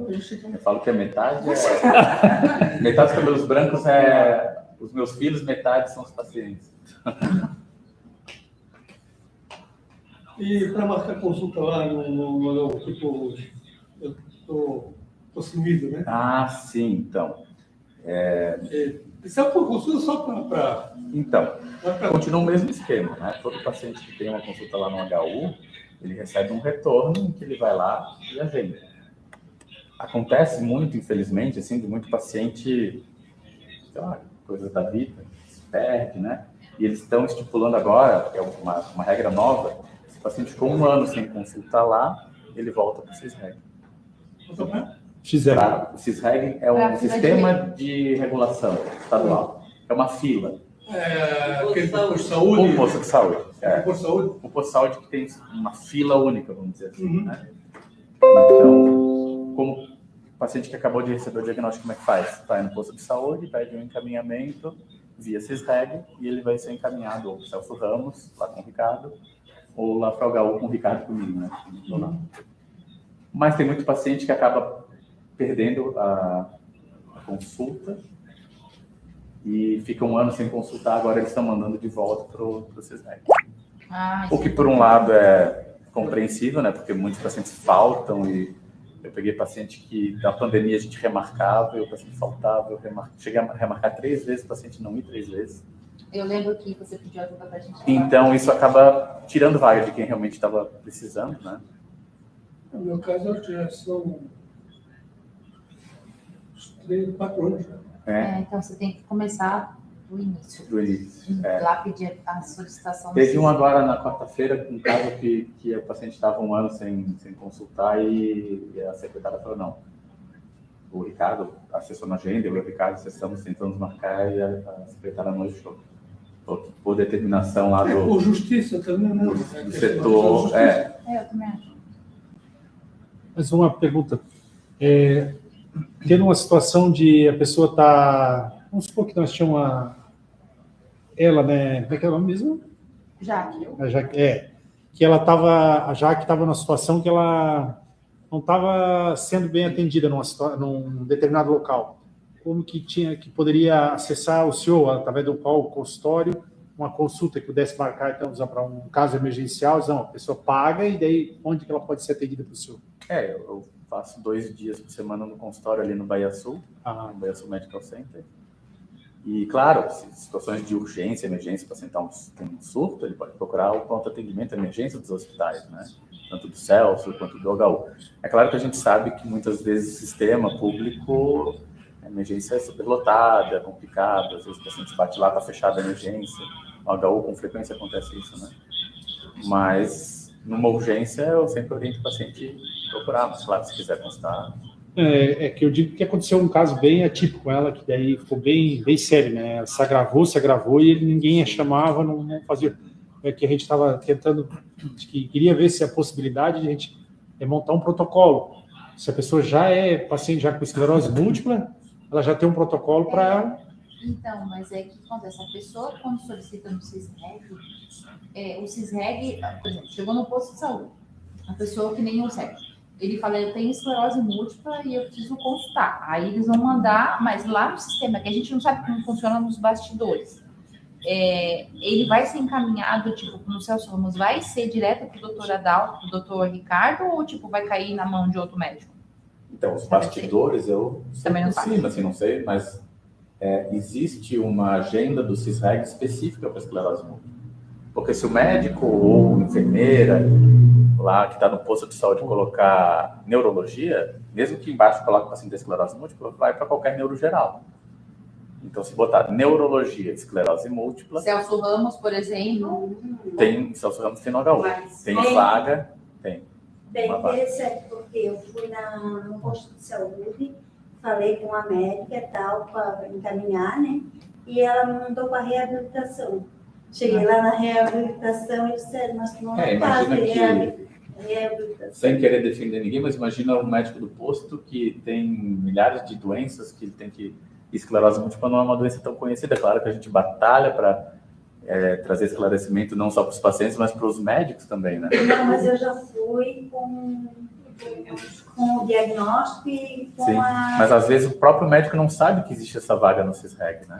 Eu falo que a metade metade dos cabelos brancos os meus filhos, metade são os pacientes. E para marcar consulta lá no tipo, eu tô sumido, né? Ah, sim, então. Isso é por consulta só para... Então, continua o mesmo esquema, né? Todo paciente que tem uma consulta lá no HU, ele recebe um retorno em que ele vai lá e agenda. Acontece muito, infelizmente, assim, de muito paciente, sei lá, coisa da vida, se perde, né? E eles estão estipulando agora, que é uma regra nova, se o paciente ficou 1 ano sem consultar lá, ele volta para o CISREG. O CISREG é um sistema de regulação estadual. É uma fila. Aquele posto de saúde? Um posto de saúde. Um posto de saúde? Um posto de saúde que tem uma fila única, vamos dizer assim. Né? Então, como o paciente que acabou de receber o diagnóstico, como é que faz? Vai no posto de saúde, pede um encaminhamento via CISREG e ele vai ser encaminhado ou para o Celso Ramos, lá com o Ricardo, ou lá para o HU com o Ricardo comigo, né? Mas tem muito paciente que acaba perdendo a consulta e fica 1 ano sem consultar, agora eles estão mandando de volta para o CISREG. O que, por um lado, é compreensível, né? Porque muitos pacientes faltam e eu peguei paciente que, na pandemia, a gente remarcava e o paciente faltava, cheguei a remarcar 3 vezes, o paciente não ir 3 vezes. Eu lembro que você pediu ajuda para a gente. Então, isso acaba tirando vaga de quem realmente estava precisando, né? No meu caso, já são 3, 4 anos. Então, você tem que começar do início. Lá pedir a solicitação. Teve um agora na quarta-feira, um caso que o paciente estava 1 ano sem consultar e a secretária falou, não. O Ricardo acessou na agenda, eu e o Ricardo acessamos, tentamos marcar e a secretária não deixou. Por determinação lá do... Por justiça também, né? Do setor... Eu também acho. Mas uma pergunta. Tendo uma situação de a pessoa está... Vamos supor que nós tínhamos ela, né? Como é que é o nome mesmo? Jaque. A Jaque, que ela estava... A Jaque estava numa situação que ela não estava sendo bem atendida num determinado local. Como que poderia acessar o senhor, através do qual consultório, uma consulta que pudesse marcar, então, para um caso emergencial, não, a pessoa paga e daí onde que ela pode ser atendida para o senhor? Eu faço 2 dias por semana no consultório ali no Bahia Sul, no Bahia Sul Medical Center. E, claro, situações de urgência, emergência, o paciente tem um surto, ele pode procurar o pronto atendimento, emergência dos hospitais, né? Tanto do Celso quanto do HU. É claro que a gente sabe que muitas vezes o sistema público, a emergência é superlotada, é complicada, às vezes o paciente bate lá, está fechada a emergência. No HU, com frequência, acontece isso, né? Mas, numa urgência, eu sempre oriento o paciente a procurar, mas, claro, se quiser consultar. Que eu digo que aconteceu um caso bem atípico com ela, que daí ficou bem sério, né? Ela se agravou e ninguém a chamava, não fazia. Que a gente estava tentando, que queria ver se a possibilidade de a gente montar um protocolo. Se a pessoa já é paciente já com esclerose múltipla, ela já tem um protocolo para... Então, mas que acontece? A pessoa, quando solicita no CISREG, o CISREG, por exemplo, chegou no posto de saúde, a pessoa que nem o CEP, ele fala, eu tenho esclerose múltipla e eu preciso consultar. Aí eles vão mandar, mas lá no sistema, que a gente não sabe como funciona nos bastidores, ele vai ser encaminhado, tipo, no Celso Ramos, vai ser direto para o doutor Adalto, para o doutor Ricardo, ou, tipo, vai cair na mão de outro médico? Então, os bastidores, eu também não sei, assim, não sei, mas existe uma agenda do CISREG específica para esclerose múltipla. Porque se o médico ou enfermeira lá que está no posto de saúde colocar neurologia, mesmo que embaixo coloque paciente de esclerose múltipla, vai para qualquer neurogeral. Então, se botar neurologia, esclerose múltipla... Celso Ramos, por exemplo... Celso Ramos tem no HU. Tem vaga, tem. Bem interessante, porque eu fui no posto de saúde, falei com a médica e tal, para encaminhar, né? E ela me mandou para a reabilitação. Cheguei lá na reabilitação e disseram, mas não faz reabilitação. Sem querer defender ninguém, mas imagina um médico do posto que tem milhares de doenças, que ele tem que... Esclerose múltipla não é uma doença tão conhecida. Claro que a gente batalha para trazer esclarecimento não só para os pacientes, mas para os médicos também, né? Não, mas eu já fui com com o diagnóstico e com Sim, a... mas às vezes o próprio médico não sabe que existe essa vaga no CISREG, né?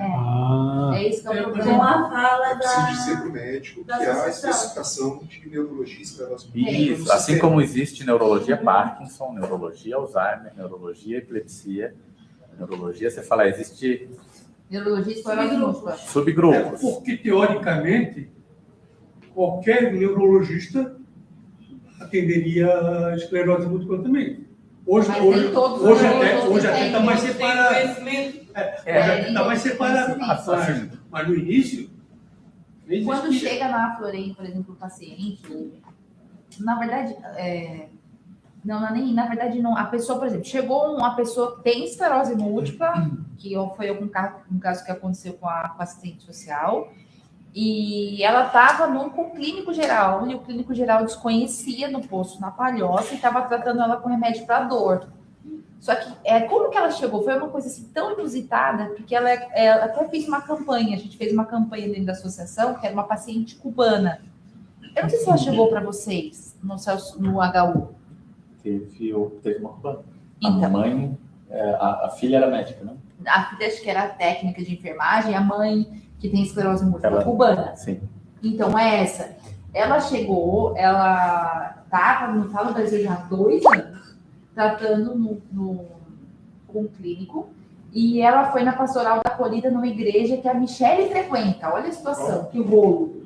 É isso que é o com problema. a fala Precisa dizer da... para o médico que da há a associação. especificação de neurologia e esclerose múltipla no Isso, assim sistema. como existe neurologia Parkinson, neurologia Alzheimer, neurologia epilepsia, neurologia, você fala, existe Neurologia, esclerose múltipla. subgrupos. Porque, teoricamente, qualquer neurologista atenderia a esclerose múltipla também. Hoje, Mas hoje, nem todos os hoje neurologistas até está mais têm separado. conhecimento. Hoje até está mais separado. Assim, Mas no início, nem Quando existia. chega na Florem, por exemplo, o paciente, na verdade, não é nem, na verdade, não. A pessoa, por exemplo, chegou uma pessoa que tem esclerose múltipla, que foi um caso que aconteceu com a assistente social, e ela estava com o clínico geral, e o clínico geral desconhecia no posto na Palhoça e estava tratando ela com remédio para dor. Só que, como que ela chegou? Foi uma coisa assim tão inusitada, porque ela até fez uma campanha, a gente fez uma campanha dentro da associação, que era uma paciente cubana. Eu não sei se ela chegou para vocês no HU. teve uma cubana. A Então. mãe, a filha era médica, né? A filha, acho que era técnica de enfermagem, a mãe, que tem esclerose múltipla, Ela- cubana. Sim. Então, é essa. Ela chegou, ela estava no Brasil já há 2 anos, tratando com um clínico, e ela foi na Pastoral da Acolhida numa igreja que a Michele frequenta. Olha a situação, que rolo.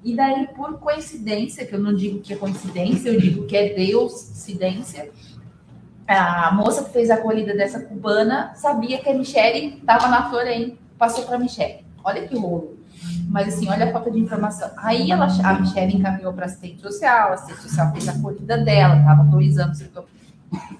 E daí, por coincidência, que eu não digo que é coincidência, eu digo que é Deus-cidência, a moça que fez a acolhida dessa cubana sabia que a Michele estava na Florem, passou para a Michele. Olha que rolo. Mas assim, olha a falta de informação. Aí a Michele encaminhou para a assistente social fez a acolhida dela, estava 2 anos, então,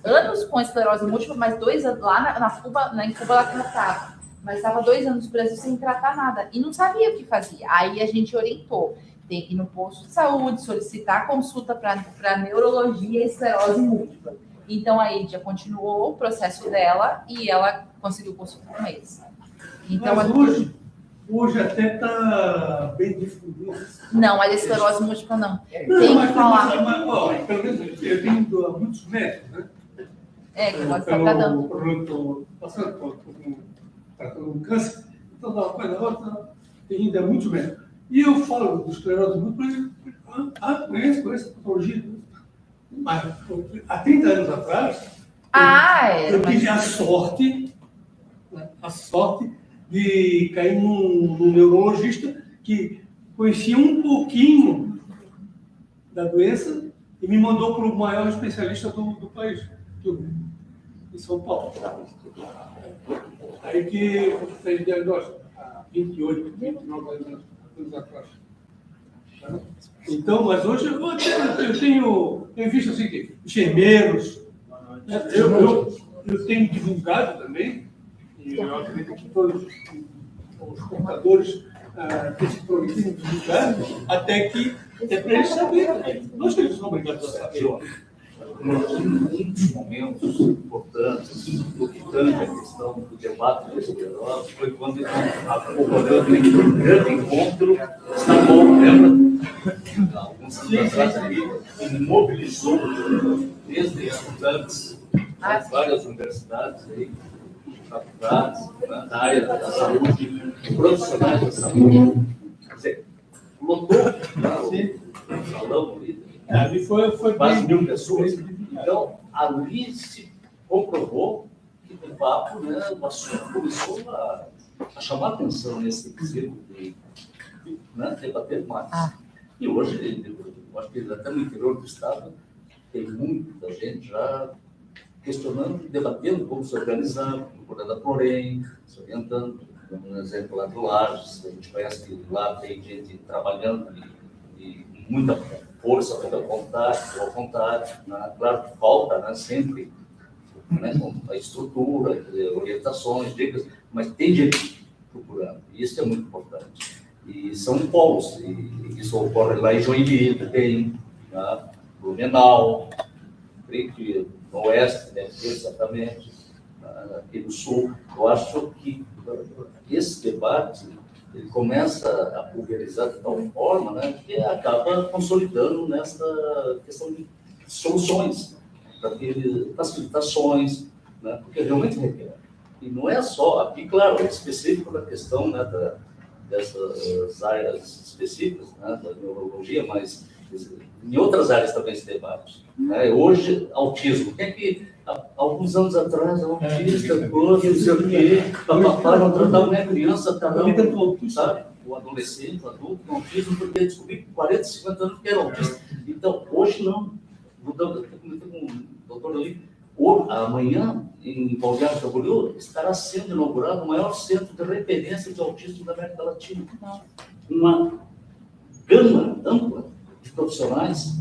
anos com esclerose múltipla, mas 2 anos lá em Cuba ela tratava. Mas estava 2 anos no Brasil sem tratar nada e não sabia o que fazia. Aí a gente orientou. Tem que ir no posto de saúde, solicitar consulta para neurologia e esclerose múltipla. Então, aí já continuou o processo dela e ela conseguiu consulta com eles. Então, Mas hoje até está bem difundido. não, a esclerose múltipla não. Tem Mas que falar. ó, pelo menos eu tenho ido a muitos médicos, né? Que ela está tratando. Estou passando, tratando um câncer, então dá uma coisa outra, tenho ido a muitos médicos. E eu falo do esclerose múltipla, conheço a patologia. Mas há 30 anos atrás, eu tive a sorte de cair num neurologista que conhecia um pouquinho da doença e me mandou para o maior especialista do país, em São Paulo. Aí que eu fiz diagnóstico há 28, 29 anos atrás. Então, mas hoje eu tenho visto assim que enfermeiros, eu tenho divulgado também, e eu acredito que todos os computadores têm se prometido divulgar, até para eles saberem. Nós temos obrigados a saber. Muitos momentos importantes do que tanto a questão do debate da esclerose foi quando ocorreu um grande encontro estadual, lembra? Alguns anos atrás ali, que mobilizou desde estudantes de várias universidades, aí, faculdades, da área da saúde, profissionais da saúde. Quer dizer, lotou o salão ali. Ali foi Quase bem 1.000 pessoas. Então, ali se comprovou que, de fato, o assunto começou a chamar a atenção nesse quesito de debater mais. E hoje, eu acho que até no interior do Estado, tem muita gente já questionando, debatendo como se organizar, no Poder da Florem, se orientando. Um exemplo lá do Lages, a gente conhece que lá tem gente trabalhando e muita força, muita vontade, boa vontade. Claro que falta, sempre, com a estrutura, orientações, dicas, mas tem gente procurando, e isso é muito importante. E são polos, e isso ocorre lá em Joinville, tem Blumenau, creio que no Oeste deve ter certamente, aqui no Sul. Eu acho que esse debate ele começa a pulverizar de tal forma que acaba consolidando nessa questão de soluções. para ter facilitações, né? Porque realmente requer. E não é só, aqui, claro, é específico da questão, né, dessas áreas específicas, né, da neurologia, mas em outras áreas também se debate. Né? Hoje, autismo. Quem é que, há alguns anos atrás, autista, não sei o quê, papapá, não tratava nem a criança, sabe? O adolescente, o adulto, com autismo, porque descobri com 40, 50 anos que era autista. Então, hoje não. Eu comentei com o doutor ali, amanhã, em Balneário Camboriú, estará sendo inaugurado o maior centro de referência de autismo da América Latina. Uma gama ampla de profissionais,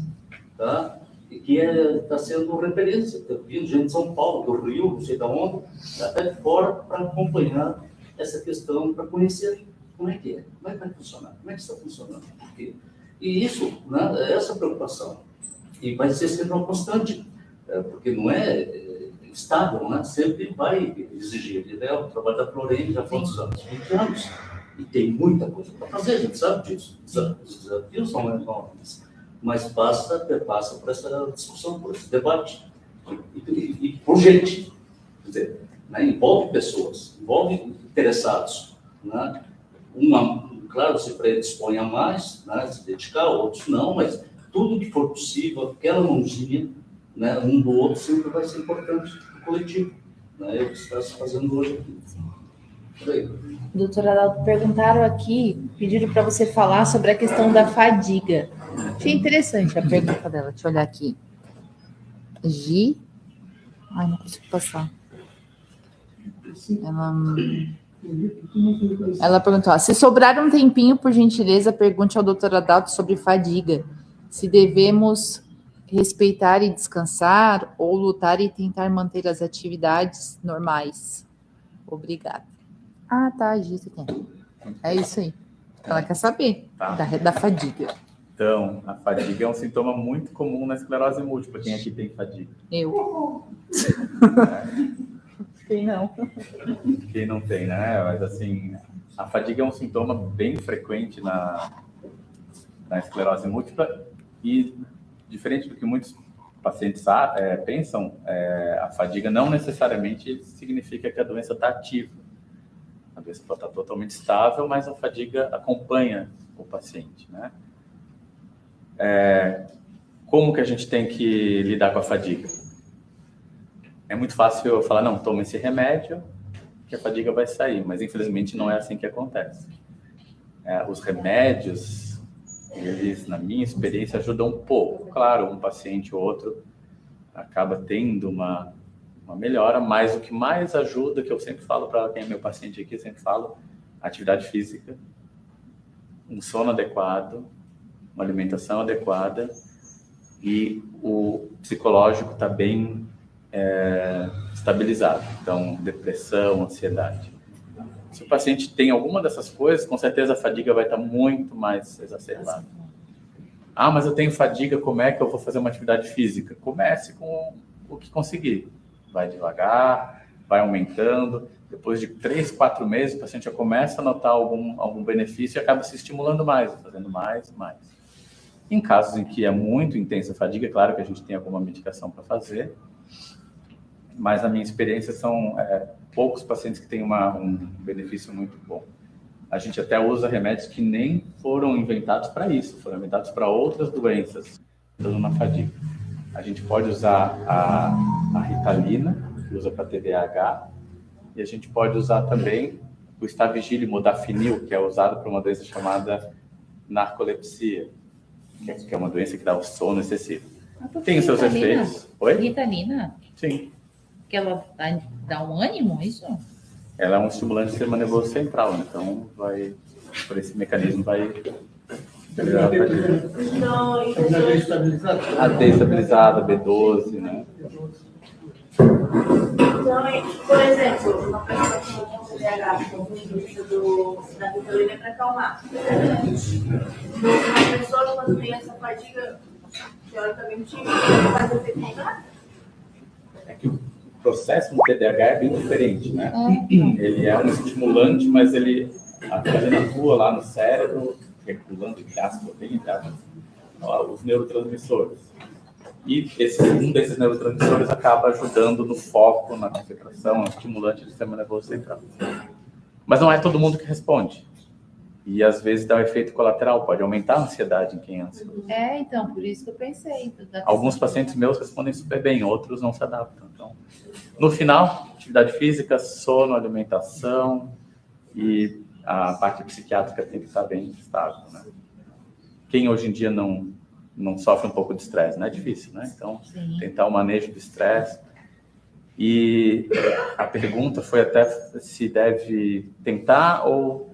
tá? E que está sendo referência. Está vindo gente de São Paulo, do Rio, não sei de onde, até de fora, para acompanhar essa questão, para conhecer como é que é, como é que vai funcionar, como é que está funcionando. E isso, né, essa preocupação. E vai ser sempre uma constante, porque não é estável, né? Sempre vai exigir. Né? O trabalho da Florene já há quantos anos? 20 anos. E tem muita coisa para fazer, a gente sabe disso. Os desafios são enormes. Mas passa por essa discussão, por esse debate. E por gente. Quer dizer, né? Envolve pessoas, envolve interessados. Né? Claro, se predispõe a mais, né? Se dedicar, outros não, mas tudo que for possível, aquela mãozinha, né, um do outro, sempre vai ser importante para o coletivo. Né? É o que está se fazendo hoje aqui. Por aí. Doutor Adalto, perguntaram aqui, pediram para você falar sobre a questão da fadiga. Achei interessante a pergunta dela, deixa eu olhar aqui. Ai, não consigo passar. Ela perguntou, se sobrar um tempinho, por gentileza, pergunte ao doutor Adalto sobre fadiga. Se devemos respeitar e descansar ou lutar e tentar manter as atividades normais. Obrigada. Ah, tá, Gisa tem. É isso aí. Ela quer saber da fadiga. Então, a fadiga é um sintoma muito comum na esclerose múltipla. Quem aqui tem fadiga? Eu. Quem não? Quem não tem, né? Mas, assim, a fadiga é um sintoma bem frequente na esclerose múltipla e, diferente do que muitos pacientes pensam, a fadiga não necessariamente significa que a doença está ativa. A doença pode estar totalmente estável, mas a fadiga acompanha o paciente, né? Como que a gente tem que lidar com a fadiga? É muito fácil eu falar, não, toma esse remédio que a fadiga vai sair, mas infelizmente não é assim que acontece. Os remédios, eles, na minha experiência, ajudam um pouco. Claro, um paciente ou outro acaba tendo uma melhora, mas o que mais ajuda, que eu sempre falo para quem é meu paciente aqui, eu sempre falo, atividade física, um sono adequado, uma alimentação adequada e o psicológico está bem estabilizado. Então, depressão, ansiedade. Se o paciente tem alguma dessas coisas, com certeza a fadiga vai estar muito mais exacerbada. Ah, mas eu tenho fadiga, como é que eu vou fazer uma atividade física? Comece com o que conseguir. Vai devagar, vai aumentando. Depois de 3, 4 meses, o paciente já começa a notar algum benefício e acaba se estimulando mais, fazendo mais. Em casos em que é muito intensa a fadiga, é claro que a gente tem alguma medicação para fazer, mas na minha experiência são poucos pacientes que têm um benefício muito bom. A gente até usa remédios que nem foram inventados para isso, foram inventados para outras doenças, dando na fadiga. A gente pode usar a Ritalina, que usa para TDAH, e a gente pode usar também o Stavigil Modafinil, que é usado para uma doença chamada narcolepsia, que é uma doença que dá o sono excessivo. Tem os seus efeitos. Oi? Ritalina? Sim. Que ela dá um ânimo, isso? Ela é um estimulante do sistema nervoso central, então por esse mecanismo vai melhorar a fadiga. A D-estabilizada, B12, né? Então, por exemplo, uma pessoa com TDAH, com o uso da Ritalina para acalmar. Uma pessoa, quando tem essa fadiga, teoricamente, não faz efeito contrário? É que o processo no TDAH é bem diferente, né? Ele é um estimulante, mas ele atua lá no cérebro, regulando, bem os neurotransmissores. E um desses neurotransmissores acaba ajudando no foco, na concentração, no estimulante do sistema nervoso central. Mas não é todo mundo que responde. E às vezes dá um efeito colateral, pode aumentar a ansiedade em quem é ansioso. Então, por isso que eu pensei. Alguns pacientes meus respondem super bem, outros não se adaptam. Então, no final, atividade física, sono, alimentação e a parte psiquiátrica tem que estar bem estável, né? Quem hoje em dia não sofre um pouco de estresse, né? É difícil, né? Então, Sim. tentar o manejo do estresse. E a pergunta foi até se deve tentar ou...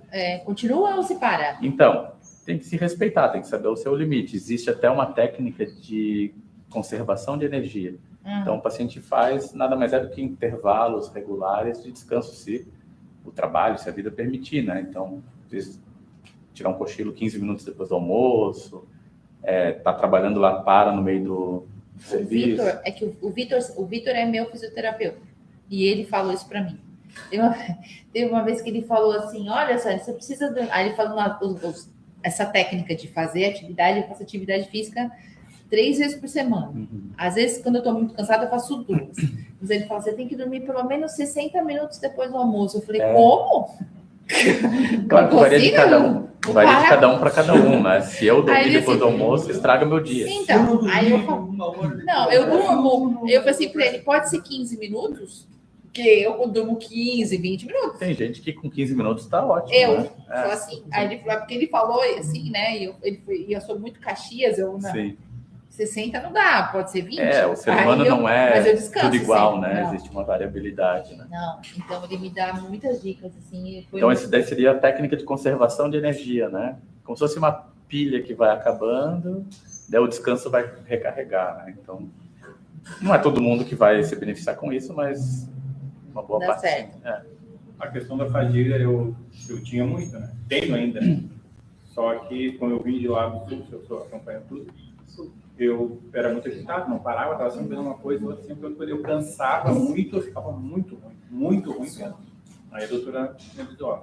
Continua ou se para? Então, tem que se respeitar, tem que saber o seu limite. Existe até uma técnica de conservação de energia. Então, o paciente faz nada mais é do que intervalos regulares de descanso, se o trabalho, se a vida permitir, né? Então, às vezes, tirar um cochilo 15 minutos depois do almoço, tá trabalhando lá, para no meio do serviço. O Vitor é meu fisioterapeuta, e ele falou isso para mim. Teve uma vez que ele falou assim, olha só, você precisa... Aí ele falou essa técnica de fazer atividade, eu faço atividade física 3 vezes por semana. Às vezes, quando eu estou muito cansada, eu faço 2. Mas ele fala, você tem que dormir pelo menos 60 minutos depois do almoço. Eu falei, como? Claro que varia de cada um. Varia de cada um para cada um, né? Se eu dormir depois do almoço, estraga meu dia. Então, aí eu falo, não, eu durmo. Eu falei assim para ele, pode ser 15 minutos? Porque eu durmo 15, 20 minutos. Tem gente que com 15 minutos está ótimo. Eu falei assim, aí ele falou, porque ele falou assim, né? E eu sou muito Caxias, eu não. Sim. 60 não dá, pode ser 20. O ser humano não é tudo igual, sempre, né? não. Existe uma variabilidade, né? Não, então ele me dá muitas dicas, assim. Então, esse daí seria a técnica de conservação de energia, né? Como se fosse uma pilha que vai acabando, daí o descanso vai recarregar, né? Então, não é todo mundo que vai se beneficiar com isso, mas uma boa Dá parte. certo. A questão da fadiga eu tinha muito, né? Tenho ainda, né? Só que quando eu vim de lá do sul, eu sou acompanhando tudo, eu era muito agitado, não parava, estava sempre fazendo uma coisa, outra, sempre outra coisa. Eu cansava muito, eu ficava muito ruim mesmo. Aí a doutora me disse, ó,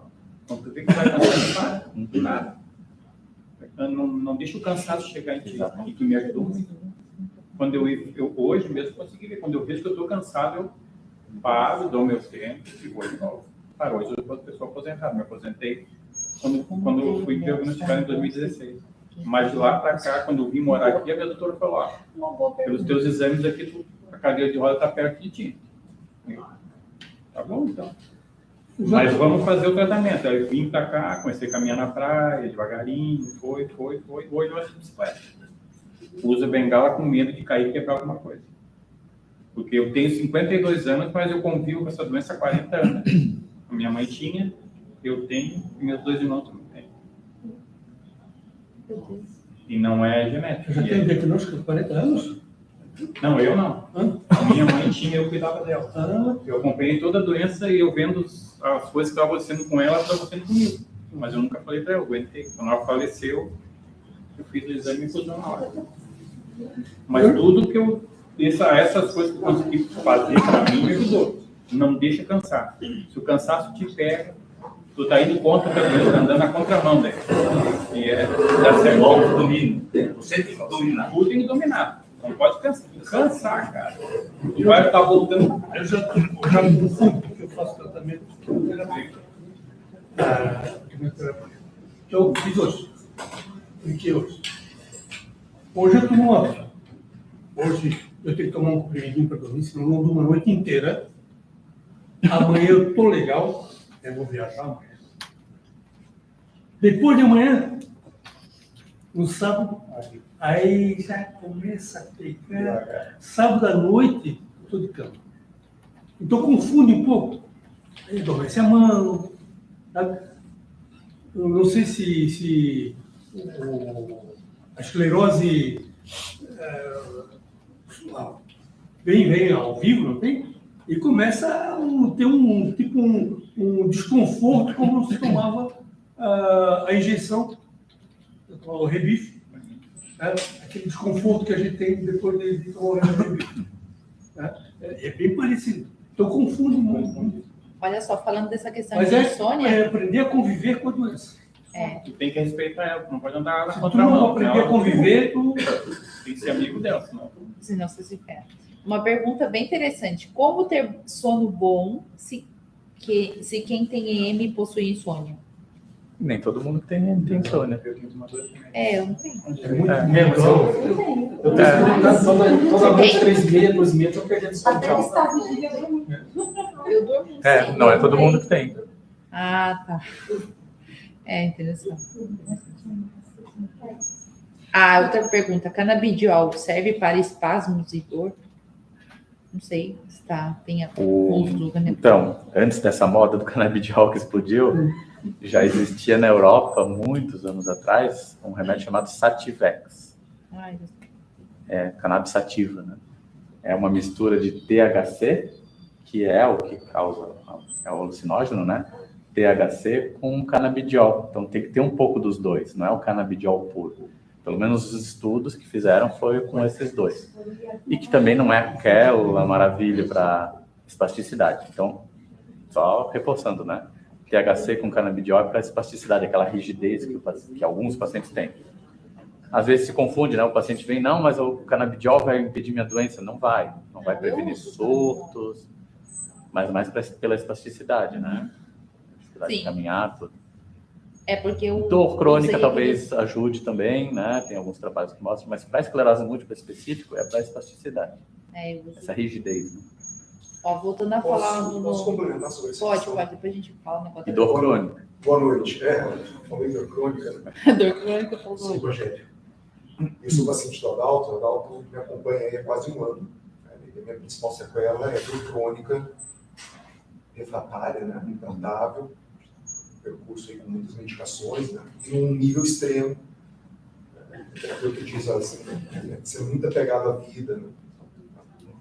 quando tu vê que vai cansar, para, nada. Não deixa o cansaço chegar em ti, e que me ajudou muito. Quando eu hoje mesmo consegui ver, quando eu vejo que eu estou cansado, eu paro, dou meu tempo e vou de novo. Parou, hoje eu sou pessoa aposentada, me aposentei quando eu fui diagnosticado em 2016. Mas de lá para cá, quando eu vim morar aqui, a minha doutora falou, ó, pelos teus exames aqui, a cadeira de roda está perto de ti. Tá bom, então. Mas vamos fazer o tratamento. Aí eu vim para cá, comecei a caminhar na praia, devagarinho, foi. Hoje eu acho bicicleta. Uso bengala com medo de cair e quebrar alguma coisa. Porque eu tenho 52 anos, mas eu convivo com essa doença há 40 anos. A minha mãe tinha, eu tenho, e meus 2 irmãos também têm. E não é genético. Já tem diagnóstico de 40 anos? Não, eu não. Minha mãe tinha, eu cuidava dela. Eu acompanhei toda a doença e eu vendo as coisas que estavam acontecendo com ela, estavam acontecendo comigo. Mas eu nunca falei para ela, eu aguentei. Quando ela faleceu, eu fiz o exame e fusão na hora. Mas tudo que essas coisas que eu consegui fazer para mim me ajudou. Não deixa cansar. Se o cansaço te pega, tu tá indo contra a doença, tá andando na contramão daí. E dá certo. Domínio. Você tem que dominar. Tu tem que dominar. Não pode cansar, cara. Tu vai estar voltando. Eu já no fundo, porque eu faço tratamento de quimioterapia. Eu fiz hoje. Hoje eu tomo uma. Hoje eu tenho que tomar um comprimidinho para dormir, senão eu não durmo a noite inteira. Amanhã eu tô legal. Eu vou viajar amanhã. Depois de amanhã, no sábado, aí já começa a pegar. Sábado à noite, eu estou de cama. Então confunde um pouco. Aí adormece a mão. Sabe? Eu não sei se a esclerose vem ao vivo, não tem? E começa a ter um desconforto como se tomava a injeção, o rebife, né? Aquele desconforto que a gente tem depois de tomar o rebife. Né? É bem parecido. Então confunde muito. Olha só, falando dessa questão Mas de insônia... é aprender a conviver com a doença. Tu tem que respeitar ela, tu não pode andar na Se tu contramão. não aprender a conviver, tu... Tem que ser amigo dela, senão... senão você se ferra. Uma pergunta bem interessante. Como ter sono bom se quem tem EM possui insônia? Nem todo mundo tem insônia. Eu tenho uma dor também. Eu não tenho. É muito É, menos. Eu tenho. Eu tô experimentando toda noite, 3h30, 2h30, tô perdendo sono. Até o estado de dia eu durmo. Eu durmo É, cedo. não é todo mundo que tem. Ah, tá. É interessante. Ah, outra pergunta. Canabidiol serve para espasmos e dor? Não sei se tem a uso, né? Então, antes dessa moda do canabidiol que explodiu, já existia na Europa, muitos anos atrás, um remédio chamado Sativex. Ai, É cannabis sativa, né? É uma mistura de THC, que é o que causa, é o alucinógeno, né? THC com canabidiol. Então tem que ter um pouco dos dois, não é o canabidiol puro. Pelo menos os estudos que fizeram foi com esses dois. E que também não é aquela maravilha para espasticidade. Então, só reforçando, né? THC com canabidiol é para espasticidade, aquela rigidez que alguns pacientes têm. Às vezes se confunde, né? O paciente vem, não, mas o canabidiol vai impedir minha doença. Não vai prevenir surtos, mas mais pela espasticidade, né? Espasticidade de caminhar, tudo. É porque o Dor crônica talvez ajude também, né? Tem alguns trabalhos que mostram, mas para esclerose múltipla específico é para espasticidade. eu uso. Essa rigidez, né? Ó, voltando a falar Posso complementar sobre isso? Pode, depois a gente fala um E negócio. dor crônica. Boa noite. Falei da crônica, né? Dor crônica, por Sim, favor. Rogério. Eu sou paciente do Adalto. O Adalto me acompanha aí há quase um ano. A minha principal sequela é dor crônica, refratária, né? Intratável. Percurso aí com muitas medicações, né? E num nível extremo. O terapeuta diz assim, né? Ser muito apegado à vida, né?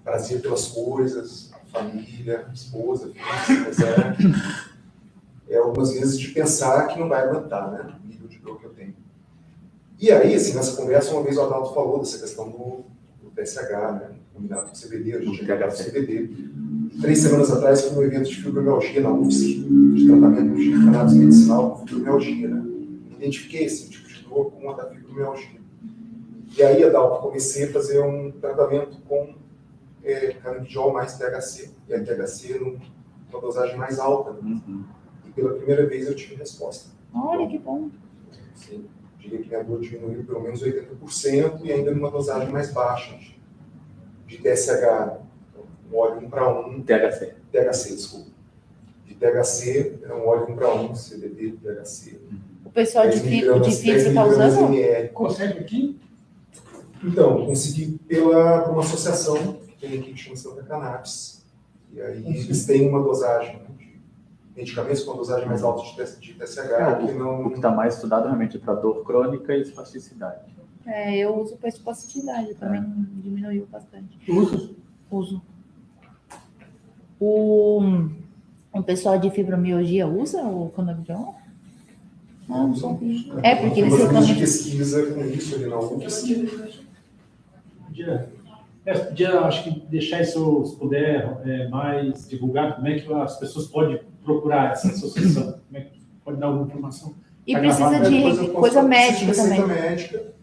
Prazer pelas coisas, família, esposa, filhos, é algumas vezes de pensar que não vai aguentar, né? O nível de dor que eu tenho. E aí, assim, nessa conversa, uma vez o Adalto falou dessa questão do TSH, né? Combinado com o CBD, a gente tinha gravado o CBD. 3 semanas atrás, fui num evento de fibromialgia na UFSC, de tratamento de cannabis medicinal com fibromialgia, né? Identifiquei esse tipo de dor com a da fibromialgia. E aí, Adalto, comecei a fazer um tratamento com canabidiol mais THC, e a THC numa dosagem mais alta. Né? E pela primeira vez eu tive resposta. Olha que bom. Sim, diria que minha dor diminuiu pelo menos 80% e ainda numa dosagem mais baixa de TSH. Um óleo 1:1. THC, desculpa. De THC, é um óleo 1:1, CBD, THC. O pessoal de 10 fibra miligramas está usando? ml. Consegue aqui? Então, consegui por uma associação que tem aqui que chama Santa Cannabis. E aí eles têm uma dosagem, né, de medicamentos com uma dosagem mais alta de TSH, que não... O que está mais estudado realmente é para dor crônica e espasticidade. Eu uso para espasticidade, também diminuiu bastante. Uso. O pessoal de fibromialgia usa o canabidiol? Não sabia. Porque eles Tem reclamam de de... pesquisa com isso ali na UFSC. Podia, acho que deixar isso, se puder, mais divulgado, como é que as pessoas podem procurar essa associação? Como é que pode dar alguma informação? E precisa de coisa médica também. Receita médica.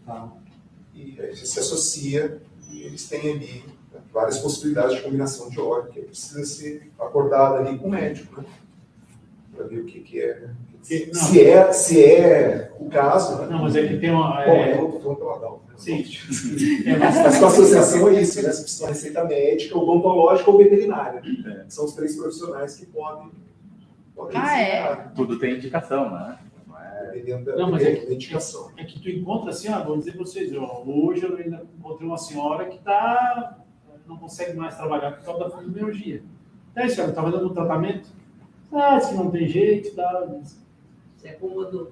E aí você se associa e eles têm ali várias possibilidades de combinação de óleo, que precisa ser acordado ali com o médico, né? Para ver o que é. Se é o caso, né? Não, mas é que tem uma... Bom, eu estou falando pelo Adalto. Sim. Mas com a associação é isso, né? Você precisa de receita médica, odontológica ou veterinária. São os 3 profissionais que podem Ah, Tudo tem indicação, né? Dependendo Não, mas da é que- indicação. É que tu encontra assim, vou dizer para vocês, hoje eu ainda encontrei uma senhora que não consegue mais trabalhar por causa da fibromialgia. Daí, senhora, estava dando um tratamento, disse que não tem jeito, Você acomodou.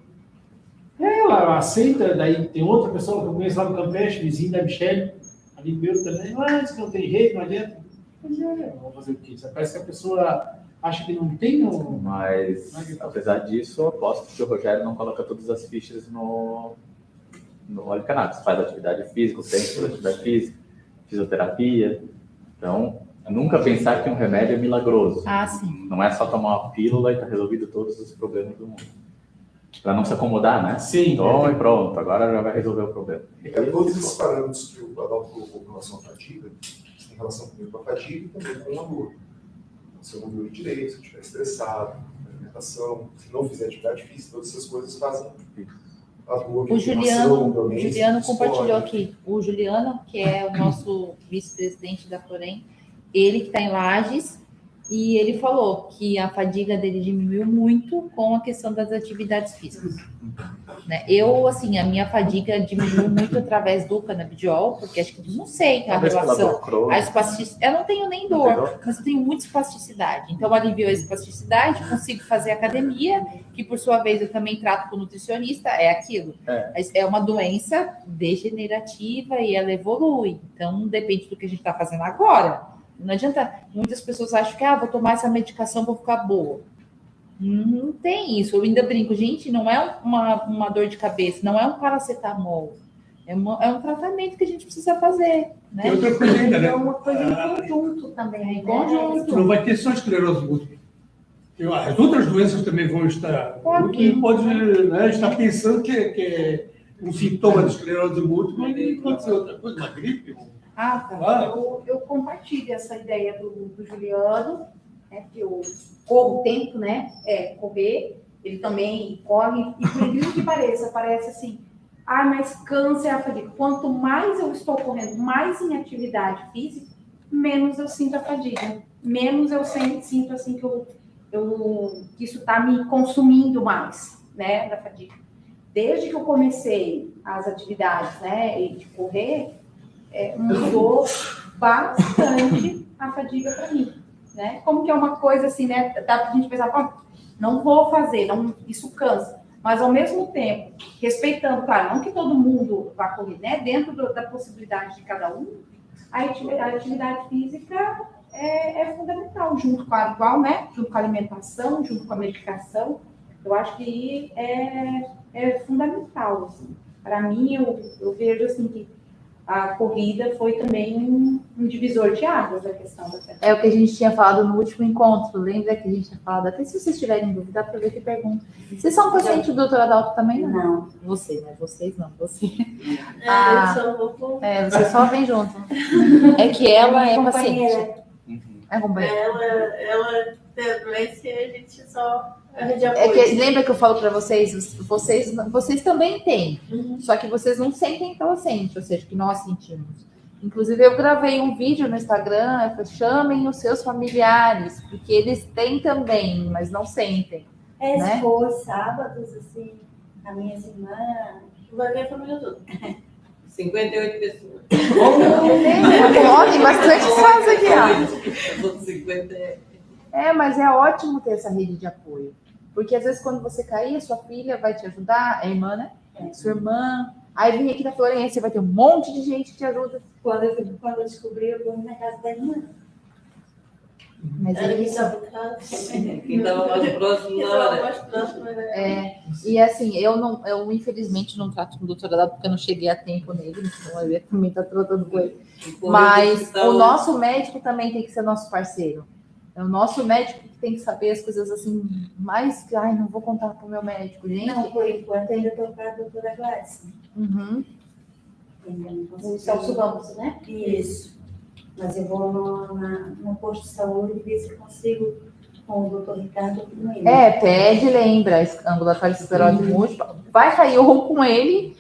ela aceita, daí tem outra pessoa que eu conheço lá no Campeche, vizinho da Michelle, amigo meu também, diz que não tem jeito, não adianta. Mas vamos fazer o quê? Parece que a pessoa acha que não tem no... Mas, apesar disso, eu aposto que o Rogério não coloca todas as fichas no óleo de cannabis. Faz atividade física, tem atividade física, fisioterapia. Então, nunca pensar que um remédio é milagroso. sim. Não é só tomar uma pílula e tá resolvido todos os problemas do mundo. Para não se acomodar, né? Sim. Então, e pronto, agora já vai resolver o problema. Ricardo, todos esses parâmetros que o Adalto colocou com relação à fadiga, tem relação comigo com a fadiga e também com a dor. Se eu não dormir direito, se eu estiver estressado, alimentação, se não fizer atividade física, todas essas coisas fazem a dor. O Juliano compartilhou aqui. O Juliano, que é o nosso vice-presidente da Florem, ele que está em Lages, e ele falou que a fadiga dele diminuiu muito com a questão das atividades físicas. Né? Eu, assim, a minha fadiga diminuiu muito através do canabidiol, porque acho que não sei a relação. A espasticidade, eu não tenho nem dor, mas eu tenho muita espasticidade. Então, aliviou a espasticidade, consigo fazer academia, que por sua vez eu também trato com nutricionista, é aquilo. É uma doença degenerativa e ela evolui. Então, depende do que a gente está fazendo agora. Não adianta, muitas pessoas acham que vou tomar essa medicação para ficar boa. Não tem isso. Eu ainda brinco, gente, não é uma dor de cabeça, não é um paracetamol. É um tratamento que a gente precisa fazer. Né? E outra coisa ainda, né? É uma coisa em conjunto também. Em conjunto. Não vai ter só esclerose múltipla. As outras doenças também vão estar. Quem pode, né, estar pensando que é um sintoma de esclerose múltipla e pode ser outra coisa, uma gripe. Tá. Eu compartilho essa ideia do Juliano, né, que eu corro o tempo, né? Correr. Ele também corre, e por incrível que pareça, parece assim, mas cansa a fadiga. Quanto mais eu estou correndo, mais em atividade física, menos eu sinto a fadiga. Menos eu sinto assim que isso está me consumindo mais, né, da fadiga. Desde que eu comecei as atividades, né, de correr, mudou bastante a fadiga para mim, né? Como que é uma coisa assim, né? Dá para a gente pensar, não vou fazer, isso cansa. Mas ao mesmo tempo, respeitando, claro, não que todo mundo vá correr, né? Dentro da possibilidade de cada um, a atividade física é fundamental, junto com a igual, né? Junto com a alimentação, junto com a medicação. Eu acho que é fundamental. Assim. Para mim, eu vejo assim que a corrida foi também um divisor de águas a questão da fadiga. É o que a gente tinha falado no último encontro. Lembra que a gente tinha falado? Até se vocês tiverem dúvida, aproveita e pergunta. Vocês são pacientes do doutor Adalto também? Não. Você, né? Vocês não. Você. Eu só vou... Você só vem junto. É que ela é companheira. paciente. É companheira. Ela tem a doença e a gente só... Lembra que eu falo para vocês também têm, só que vocês não sentem que ela sente, ou seja, que nós sentimos. Inclusive, eu gravei um vídeo no Instagram, eu falei, chamem os seus familiares, porque eles têm também, mas não sentem. Se for sábados, assim, a minha irmã vai ver a família toda. 58 pessoas. Tem bastante espaço aqui, ó. 50. Mas é ótimo ter essa rede de apoio. Porque às vezes quando você cair, sua filha vai te ajudar, a irmã, né? Sua irmã. Aí vem aqui na Florência, você vai ter um monte de gente que te ajuda. Quando eu descobri, eu fui na casa da irmã. Mas Era quem estava mais próximo na hora. E assim, eu infelizmente não trato com o doutor Adalto porque eu não cheguei a tempo nele, então eu também estou tratando com ele. Mas o nosso médico também tem que ser nosso parceiro. É o nosso médico que tem que saber as coisas assim, mais que, não vou contar para o meu médico, gente. Não, por enquanto ainda estou com a doutora Gladys. O Celso Ramos, né? Isso. Mas eu vou no posto de saúde e ver se consigo com o doutor Ricardo com ele. Pede, lembra, ambulatório de esclerose múltipla. Vai cair ou com ele,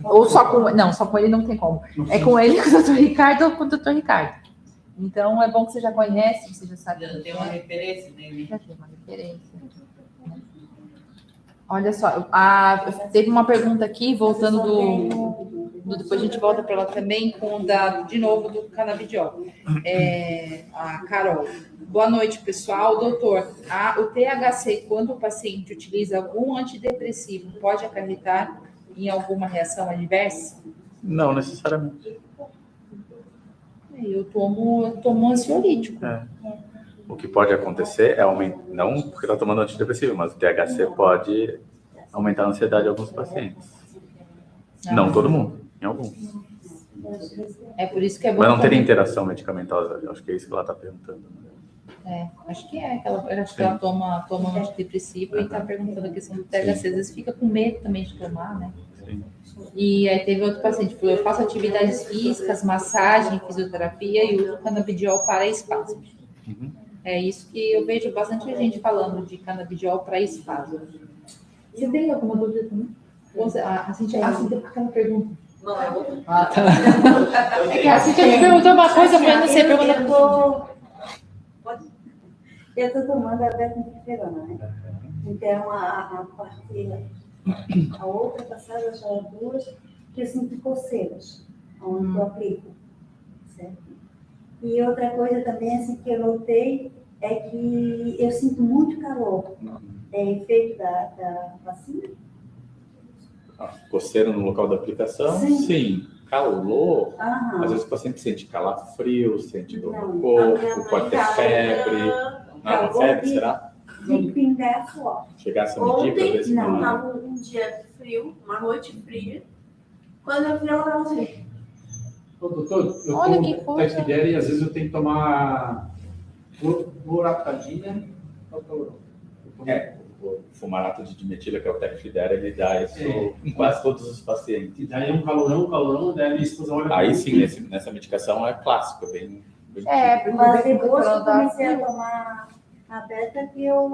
ou só com... Não, só com ele não tem como. É com ele, com o doutor Ricardo ou com o doutor Ricardo. Então, é bom que você já conhece, você já sabe. Já tem uma referência nele. Já tem uma referência. Olha só, teve uma pergunta aqui, voltando depois a gente volta para ela também, de novo, do canabidiol. A Carol. Boa noite, pessoal. Doutor, o THC, quando o paciente utiliza algum antidepressivo, pode acarretar em alguma reação adversa? Não necessariamente. Eu tomo ansiolítico. O que pode acontecer é aumentar, não porque está tomando antidepressivo, mas o THC pode aumentar a ansiedade de alguns pacientes. Não todo mundo, em alguns. É por isso que é bom. Mas não teria interação medicamentosa, eu acho que é isso que ela está perguntando. Acho que acho que ela toma um antidepressivo e está perguntando a questão do THC. Às vezes fica com medo também de tomar, né? Sim. E aí teve outro paciente que falou, eu faço atividades físicas, massagem, fisioterapia e uso canabidiol para espasmo. Uhum. É isso que eu vejo bastante gente falando de canabidiol para espasmo. Você tem alguma dúvida também? A Cintia tem aquela pergunta. Não, eu vou. Ah, tá. É que a Cintia me perguntou uma coisa, eu falei, não sei, Eu estou tomando a beta-interferona, né? Então, a outra passada, já duas, que eu sinto coceiras, onde eu aplico, certo? E outra coisa também, assim, que eu notei, é que eu sinto muito calor. É efeito da vacina? Coceira no local da aplicação? Sim. Sim. Calor, Aham. às vezes o paciente sente calafrio, sente dor Não. no corpo, pode ter febre. Não, febre, será? De pingar suor. Chegasse a medir para ver se Não. não... Tava um dia frio, uma noite fria. Quando eu vi, ela tava assim. Ô, doutor, eu Olha que tomo coisa. Tecfidera e às vezes eu tenho que tomar loratadina. O fumarato de dimetila, que é o Tecfidera, ele dá isso em quase todos os pacientes. E daí é um calorão, daí a minha esposa olha Aí pra sim, mim. nessa medicação é clássico, é bem Mas depois que eu comecei a tomar a beta, que eu...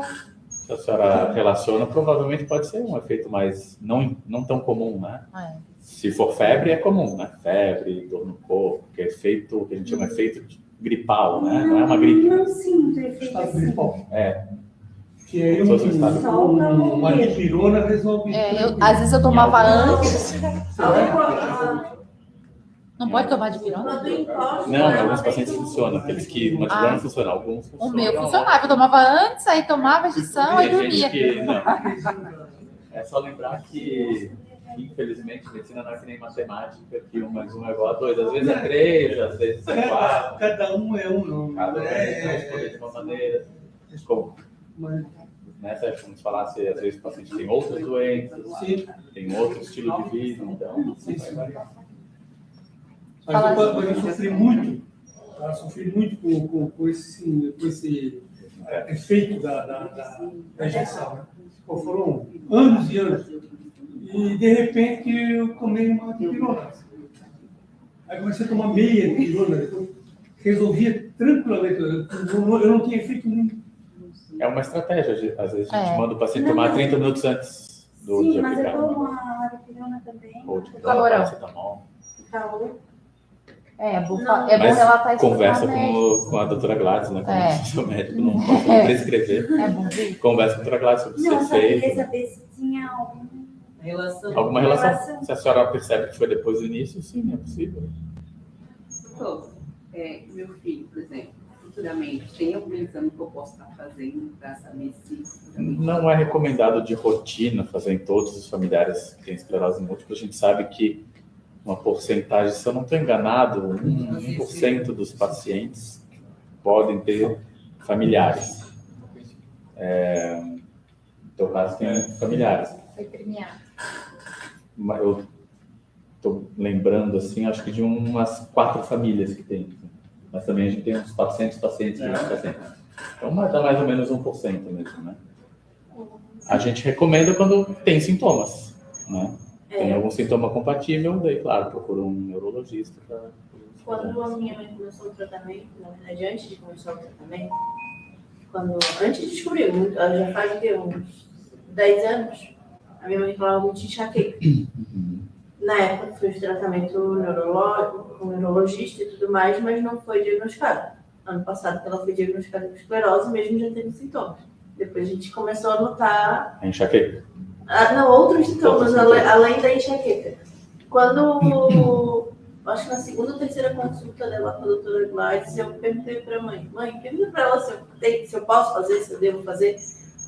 Se a senhora relaciona, provavelmente pode ser um efeito mais não tão comum, né? Se for febre, é comum, né? Febre, dor no corpo, que é efeito, que a gente chama efeito gripal, né? Não é uma gripe. Não sinto efeito assim. Que aí uma dipirona resolve. Às vezes eu tomava antes. Não pode tomar de pirona? Não, alguns pacientes funcionam. Aqueles que uma dipirona funciona, alguns O funcionam. meu funcionava. Eu tomava antes, aí tomava injeção, aí Tem gente dormia. que não. É só lembrar que, infelizmente, medicina não é que nem matemática, que 1 mais 1 é igual a 2. Às vezes é 3, às vezes é 4. Cada um é um, não. Cada um responde de uma maneira. Como? Né, se a gente falasse, às vezes o paciente tem outras doenças, tem outro estilo de vida, então vai variar. Mas eu sofri muito, com esse efeito da injeção. Né? Pô, foram anos e anos. E, de repente, eu tomei uma dipirona. Aí comecei a tomar meia dipirona. Então, resolvia tranquilamente. Eu não tinha efeito nenhum. É uma estratégia, às vezes a gente manda o paciente tomar 30 minutos antes do Sim, dia mas eu aplicado. tomo a dipirona também. Ou de Calorão. paracetamol. Calor. É bom Mas relatar isso conversa com a médica. com a doutora Gladys, né? Como É. seu médico não pode prescrever. É bom ver. Conversa com a doutora Gladys sobre Não, ser eu só queria feito. saber se tinha algum... Alguma relação. Se a senhora percebe que foi depois do início, sim, é possível. Meu filho, por exemplo, futuramente, tem algum exame que eu posso estar fazendo para saber se... Não é recomendado de rotina fazer em todos os familiares que têm esclerose múltipla. A gente sabe que uma porcentagem, se eu não estou enganado, 1% dos pacientes podem ter familiares. Então, caso tem familiares. Foi premiado. Eu estou lembrando, assim, acho que de umas 4 famílias que tem. Mas também a gente tem uns 400 pacientes que fazem. Então, dá mais ou menos 1% mesmo, né? A gente recomenda quando tem sintomas, né? Tem algum sintoma compatível, daí, claro, procura um neurologista para... Quando a minha mãe começou o tratamento, na verdade, antes de começar o tratamento, antes de descobrir, ela já faz uns 10 anos, a minha mãe falava muito de enxaqueca. Na época, fiz tratamento neurológico, com neurologista e tudo mais, mas não foi diagnosticado. Ano passado, ela foi diagnosticada com esclerose, mesmo já tendo sintomas. Depois a gente começou a notar... A enxaqueca? Não, outros sintomas, além da enxaqueca. Quando, acho que na segunda ou terceira consulta dela com a doutora Gladys, eu perguntei para a mãe, pergunta para ela se eu posso fazer, se eu devo fazer,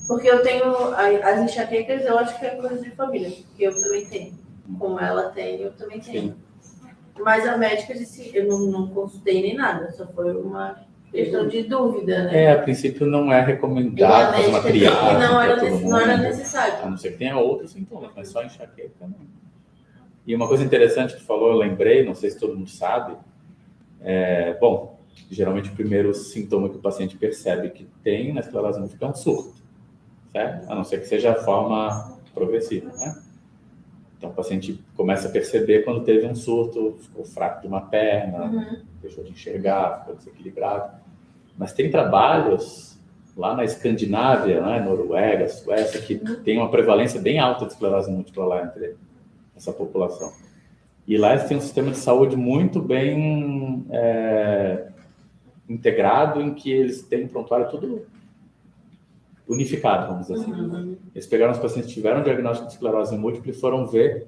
porque eu tenho as enxaquecas, eu acho que é coisa de família, porque eu também tenho. Como ela tem, eu também tenho. Mas a médica disse, eu não consultei nem nada, só foi uma questão de dúvida, né? A princípio não é recomendado fazer uma triagem. Não era necessário. A não ser que tenha outros sintomas, mas só enxaqueca não. E uma coisa interessante que falou, eu lembrei, não sei se todo mundo sabe, Geralmente, o primeiro sintoma que o paciente percebe que tem na esclerose múltipla é um surto, certo? A não ser que seja a forma progressiva, né? Então, o paciente começa a perceber quando teve um surto, ficou fraco de uma perna, deixou de enxergar, ficou desequilibrado. Mas tem trabalhos lá na Escandinávia, né, Noruega, Suécia, que tem uma prevalência bem alta de esclerose múltipla lá entre essa população. E lá eles têm um sistema de saúde muito bem integrado, em que eles têm um prontuário tudo unificado, vamos dizer assim. Eles pegaram os pacientes que tiveram diagnóstico de esclerose múltipla e foram ver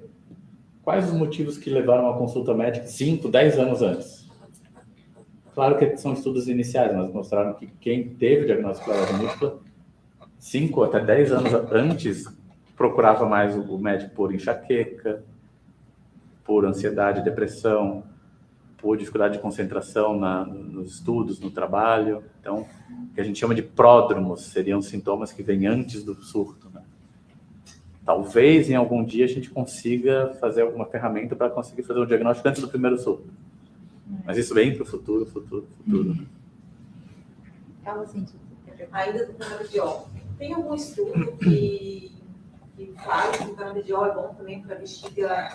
quais os motivos que levaram à consulta médica 5, 10 anos antes. Claro que são estudos iniciais, mas mostraram que quem teve diagnóstico de esclerose múltipla 5 até 10 anos antes procurava mais o médico por enxaqueca, por ansiedade, depressão, por dificuldade de concentração nos estudos, no trabalho. Então, o que a gente chama de pródromos seriam sintomas que vêm antes do surto, né? Talvez em algum dia a gente consiga fazer alguma ferramenta para conseguir fazer o diagnóstico antes do primeiro surto. Mas isso vem para o futuro. Né? Calma, assim, ainda do canabidiol. Tem algum estudo que fala que o canabidiol é bom também para bexiga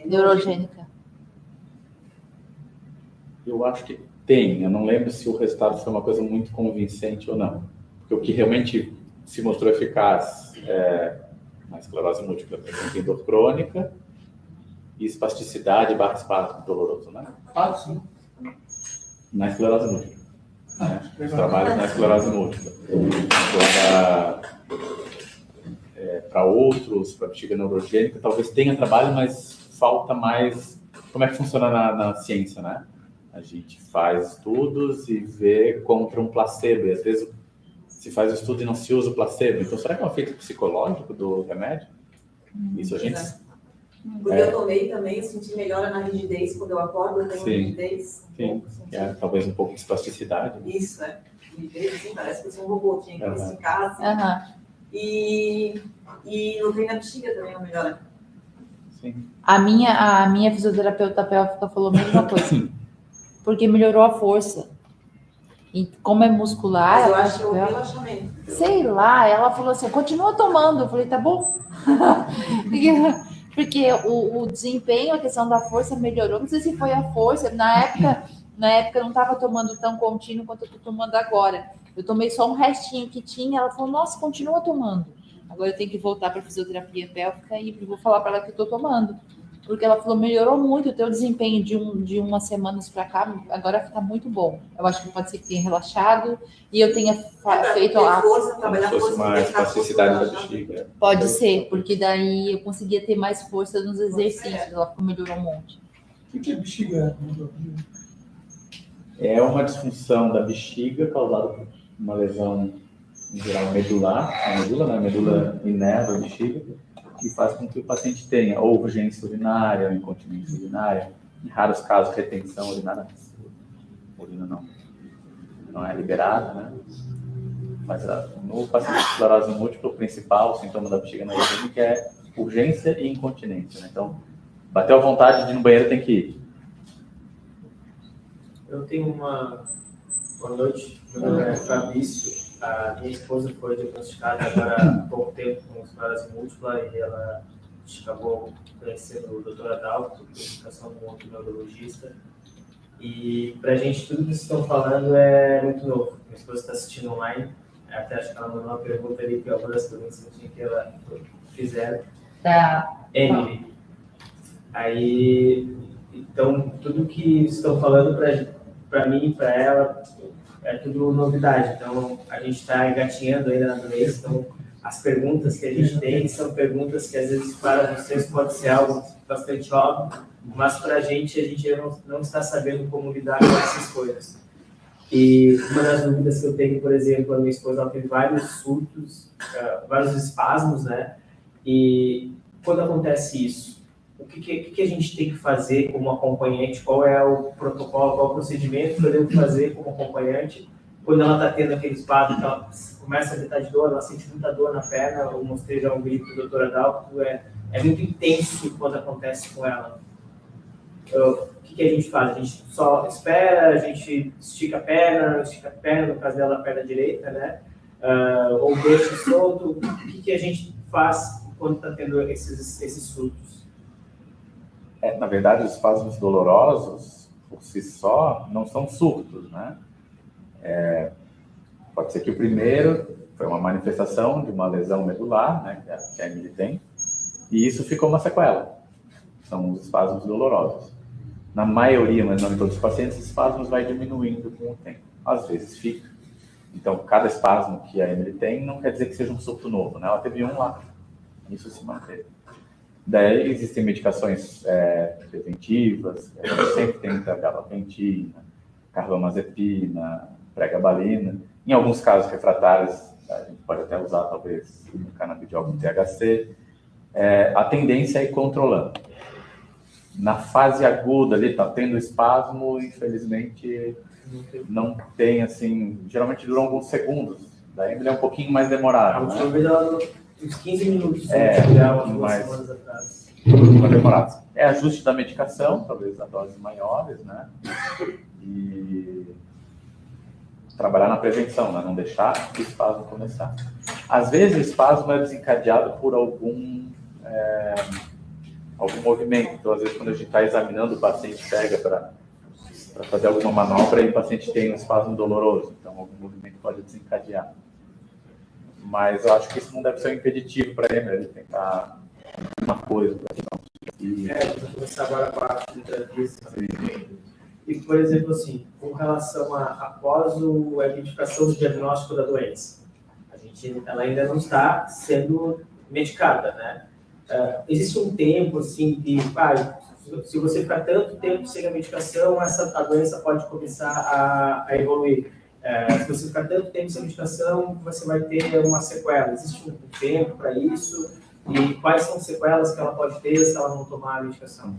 neurogênica? Eu acho que tem. Eu não lembro se o resultado foi uma coisa muito convincente ou não. Porque o que realmente se mostrou eficaz na esclerose múltipla tem dor crônica e espasticidade / espasmo doloroso, né? Sim. Na esclerose múltipla. Os trabalhos na esclerose múltipla. Agora, para outros, para bexiga neurogênica, talvez tenha trabalho, mas falta mais... Como é que funciona na ciência, né? A gente faz estudos e vê contra um placebo. E às vezes se faz o estudo e não se usa o placebo. Então, será que é um efeito psicológico do remédio? Isso a gente... Porque eu tomei também, eu senti melhora na rigidez. Quando eu acordo, eu tenho rigidez. Sim, talvez um pouco de espasticidade. Isso, rigidez, assim, parece que eu sou um robô. Tinha que me esticar, assim. E no treino da bexiga também não melhora. Sim. A minha fisioterapeuta pélvica falou a mesma coisa. Porque melhorou a força. E como é muscular... Mas eu acho que é o relaxamento. Sei lá, ela falou assim, continua tomando. Eu falei, tá bom. Porque o desempenho, a questão da força melhorou. Não sei se foi a força. Na época eu não estava tomando tão contínuo quanto eu estou tomando agora. Eu tomei só um restinho que tinha. Ela falou, nossa, continua tomando. Agora eu tenho que voltar para a fisioterapia pélvica e vou falar para ela que eu estou tomando. Porque ela falou, melhorou muito o teu desempenho de umas semanas para cá, agora fica muito bom. Eu acho que pode ser que tenha relaxado e eu tenha feito uma espasticidade da bexiga. Pode ser, porque daí eu conseguia ter mais força nos exercícios, ela melhorou um monte. O que é bexiga? É uma disfunção da bexiga causada por uma lesão, em geral, medular, a medula inerva da bexiga, que faz com que o paciente tenha ou urgência urinária, ou incontinência urinária, em raros casos, retenção urinária. A urina não é liberada, né? Mas no paciente de esclerose múltipla, o principal sintoma da bexiga neurogênica é urgência e incontinência, né? Então, bateu a vontade de ir no banheiro, tem que ir. Eu tenho uma... Boa noite, meu nome é Fabrício. A minha esposa foi diagnosticada agora há pouco tempo com esclerose múltipla e ela acabou conhecendo o Dr. Adalto, por indicação de um outro neurologista. E pra gente, tudo que vocês estão falando é muito novo. Minha esposa está assistindo online, até acho que ela mandou uma pergunta ali, que é uma das perguntas que ela fizeram. Tá. Emily. Aí, então, tudo que estão falando para mim e para ela é tudo novidade. Então, a gente está engatinhando ainda na doença. Então, as perguntas que a gente tem são perguntas que, às vezes, para vocês pode ser algo bastante óbvio, mas para a gente não está sabendo como lidar com essas coisas. E uma das dúvidas que eu tenho, por exemplo, a minha esposa ela teve vários surtos, vários espasmos, né? E quando acontece isso, o que a gente tem que fazer como acompanhante? Qual é o protocolo, qual é o procedimento que eu devo fazer como acompanhante quando ela está tendo aquele espasmo, que ela começa a gritar de dor, ela sente muita dor na perna, eu mostrei já um vídeo do Dr. Adalto, é muito intenso quando acontece com ela. o que a gente faz? A gente só espera, a gente estica a perna, no caso dela, a perna direita, né? Ou deixa solto. O que a gente faz quando está tendo esses surtos? Na verdade, os espasmos dolorosos, por si só, não são surtos, né? Pode ser que o primeiro foi uma manifestação de uma lesão medular, né, que a Emily tem, e isso ficou uma sequela. São os espasmos dolorosos. Na maioria, mas não em todos os pacientes, os espasmos vai diminuindo com o tempo. Às vezes fica. Então, cada espasmo que a Emily tem não quer dizer que seja um surto novo, né? Ela teve um lá. Isso se manteve. Daí existem medicações preventivas, a gente sempre tenta gabapentina, carbamazepina, pregabalina. Em alguns casos refratários, a gente pode até usar, talvez, o canabidiol com THC. A tendência é ir controlando. Na fase aguda ali, tá tendo espasmo, infelizmente, não tem, assim, geralmente dura alguns segundos. Da Emily é um pouquinho mais demorado, né? Talvez uns 15 minutos. Mais demorado. Ajuste da medicação, talvez a doses maiores, né? E trabalhar na prevenção, né? Não deixar o espasmo começar. Às vezes o espasmo é desencadeado por algum movimento. Então, às vezes, quando a gente está examinando, o paciente pega para fazer alguma manobra e o paciente tem um espasmo doloroso. Então, algum movimento pode desencadear. Mas eu acho que isso não deve ser um impeditivo para ele tentar uma coisa. Vou começar agora a parte da entrevista. E, por exemplo, assim, com relação a após a identificação do diagnóstico da doença, ela ainda não está sendo medicada, né? Existe um tempo, assim, de, se você ficar tanto tempo sem a medicação, a doença pode começar a evoluir. Se você ficar tanto tempo sem medicação, você vai ter uma sequela. Existe um tempo para isso? E quais são as sequelas que ela pode ter se ela não tomar a medicação?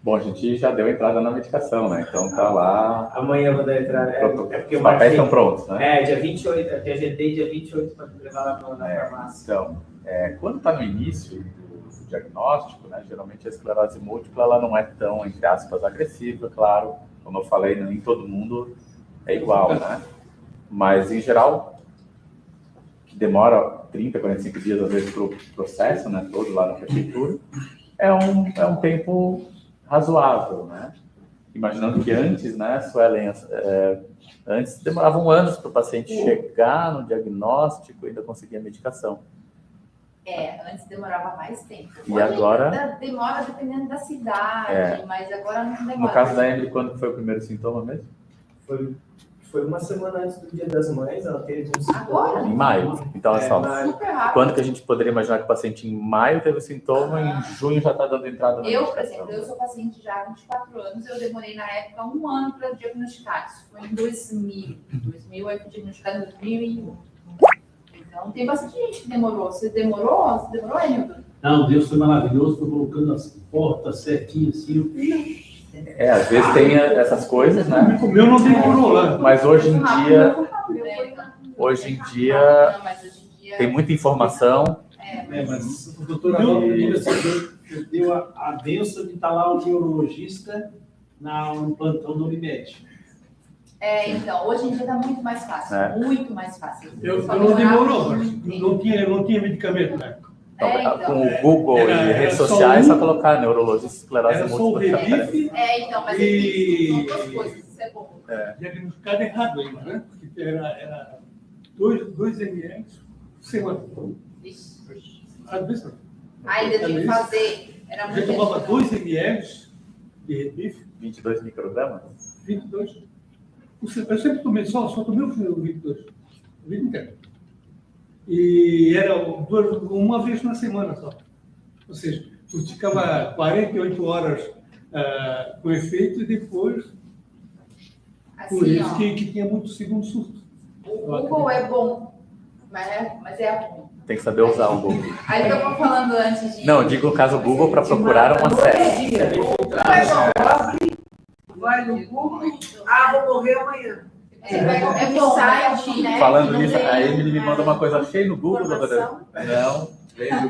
Bom, a gente já deu entrada na medicação, né? Então tá lá. Amanhã eu vou dar entrada. Porque os papéis estão prontos, né? Dia 28, até agendei dia 28 para levar lá na farmácia. Então, quando está no início do diagnóstico, né? Geralmente a esclerose múltipla ela não é tão, entre aspas, agressiva, claro. Como eu falei, nem todo mundo é igual, né? Mas, em geral, que demora 30, 45 dias, às vezes, para o processo, né? Todo lá na prefeitura, é um tempo razoável, né? Imaginando que antes, né, Suelen, antes demoravam anos para o paciente chegar no diagnóstico e ainda conseguir a medicação. Antes demorava mais tempo. E hoje agora? Demora dependendo da cidade, mas agora não demora. No caso da Emily, quando foi o primeiro sintoma mesmo? Foi uma semana antes do Dia das Mães, ela teve um sintoma. Agora? Em maio. Então, olha só. Super rápido. Quando que a gente poderia imaginar que o paciente em maio teve sintoma e em junho já está dando entrada na medicação? Por exemplo, eu sou paciente já há 24 anos, eu demorei na época 1 ano para diagnosticar. Isso foi em 2000. 2000 eu fui diagnosticado em 2001. Então, tem bastante gente que demorou. Você demorou, Hamilton? Não, Deus foi maravilhoso, foi colocando as portas certinho assim. Às vezes tem essas coisas, né? O meu não demorou lá. Mas hoje em dia tem muita informação. Mas o doutor deu a benção de estar lá o neurologista no plantão do Unimed. Então, hoje em dia está muito mais fácil. Muito mais fácil. Eu não demorou, mas não tinha medicamento, né? Então, com o Google e redes sociais, só colocar neurologista esclerose múltipla. Então, mas são duas coisas, isso é bom. Diagnosticado errado ainda, né? Porque era 2 ml por semana. Às vezes não. Ainda tinha que fazer. Eu tomava 2 ml de rebife. 22 microgramas? 22. Eu sempre tomei, só tomei o 22. O vida inteiro. E era uma vez na semana só. Ou seja, tu ficava 48 horas com efeito e depois... Assim, por isso que tinha muito segundo surto. O Google é bom, mas é ruim. Tem que saber usar o Google. Aí eu estava falando antes de... Não, digo no caso o Google para procurar uma série. Vai no Google, vou morrer amanhã. É bom, site, né? Falando nisso, a Emily me mandou uma coisa, achei no Google, doutora. Não, veio no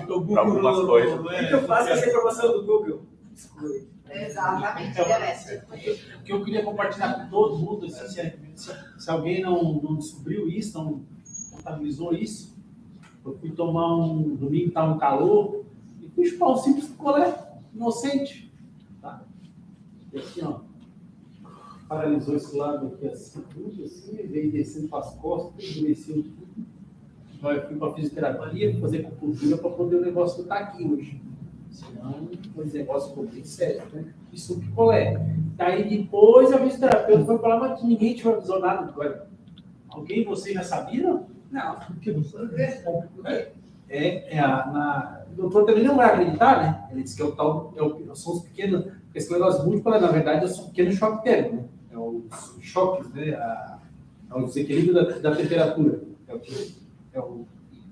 Google. Para algumas coisas. O que eu faço com essa informação do Google? Exatamente, O que eu queria compartilhar com todo mundo, assim, se alguém não descobriu isso, não contabilizou isso, eu fui tomar um domingo, estava um calor, e fui chupar um simples picolé, inocente. Tá? E assim, ó, paralisou esse lado aqui assim, tudo assim, veio descendo para as costas, endureceu tudo. Então eu fui para a fisioterapia, fazer acupuntura para poder o negócio estar aqui hoje. Senão, esse negócio ficou bem sério, né? Isso é um picolé. Daí depois a fisioterapeuta foi falar, mas ninguém te avisou nada agora. Alguém, você já sabia? Não. Porque não sabe. O doutor também não vai acreditar, né? Ele disse que são os pequenos, esse negócio múltiplo, na verdade, são pequenos choques térmicos, né? É os choques, né? É o desequilíbrio da temperatura.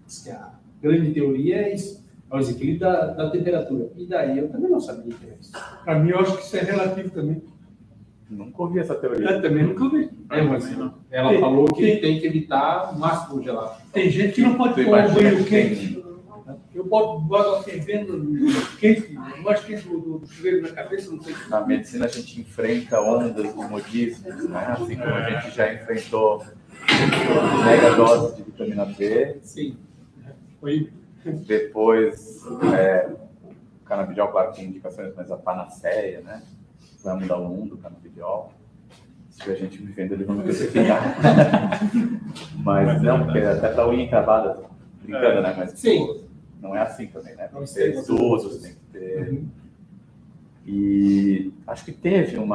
Diz que a grande teoria é isso. É o desequilíbrio da temperatura. E daí eu também não sabia que era isso. Para mim, eu acho que isso é relativo também. Nunca ouvi essa teoria. Eu também nunca ouvi. Mas ela falou que tem que evitar o máximo gelado. Tem gente que não pode tomar um banho quente. Eu boto água fervendo quente, mais quente do chuveiro na cabeça, não sei. Na medicina a gente enfrenta ondas de modismos, né? Assim como a gente já enfrentou mega dose de vitamina B. Sim. Foi. Depois, o canabidiol, claro, tem indicações, mas a panaceia, né? Vai mudar o mundo, o canabidiol. Se a gente vivendo, ele vai me crucificar. Mas não, porque até para unha encravada, brincando, né? Mas sim. Não é assim também, né? Tem que ter estudos, tem que ter... E acho que teve um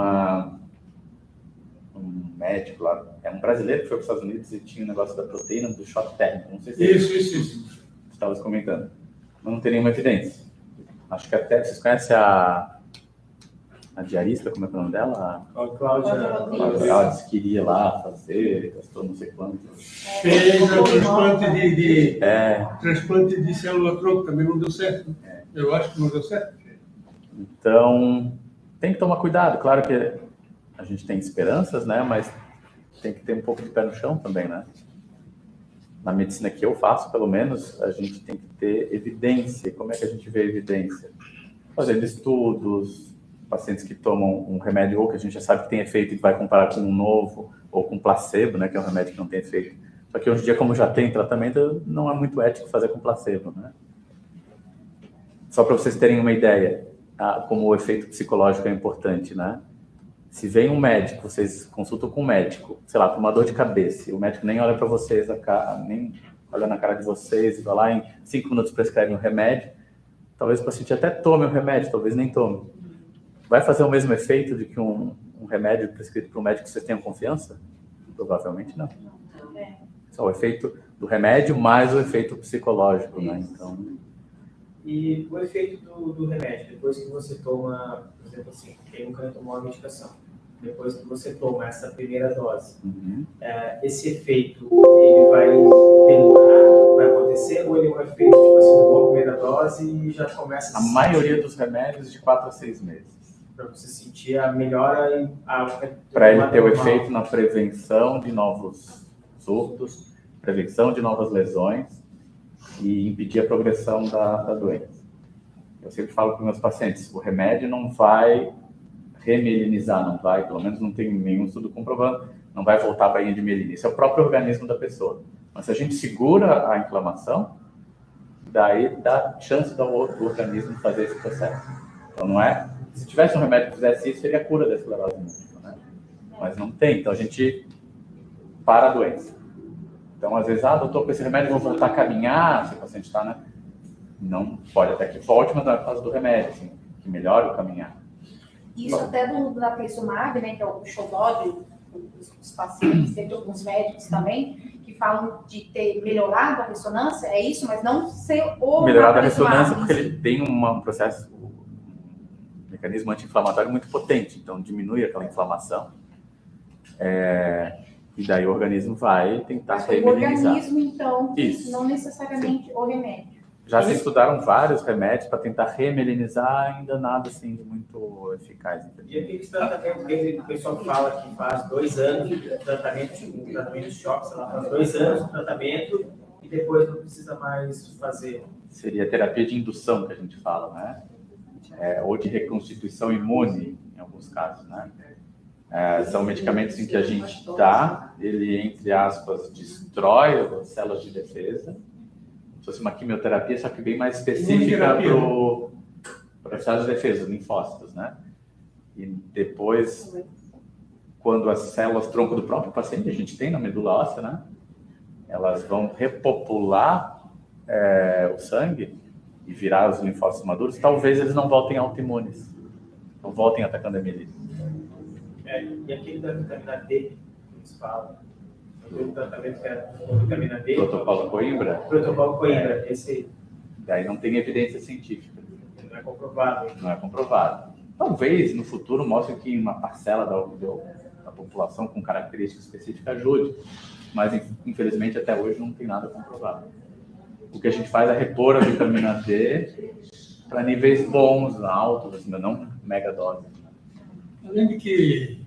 médico lá, um brasileiro que foi para os Estados Unidos e tinha um negócio da proteína do choque térmico. Não sei se isso. Estava comentando. Mas não tem nenhuma evidência. Acho que até vocês conhecem a diarista, como é o nome dela? Cláudia. Ela disse que iria lá fazer, gastou não sei quanto. Fez transplante de célula-tronco, também não deu certo. Eu acho que não deu certo. Então, tem que tomar cuidado. Claro que a gente tem esperanças, né? Mas tem que ter um pouco de pé no chão também, né? Na medicina que eu faço, pelo menos, a gente tem que ter evidência. Como é que a gente vê evidência? Fazendo estudos, pacientes que tomam um remédio ou que a gente já sabe que tem efeito e vai comparar com um novo, ou com placebo, né, que é um remédio que não tem efeito. Só que hoje em dia, como já tem tratamento, não é muito ético fazer com placebo, né? Só para vocês terem uma ideia, como o efeito psicológico é importante, né? Se vem um médico, vocês consultam com um médico, sei lá, com uma dor de cabeça, e o médico nem olha para vocês, nem olha na cara de vocês, e vai lá em 5 minutos prescreve um remédio, talvez o paciente até tome o remédio, talvez nem tome. Vai fazer o mesmo efeito de que um remédio prescrito por um médico que vocês tenham confiança? Provavelmente não. Só o efeito do remédio mais o efeito psicológico, né? Então... E o efeito do remédio, depois que você toma, por exemplo assim, quem nunca tomou uma medicação, depois que você toma essa primeira dose, esse efeito, ele vai demorar, vai acontecer, ou ele é um efeito, tipo assim, tomou a primeira dose e já começa... A maioria dos remédios de 4 a 6 meses. Para você sentir a melhora... Para ele ter o efeito na prevenção de novos surtos, prevenção de novas lesões e impedir a progressão da doença. Eu sempre falo para os meus pacientes, o remédio não vai remelinizar, não vai, pelo menos não tem nenhum estudo comprovando, não vai voltar a bainha de mielina. Isso é o próprio organismo da pessoa. Mas se a gente segura a inflamação, daí dá chance do organismo fazer esse processo. Então não é... Se tivesse um remédio que fizesse isso, seria a cura da esclerose múltipla, né? Mas não tem, então a gente para a doença. Então, às vezes, doutor, com esse remédio eu vou voltar a caminhar, se o paciente está, né? Não pode até que volte, mas não é por causa do remédio, assim, que melhore o caminhar. Isso até da Pressumab, né, que é o xodó dos pacientes, tem alguns médicos também, que falam de ter melhorado a ressonância, é isso, mas não ser o... Melhorado a ressonância porque ele tem um processo, um mecanismo anti-inflamatório muito potente, então diminui aquela inflamação. E daí o organismo vai tentar remelinizar. O organismo, então, isso. Não necessariamente o remédio. Já se estudaram vários remédios para tentar remelinizar, ainda nada assim de muito eficaz. E aqueles tratamentos que o pessoal fala que faz 2 anos de tratamento, um tratamento de choque, sei lá, faz 2 anos de tratamento e depois não precisa mais fazer. Seria terapia de indução que a gente fala, né? ou de reconstituição imune, em alguns casos, né? São medicamentos em que a gente dá, ele, entre aspas, destrói as células de defesa, como se fosse uma quimioterapia, só que bem mais específica para as células de defesa, linfócitos, né? E depois, quando as células tronco do próprio paciente, a gente tem na medula óssea, né? Elas vão repopular o sangue e virar os linfócitos maduros, talvez eles não voltem autoimunes, não voltem atacando a mielite. E aquele da vitamina D, que eles falam, o tratamento que é com vitamina D. Protocolo Coimbra? Protocolo Coimbra, esse. Daí não tem evidência científica. Não é comprovado. Não é comprovado. Talvez no futuro mostre que uma parcela da população com característica específica ajude, mas infelizmente até hoje não tem nada comprovado. O que a gente faz é repor a vitamina D para níveis bons, altos, assim, não mega doses. Além de que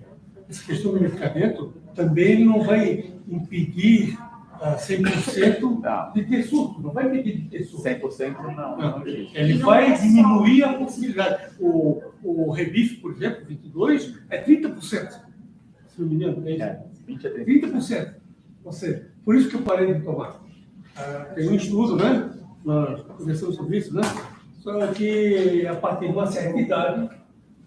essa questão do medicamento também não vai impedir 100% de ter surto, não vai impedir de ter surto. 100% não. Ele vai diminuir a possibilidade. O Rebif, por exemplo, 22, é 30%. Se não me engano, é isso? 20 a 30%. 30%. Ou seja, por isso que eu parei de tomar. Tem um estudo, né? Nós conversamos sobre isso, né? Só que a partir de uma certa idade.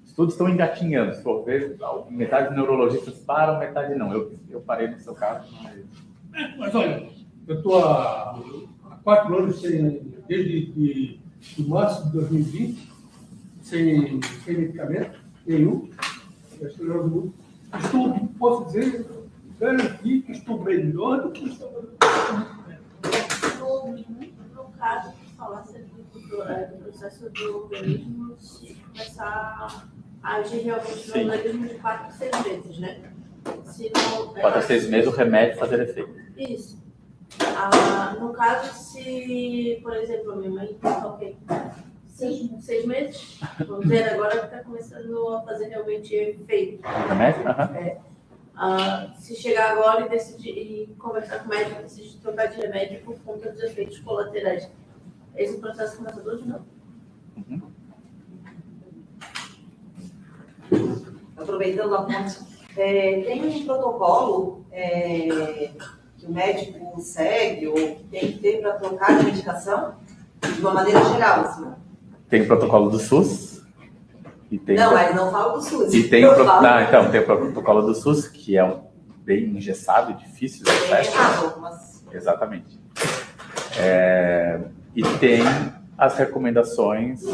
Estudos estão engatinhando. Se for ver, metade dos neurologistas param, metade não. Eu parei no seu caso. Mas olha, eu estou há 4 anos desde março de 2020, sem medicamento nenhum. Posso dizer, garantir que estou melhor do que estava. No caso de falar sobre do processo do organismo começar a agir realmente no organismo de 4 a 6 meses, né? Se não, 4 a 6 meses o remédio fazer efeito. Isso. No caso, se, por exemplo, a minha mãe está ok, 6 meses, vamos ver agora que está começando a fazer realmente efeito. Remédio? Se chegar agora e decidir e conversar com o médico, decidir trocar de remédio por conta dos efeitos colaterais, esse processo começa de novo. Aproveitando a ponte, tem um protocolo que o médico segue ou tem que ter para trocar de medicação, de uma maneira geral, assim. Tem o protocolo do SUS. Não, mas não falo do SUS. E tem então, tem o protocolo do SUS, que é bem engessado e difícil de acesso. Exatamente. E tem as recomendações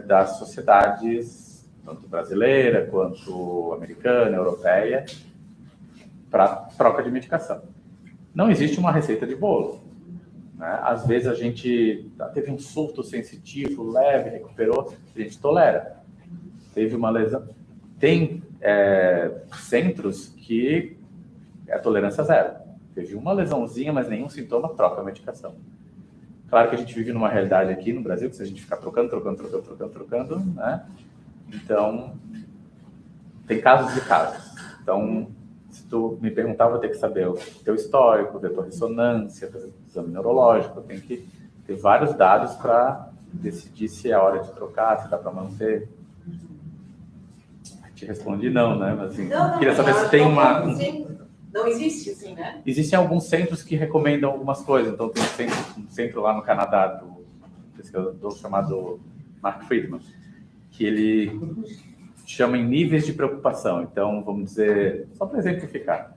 das sociedades, tanto brasileira quanto americana, europeia, para troca de medicação. Não existe uma receita de bolo, né? Às vezes a gente teve um surto sensitivo, leve, recuperou, a gente tolera. Teve uma lesão. Tem centros que é tolerância zero. Teve uma lesãozinha, mas nenhum sintoma, troca a medicação. Claro que a gente vive numa realidade aqui no Brasil, que se a gente ficar trocando, né? Então, tem casos e casos. Então, se tu me perguntar, eu vou ter que saber o teu histórico, ver tua ressonância, fazer exame neurológico, eu tenho que ter vários dados para decidir se é hora de trocar, se dá para manter. Te respondi não, né? Mas, assim, queria saber se tem uma... Não existe, assim, né? Existem alguns centros que recomendam algumas coisas. Então, tem um centro lá no Canadá, do pesquisador chamado Mark Friedman, que ele chama em níveis de preocupação. Então, vamos dizer, só para exemplificar,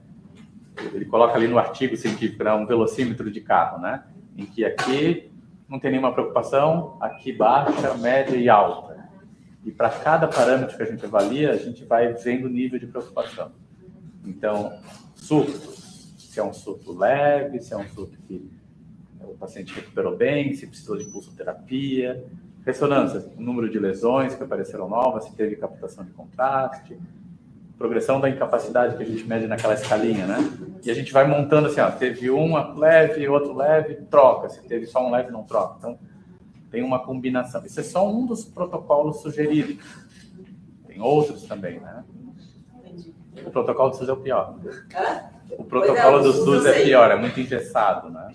ele coloca ali no artigo científico, né, um velocímetro de carro, né? Em que aqui não tem nenhuma preocupação, aqui baixa, média e alta. E para cada parâmetro que a gente avalia, a gente vai vendo o nível de preocupação. Então, surtos, se é um surto leve, se é um surto que o paciente recuperou bem, se precisou de pulsoterapia, ressonância, o número de lesões que apareceram novas, se teve captação de contraste, progressão da incapacidade que a gente mede naquela escalinha, né? E a gente vai montando assim, ó, teve um leve, outro leve, troca, se teve só um leve, não troca. Então, tem uma combinação. Isso é só um dos protocolos sugeridos. Tem outros também, né? O protocolo do SUS é o pior. O protocolo do SUS é pior, é muito engessado, né?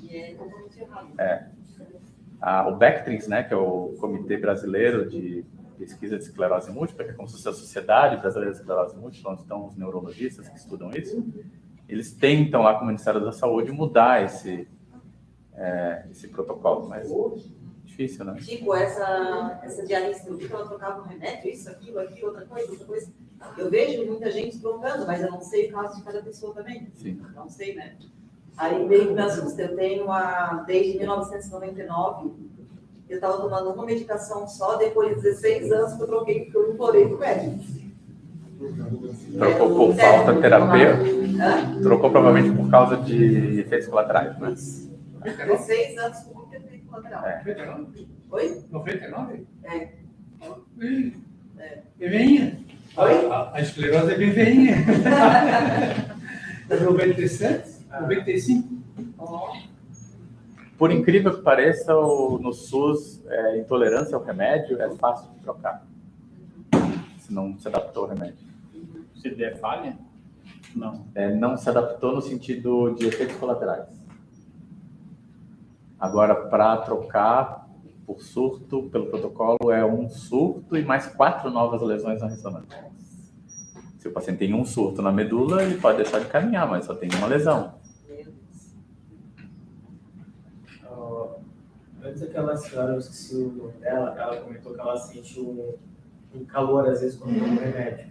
O Bectrins, né, que é o Comitê Brasileiro de pesquisa de esclerose múltipla, que é como se fosse a Sociedade Brasileira de Esclerose Múltipla, onde estão os neurologistas que estudam isso, eles tentam lá com o Ministério da Saúde mudar esse protocolo, mas difícil, né? Tipo, essa diarista, eu vi que ela trocava um remédio, isso, aquilo, outra coisa. Eu vejo muita gente trocando, mas eu não sei o caso de cada pessoa também. Sim. Não sei, né? Aí meio que me assusta. Eu tenho desde 1999, eu estava tomando uma medicação só, depois de 16 anos que eu troquei, porque eu implorei pro médico. Trocou por falta terapia? Trocou provavelmente por causa de efeitos colaterais, né? 16 anos com muito efeito colateral. 99? Oi? 99? É. É veinha. Oi? A esclerose é bem veinha. 97? 95? Por incrível que pareça, no SUS, intolerância ao remédio é fácil de trocar. Se não se adaptou ao remédio. Se der falha? Não. Não se adaptou no sentido de efeitos colaterais. Agora, para trocar por surto, pelo protocolo, é um surto e mais 4 novas lesões na ressonância. Se o paciente tem um surto na medula, ele pode deixar de caminhar, mas só tem uma lesão. Antes daquela senhora, eu esqueci o nome dela, ela comentou que ela sente um calor, às vezes, quando toma remédio.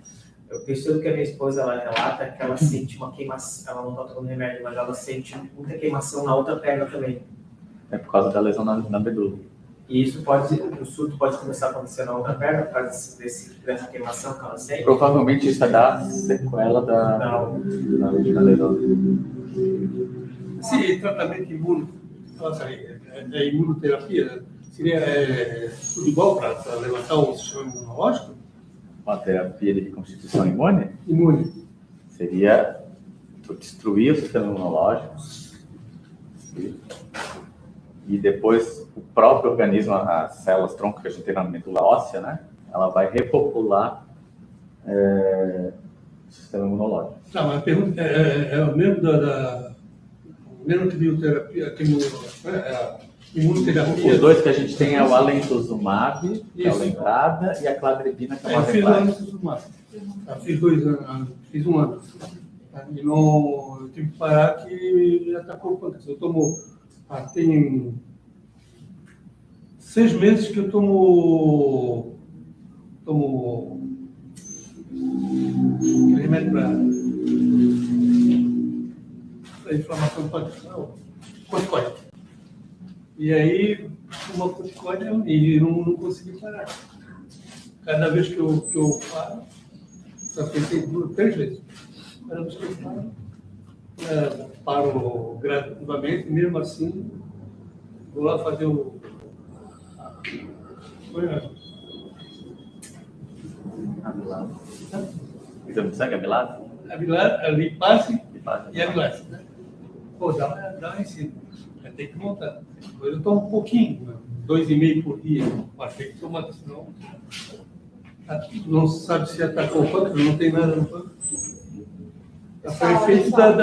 Eu percebo que a minha esposa, ela relata que ela sente uma queimação, ela não está tomando remédio, mas ela sente muita queimação na outra perna também. É por causa da lesão na medula. E isso o surto pode começar a acontecer na outra perna, por causa dessa queimação que ela sente? Provavelmente isso é da sequela da lesão. Esse tratamento da imunoterapia seria tudo igual para levantar o sistema imunológico? Uma terapia de reconstituição imune? Imune. Seria destruir o sistema imunológico e depois o próprio organismo, as células tronco que a gente tem na medula óssea, né? Ela vai repopular o sistema imunológico. Tá, mas a pergunta é o mesmo mesmo que bioterapia, imunoterapia. Os dois que a gente tem é o alentuzumab, que é a lembrada, e a cladribina, que é uma eu fiz o alentuzumab. Fiz 2 anos, fiz 1 ano. E eu tive que parar que já atacou o pâncreas. Eu tomo, tem 6 meses que eu tomo remédio para inflamação do pâncreas, corticóide. E aí, uma corticóide e não consegui parar. Cada vez que eu paro, só pensei 3 vezes. Cada vez que eu paro gradativamente, mesmo assim, vou lá fazer o. Exame de sangue, amilase? A lipase e a amilase, né? Pô, dá uma ensino. Tem que montar. Eu tomo um pouquinho, 2,5 por dia. Mas tem que tomar, senão não sabe se atacou o pâncreas, não tem nada no pâncreas. Foi efeito da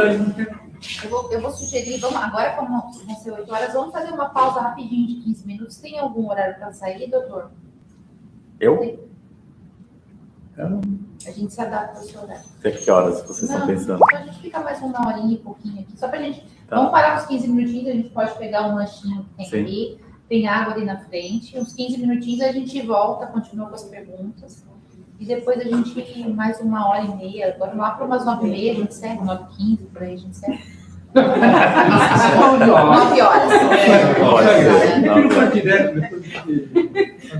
eu vou sugerir, agora como vão ser 8 horas, vamos fazer uma pausa rapidinho de 15 minutos. Tem algum horário para sair, doutor? Eu? A gente se adapta ao seu horário. Até que horas vocês estão pensando? A gente fica mais uma horinha e pouquinho aqui. Só pra gente. Tá. Vamos parar uns 15 minutinhos, a gente pode pegar um lanchinho que tem Sim. ali. Tem água ali na frente. Uns 15 minutinhos a gente volta, continua com as perguntas. E depois a gente, mais 1h30. Agora lá para umas 9h30, a gente encerra, 9h15, por aí a gente encerra. 9 horas.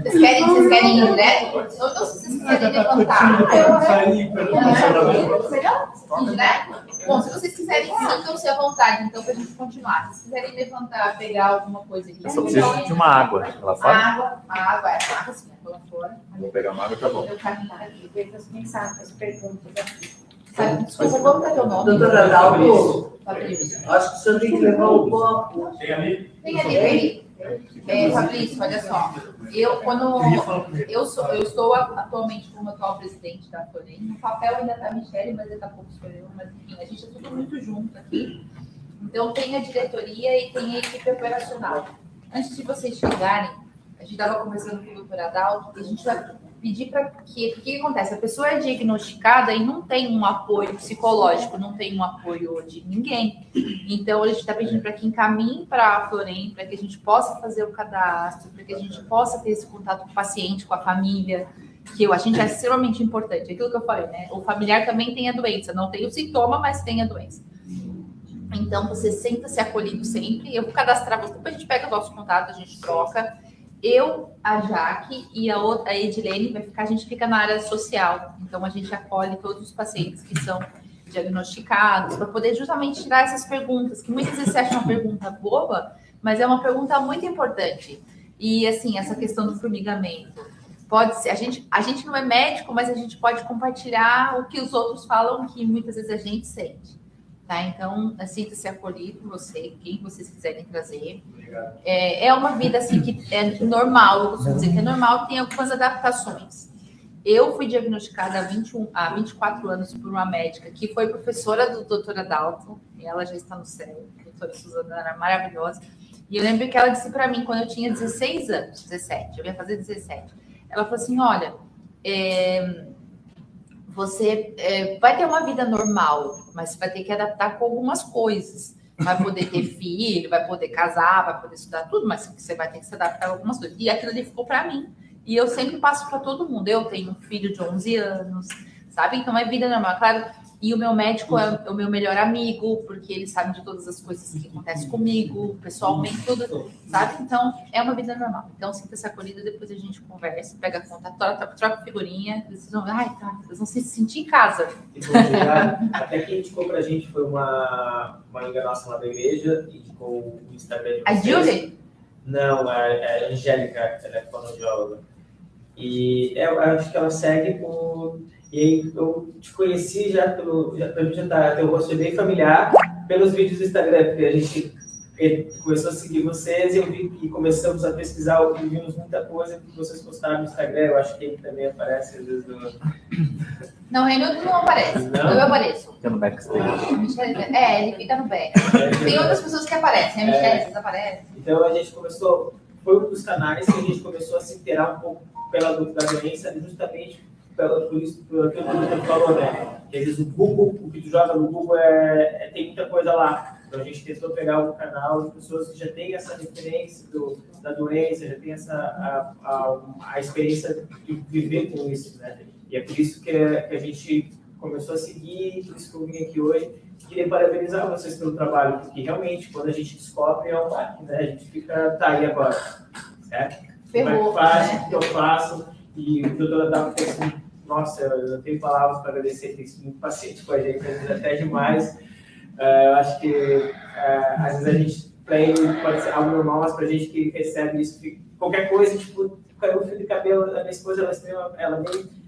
Vocês querem ir direto? Ou se vocês quiserem levantar? Bom, se vocês quiserem, sintam-se à vontade, então, para a gente continuar. Se vocês quiserem levantar, pegar alguma coisa aqui. Eu só preciso de uma água lá fora. Água, sim, lá fora. Vou pegar uma água, tá bom. Eu caminhar aqui, ver as mensagens, as perguntas aqui. Desculpa, como está teu nome? Doutora Adalto, Fabrício. acho que o senhor tem que levar o copo. Tem ali? Tem ali. Fabrício, olha só. Eu estou atualmente como atual presidente da FONEM. No papel ainda está a Michele, mas daqui a pouco sou eu. Mas enfim, a gente é tudo muito junto aqui. Então tem a diretoria e tem a equipe operacional. Antes de vocês chegarem, a gente estava conversando com o doutor Adalto e a gente vai pedir para que... O que acontece? A pessoa é diagnosticada e não tem um apoio psicológico, não tem um apoio de ninguém. Então, a gente está pedindo para que encaminhe para a Florem, para que a gente possa fazer o cadastro, para que a gente possa ter esse contato com o paciente, com a família, que eu acho que é extremamente importante. Aquilo que eu falei, né? O familiar também tem a doença, não tem o sintoma, mas tem a doença. Então, você senta-se acolhido sempre. Eu vou cadastrar você, depois a gente pega o nosso contato, a gente troca. Eu, a Jaque e a outra, a Edilene, a gente fica na área social. Então, a gente acolhe todos os pacientes que são diagnosticados, para poder justamente tirar essas perguntas, que muitas vezes você acha uma pergunta boba, mas é uma pergunta muito importante. E, assim, essa questão do formigamento. Pode ser, a gente não é médico, mas a gente pode compartilhar o que os outros falam, que muitas vezes a gente sente. Tá? Então, sinta-se acolhido, você, quem vocês quiserem trazer. É uma vida assim que é normal, eu costumo dizer que é normal, tem algumas adaptações. Eu fui diagnosticada há 24 anos por uma médica que foi professora do doutora Dalton, e ela já está no céu, a doutora Suzana era maravilhosa. E eu lembro que ela disse para mim, quando eu tinha 16 anos, 17, eu ia fazer 17, ela falou assim, olha, você vai ter uma vida normal, mas você vai ter que adaptar com algumas coisas. Vai poder ter filho, vai poder casar, vai poder estudar tudo, mas você vai ter que se adaptar a algumas coisas. E aquilo ali ficou para mim. E eu sempre passo para todo mundo. Eu tenho um filho de 11 anos, sabe? Então é vida normal. Claro, e o meu médico é o meu melhor amigo, porque ele sabe de todas as coisas que acontecem comigo, pessoalmente, tudo, sabe? Então, é uma vida normal. Então, sinta-se acolhido, depois a gente conversa, pega conta, troca figurinha, vocês vão ver, vocês vão se sentir em casa. Até que indicou pra gente foi uma amiga nossa lá da igreja, indicou o Instagram de vocês. A Julie? Não, a Angélica, ela é fonoaudióloga. E eu acho que ela segue por... E aí eu te conheci já pelo teu rosto bem familiar pelos vídeos do Instagram, porque a gente começou a seguir vocês e eu vi que começamos a pesquisar, vimos muita coisa que vocês postaram no Instagram, eu acho que ele também aparece às vezes no... Não, o Reinaldo não aparece, não? Eu apareço. Fica no backstage. Ele fica no back. Tem outras pessoas que aparecem, a Michelle às vezes aparece. Então a gente começou, foi um dos canais que a gente começou a se inteirar um pouco da doença, justamente por isso, por aquilo que você falou, né? Às vezes o Google, o que tu joga no Google tem muita coisa lá. Então a gente tentou pegar um canal de pessoas que já têm essa referência da doença, já tem a experiência de viver com isso, né? E é por isso que a gente começou a seguir, por isso que eu vim aqui hoje. Queria parabenizar vocês pelo trabalho, porque realmente, quando a gente descobre, é um baque, né? A gente fica, tá, e agora? Certo? Ferrou, como é que faz, né? o que eu faço? E o doutor Adalto tem assim, nossa, eu não tenho palavras para agradecer, tem sido muito paciente com a gente, às vezes até demais. Eu acho que, às vezes, a gente, para ele, pode ser algo normal, mas para a gente que recebe isso, qualquer coisa, tipo, caiu um fio de cabelo, a minha esposa, ela meio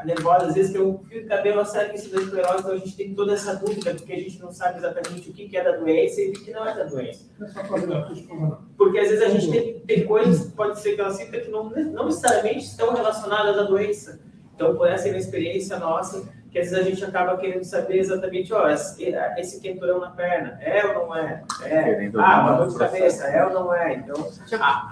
nervosa, às vezes, que o fio de cabelo segue isso da esclerose, então a gente tem toda essa dúvida, porque a gente não sabe exatamente o que é da doença e o que não é da doença. Porque às vezes a gente tem coisas que pode ser que ela sinta que não necessariamente estão relacionadas à doença. Então, por essa experiência nossa, que às vezes a gente acaba querendo saber exatamente, esse quenturão na perna, é ou não é? Uma dor de cabeça, é ou não é? Então,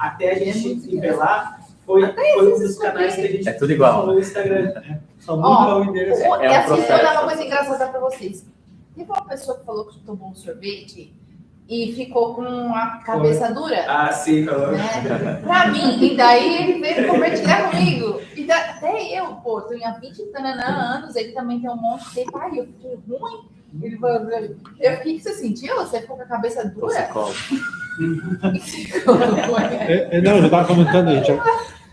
até a gente nivelar, foi um dos canais que a gente tudo igual no Instagram. Só muda o endereço. Vou dar uma coisa engraçada para vocês. Teve uma pessoa que falou que tomou um sorvete e ficou com a cabeça dura. Ah, sim, falou. Né? Pra mim, e daí ele veio compartilhar comigo. E até eu, tô em 20 anos, ele também tem um monte de tempo. Ai, eu fiquei ruim. Ele falou, o que você sentiu? Você ficou com a cabeça dura? Não, eu já estava comentando aí.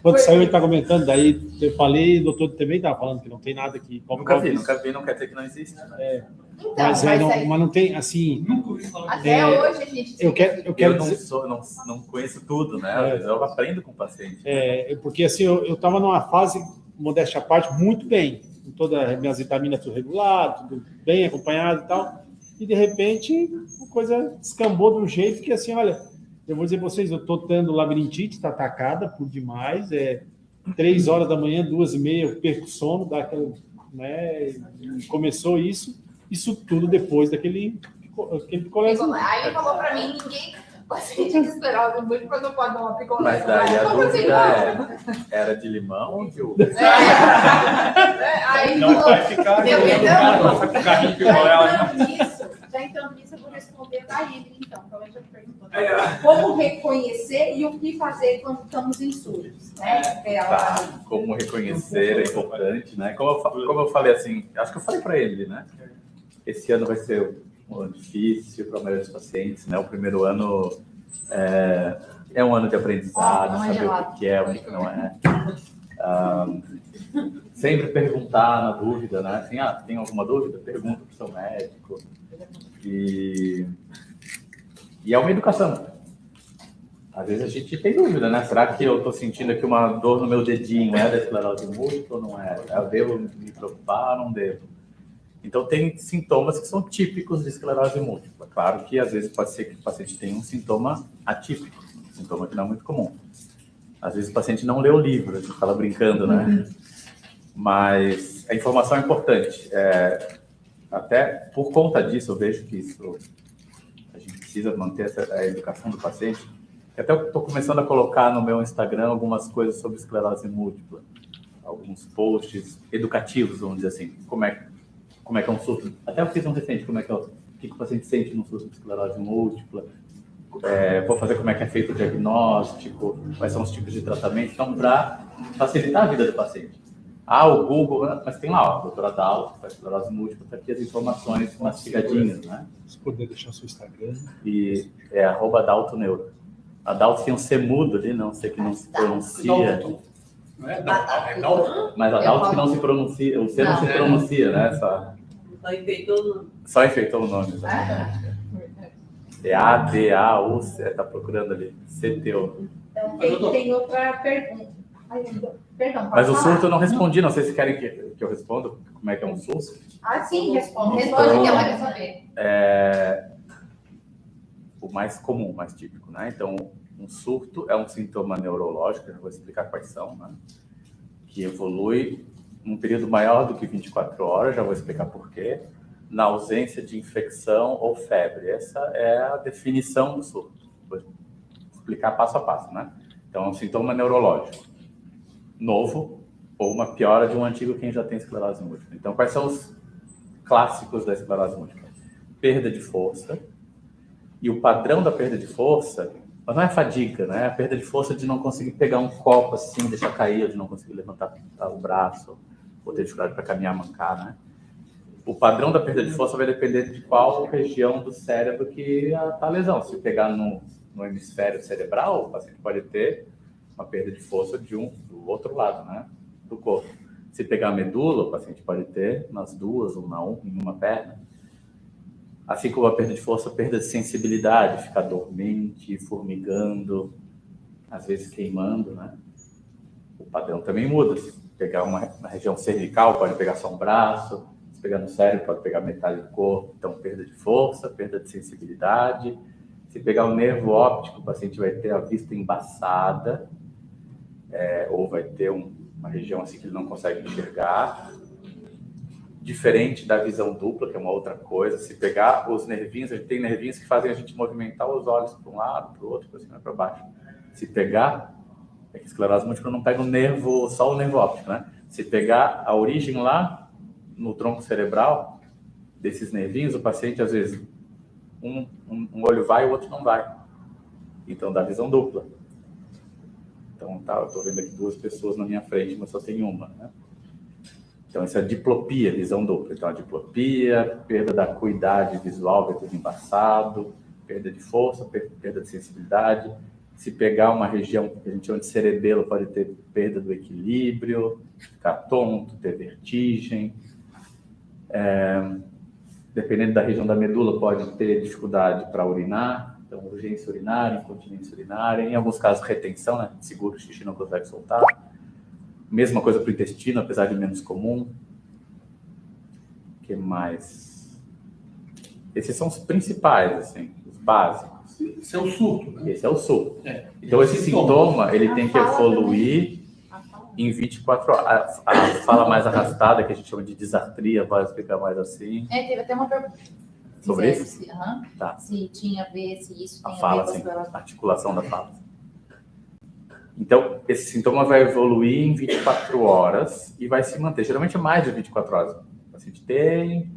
Quando saiu, ele está comentando, daí eu falei, o doutor também estava falando que não tem nada aqui. Nunca vi, não quer dizer que não existe. Então, mas não tem, assim... Até hoje a gente... Eu quero dizer... não conheço tudo, né? Eu aprendo com o paciente. Porque assim, eu estava numa fase, modéstia à parte, muito bem. Com todas as minhas vitaminas tudo regulado, tudo bem acompanhado e tal. E, de repente, a coisa descambou de um jeito que, assim, olha... Eu vou dizer para vocês, eu estou tendo labirintite, está atacada por demais, 3 horas da manhã, 2h30, eu perco sono, dá aquela, né, começou isso tudo depois daquele colégio. Aí ele falou para mim, paciente de esclerose múltipla não pode dar uma picolé. Mas daí a Como assim, dúvida era de limão ou de uva? Aí Não vai ficar Dependendo- cara passa com carrinho de picolé. Já entrando nisso, eu vou responder da Emily, então. Talvez já perguntou. Como reconhecer e o que fazer quando estamos em surtos, né? Tá. Como reconhecer é importante, né? Como eu falei assim, acho que eu falei para ele, né? Esse ano vai ser um ano difícil para a maioria dos pacientes, né? O primeiro ano é um ano de aprendizado, Não é saber gelado. o que é, o que não é. Sempre perguntar na dúvida, né? Assim, tem alguma dúvida? Pergunta para o seu médico. E é uma educação. Às vezes a gente tem dúvida, né? Será que eu estou sentindo aqui uma dor no meu dedinho? É da esclerose múltipla ou não é? Eu devo me preocupar ou não devo? Então, tem sintomas que são típicos de esclerose múltipla. Claro que, às vezes, pode ser que o paciente tenha um sintoma atípico, um sintoma que não é muito comum. Às vezes, o paciente não lê o livro, a gente fala brincando, né? Mas a informação é importante. Até por conta disso, eu vejo que a gente precisa manter a educação do paciente. Até eu estou começando a colocar no meu Instagram algumas coisas sobre esclerose múltipla. Alguns posts educativos, vamos dizer assim. Como é que é um surto. Até eu fiz um recente, o que o paciente sente no surto de esclerose múltipla. Vou fazer como é que é feito o diagnóstico, quais são os tipos de tratamento. Então, para facilitar a vida do paciente. O Google, mas tem lá, a doutora Dalto, faz esclerose múltipla, está aqui as informações mastigadinhas, né? Se puder deixar o seu Instagram. E é @DaltoNeuro. A Dalto tem um C mudo ali, não sei que não se pronuncia. Não é Dalton? Mas a Dalto que não se pronuncia, o C não se pronuncia, né? Só enfeitou o nome. Exatamente. É ADAU, você está procurando ali, CTO. Então, tem outra pergunta. Perdão, Mas o pode surto eu falar? não respondi, não sei se querem que eu responda como é que é um surto. Sim, responde. Responde que ela quer saber. O mais comum, o mais típico, né? Então, um surto é um sintoma neurológico, eu vou explicar quais são, né? Que evolui num período maior do que 24 horas, já vou explicar por quê, na ausência de infecção ou febre. Essa é a definição do surto. Vou explicar passo a passo, né? Então, é um sintoma neurológico novo ou uma piora de um antigo quem já tem esclerose múltipla. Então, quais são os clássicos da esclerose múltipla? Perda de força. E o padrão da perda de força, mas não é fadiga, né? É a perda de força de não conseguir pegar um copo assim, deixar cair, ou de não conseguir levantar o braço, ou ter dificuldade para caminhar, mancar, né? O padrão da perda de força vai depender de qual região do cérebro que está a lesão. Se pegar no hemisfério cerebral, o paciente pode ter uma perda de força do outro lado, né? Do corpo. Se pegar a medula, o paciente pode ter nas duas ou em uma perna. Assim como a perda de força, perda de sensibilidade, ficar dormente, formigando, às vezes queimando, né? O padrão também muda. Se pegar uma região cervical, pode pegar só um braço. Se pegar no cérebro, pode pegar metade do corpo. Então, perda de força, perda de sensibilidade. Se pegar o nervo óptico, o paciente vai ter a vista embaçada, ou vai ter uma região assim que ele não consegue enxergar. Diferente da visão dupla, que é uma outra coisa. Se pegar os nervinhos, a gente tem nervinhos que fazem a gente movimentar os olhos para um lado, para o outro, para cima e para baixo. Se pegar, que a esclerose múltipla não pega só o nervo óptico, né? Se pegar a origem lá no tronco cerebral desses nervinhos, o paciente, às vezes, um olho vai e o outro não vai. Então, dá visão dupla. Então, eu estou vendo aqui duas pessoas na minha frente, mas só tem uma, né? Então, essa é a diplopia, visão dupla. Então, a diplopia, perda da acuidade visual, vai tudo embaçado, perda de força, perda de sensibilidade. Se pegar uma região que a gente chama de cerebelo, pode ter perda do equilíbrio, ficar tonto, ter vertigem. Dependendo da região da medula, pode ter dificuldade para urinar. Então, urgência urinária, incontinência urinária. Em alguns casos, retenção, né? Segura o xixi, não consegue soltar. Mesma coisa para o intestino, apesar de menos comum. O que mais? Esses são os principais, assim, os básicos. Esse é o surto, né? Esse é o surto. Então, esse sintoma, ele tem que evoluir em 24 horas. A fala mais arrastada, que a gente chama de disartria, vai explicar mais assim. Teve até uma pergunta. Sobre Fizeram isso? Tá. Se tinha a ver, se isso A tem fala, a ver com sim. a A articulação da fala. Então, esse sintoma vai evoluir em 24 horas e vai se manter. Geralmente é mais de 24 horas. O paciente tem,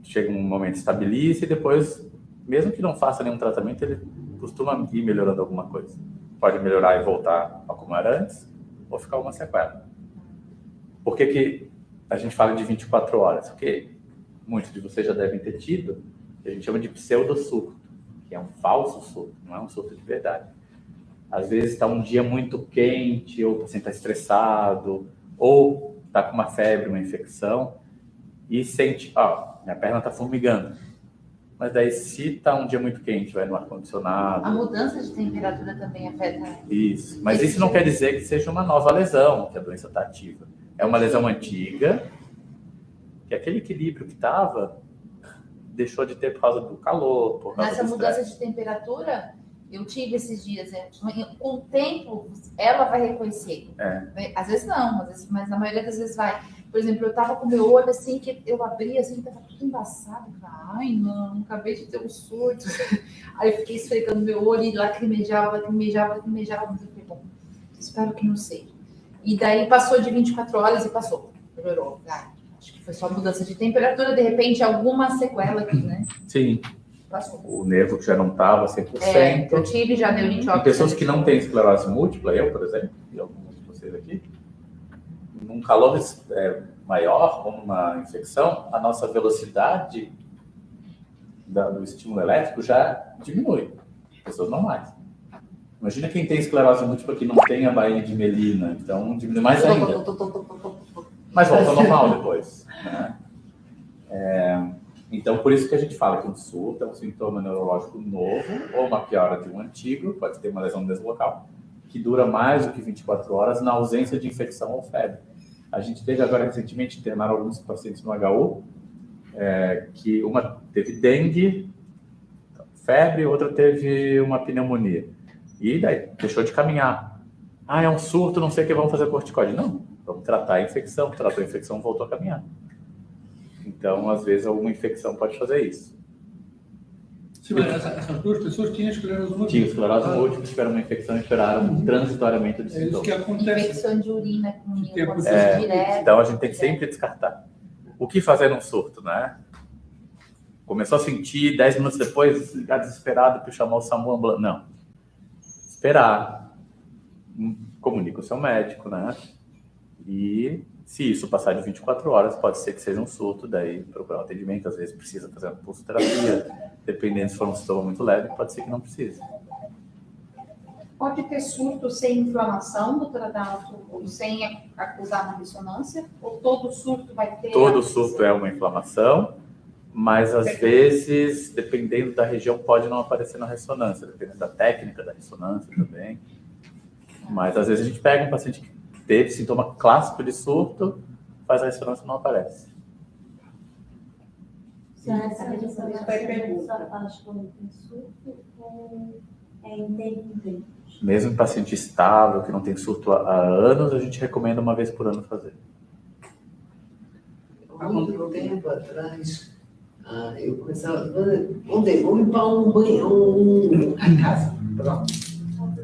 chega um momento, estabiliza e depois, mesmo que não faça nenhum tratamento, ele costuma ir melhorando alguma coisa. Pode melhorar e voltar a como era antes, ou ficar uma sequela. Por que a gente fala de 24 horas? Porque muitos de vocês já devem ter tido, que a gente chama de pseudo-surto, que é um falso surto, não é um surto de verdade. Às vezes está um dia muito quente, ou o paciente está estressado, ou está com uma febre, uma infecção, e sente, minha perna está formigando. Mas daí, se está um dia muito quente, vai no ar-condicionado. A mudança de temperatura também afeta. Isso. Mas isso não quer dizer que seja uma nova lesão, que a doença está ativa. É uma lesão antiga, que aquele equilíbrio que estava deixou de ter por causa do calor, por causa Nessa do mudança estresse. de temperatura, eu tive esses dias. Com o tempo, ela vai reconhecer. Às vezes não, mas na maioria das vezes vai. Por exemplo, eu tava com o meu olho assim, que eu abri assim, tava tudo embaçado. Ai, não, acabei de ter um surto. Aí eu fiquei esfregando meu olho e lacrimejava. Mas eu falei, bom, espero que não seja. E daí passou de 24 horas e passou. Melhorou. Acho que foi só mudança de temperatura, de repente alguma sequela aqui, né? Sim. Passou. O nervo que já não estava 100%. Eu tive já neurite óptica. Tem pessoas que não têm esclerose múltipla, eu, por exemplo, e alguns de vocês aqui, num calor maior, ou numa infecção, a nossa velocidade do estímulo elétrico já diminui. Pessoas normais. Imagina quem tem esclerose múltipla que não tem a bainha de melina, então diminui mais ainda. Mas volta ao normal depois, né? Então, por isso que a gente fala que um surto é um sintoma neurológico novo ou uma piora de um antigo, pode ter uma lesão no mesmo local, que dura mais do que 24 horas na ausência de infecção ou febre. A gente teve agora recentemente internado alguns pacientes no HU, que uma teve dengue, febre, outra teve uma pneumonia. E daí deixou de caminhar. É um surto, não sei o que, vamos fazer corticóide. Não, vamos tratar a infecção. Tratou a infecção, voltou a caminhar. Então, às vezes, alguma infecção pode fazer isso. Sim, mas essas duas pessoas tinham esclerose múltipla. Tinha esclerose múltipla, tiveram uma infecção e esperaram transitoriamente o É isso que sintoma. acontece. Infecção de urina com Então, a gente tem que sempre descartar. O que fazer num surto, né? Começou a sentir, 10 minutos depois, ligar desesperado para chamar o SAMU ambulante. Não. Esperar. Comunica o seu médico, né? E se isso passar de 24 horas, pode ser que seja um surto, daí procurar um atendimento. Às vezes precisa fazer uma pulsoterapia. Dependendo se for um sintoma muito leve, pode ser que não precise. Pode ter surto sem inflamação, doutora Dalto, ou sem acusar na ressonância? Ou todo surto vai ter? Todo surto é uma inflamação, mas às vezes, dependendo da região, pode não aparecer na ressonância, dependendo da técnica da ressonância também. Mas às vezes a gente pega um paciente que teve sintoma clássico de surto, faz a ressonância e não aparece. Mesmo em paciente estável, que não tem surto há anos, a gente recomenda uma vez por ano fazer. Há muito tempo atrás, eu começava, vamos limpar um banho, a casa, pronto.